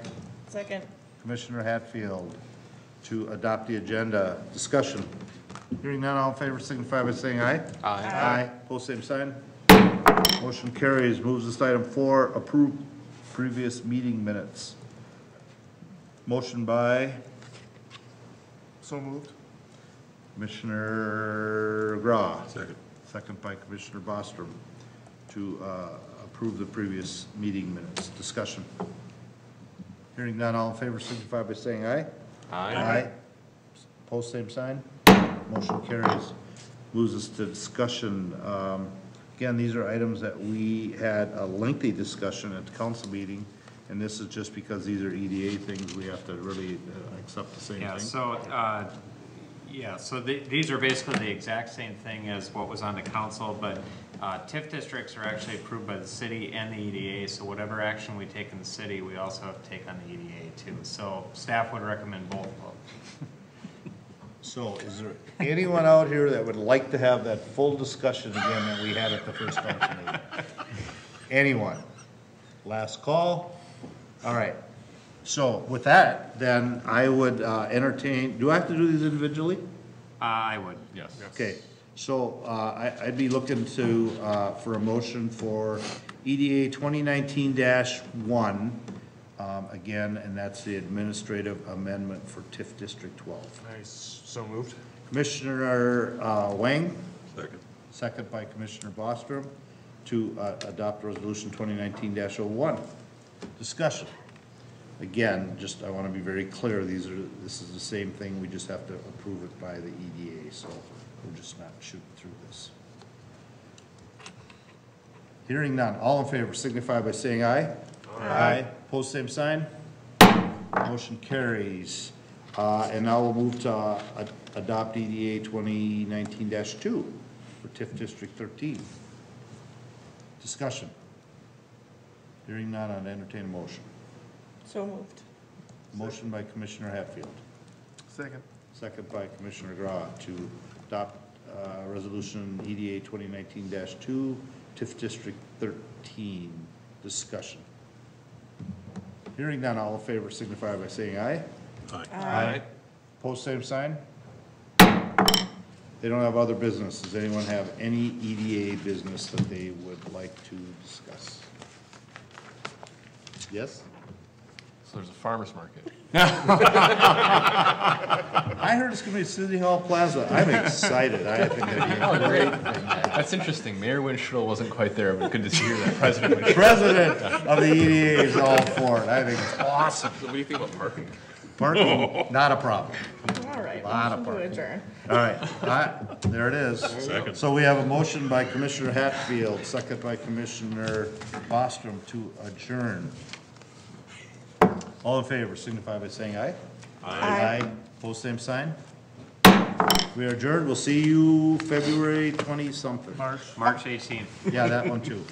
Second. Commissioner Hatfield to adopt the agenda. Discussion. Hearing none, all in favor signify by saying aye. Aye. Aye. Pose same sign. Motion carries. Moves us to item 4, approve previous meeting minutes. Motion by So moved. Commissioner Graw. Second. Second by Commissioner Bostrom to approve the previous meeting minutes. Discussion. Hearing none, all in favor signify by saying aye. Aye. Post same sign. Motion carries. Moves us to discussion. Again, these are items that we had a lengthy discussion at the council meeting, and this is just because these are EDA things, we have to really accept the same thing. So these are basically the exact same thing as what was on the council, but TIF districts are actually approved by the city and the EDA, so whatever action we take in the city, we also have to take on the EDA too. So staff would recommend both of them. So is there anyone out here that would like to have that full discussion again that we had at the first council meeting? Anyone? Last call? All right. So with that, then I would entertain, do I have to do these individually? I would. Yes. Okay, so I'd be looking to, for a motion for EDA 2019-1, again, and that's the administrative amendment for TIF District 12. Nice. So moved. Commissioner Wang, Second. second by Commissioner Bostrom, to adopt resolution 2019-01. Discussion. Again, just I want to be very clear, this is the same thing, we just have to approve it by the EDA, so we're just not shooting through this. Hearing none, all in favor signify by saying aye. Aye. Pose same sign. Motion carries. And now we'll move to adopt EDA 2019-2 for TIF District 13. Discussion. Hearing none, I'd entertain a motion. So moved. Motion by Commissioner Hatfield. Second. Second by Commissioner Graw to adopt resolution EDA 2019-2, TIF District 13. Discussion. Hearing none, all in favor signify by saying aye. Aye. Aye. Post same sign. They don't have other business. Does anyone have any EDA business that they would like to discuss? Yes? So there's a farmer's market. I heard it's gonna be City Hall Plaza. I'm excited. I think that'd be a great thing. That's interesting. Mayor Winchell wasn't quite there, but good to hear that President Winchell. President of the EDA is all for it. I think it's awesome. So what do you think about parking? Parking, not a problem. All right. Lot of Motion to parking. adjourn. All right, there it is. Second. So we have a motion by Commissioner Hatfield, second by Commissioner Bostrom to adjourn. All in favor, signify by saying aye. Aye. Post same sign. We are adjourned. We'll see you February 20-something. March 18th. Yeah, that one too.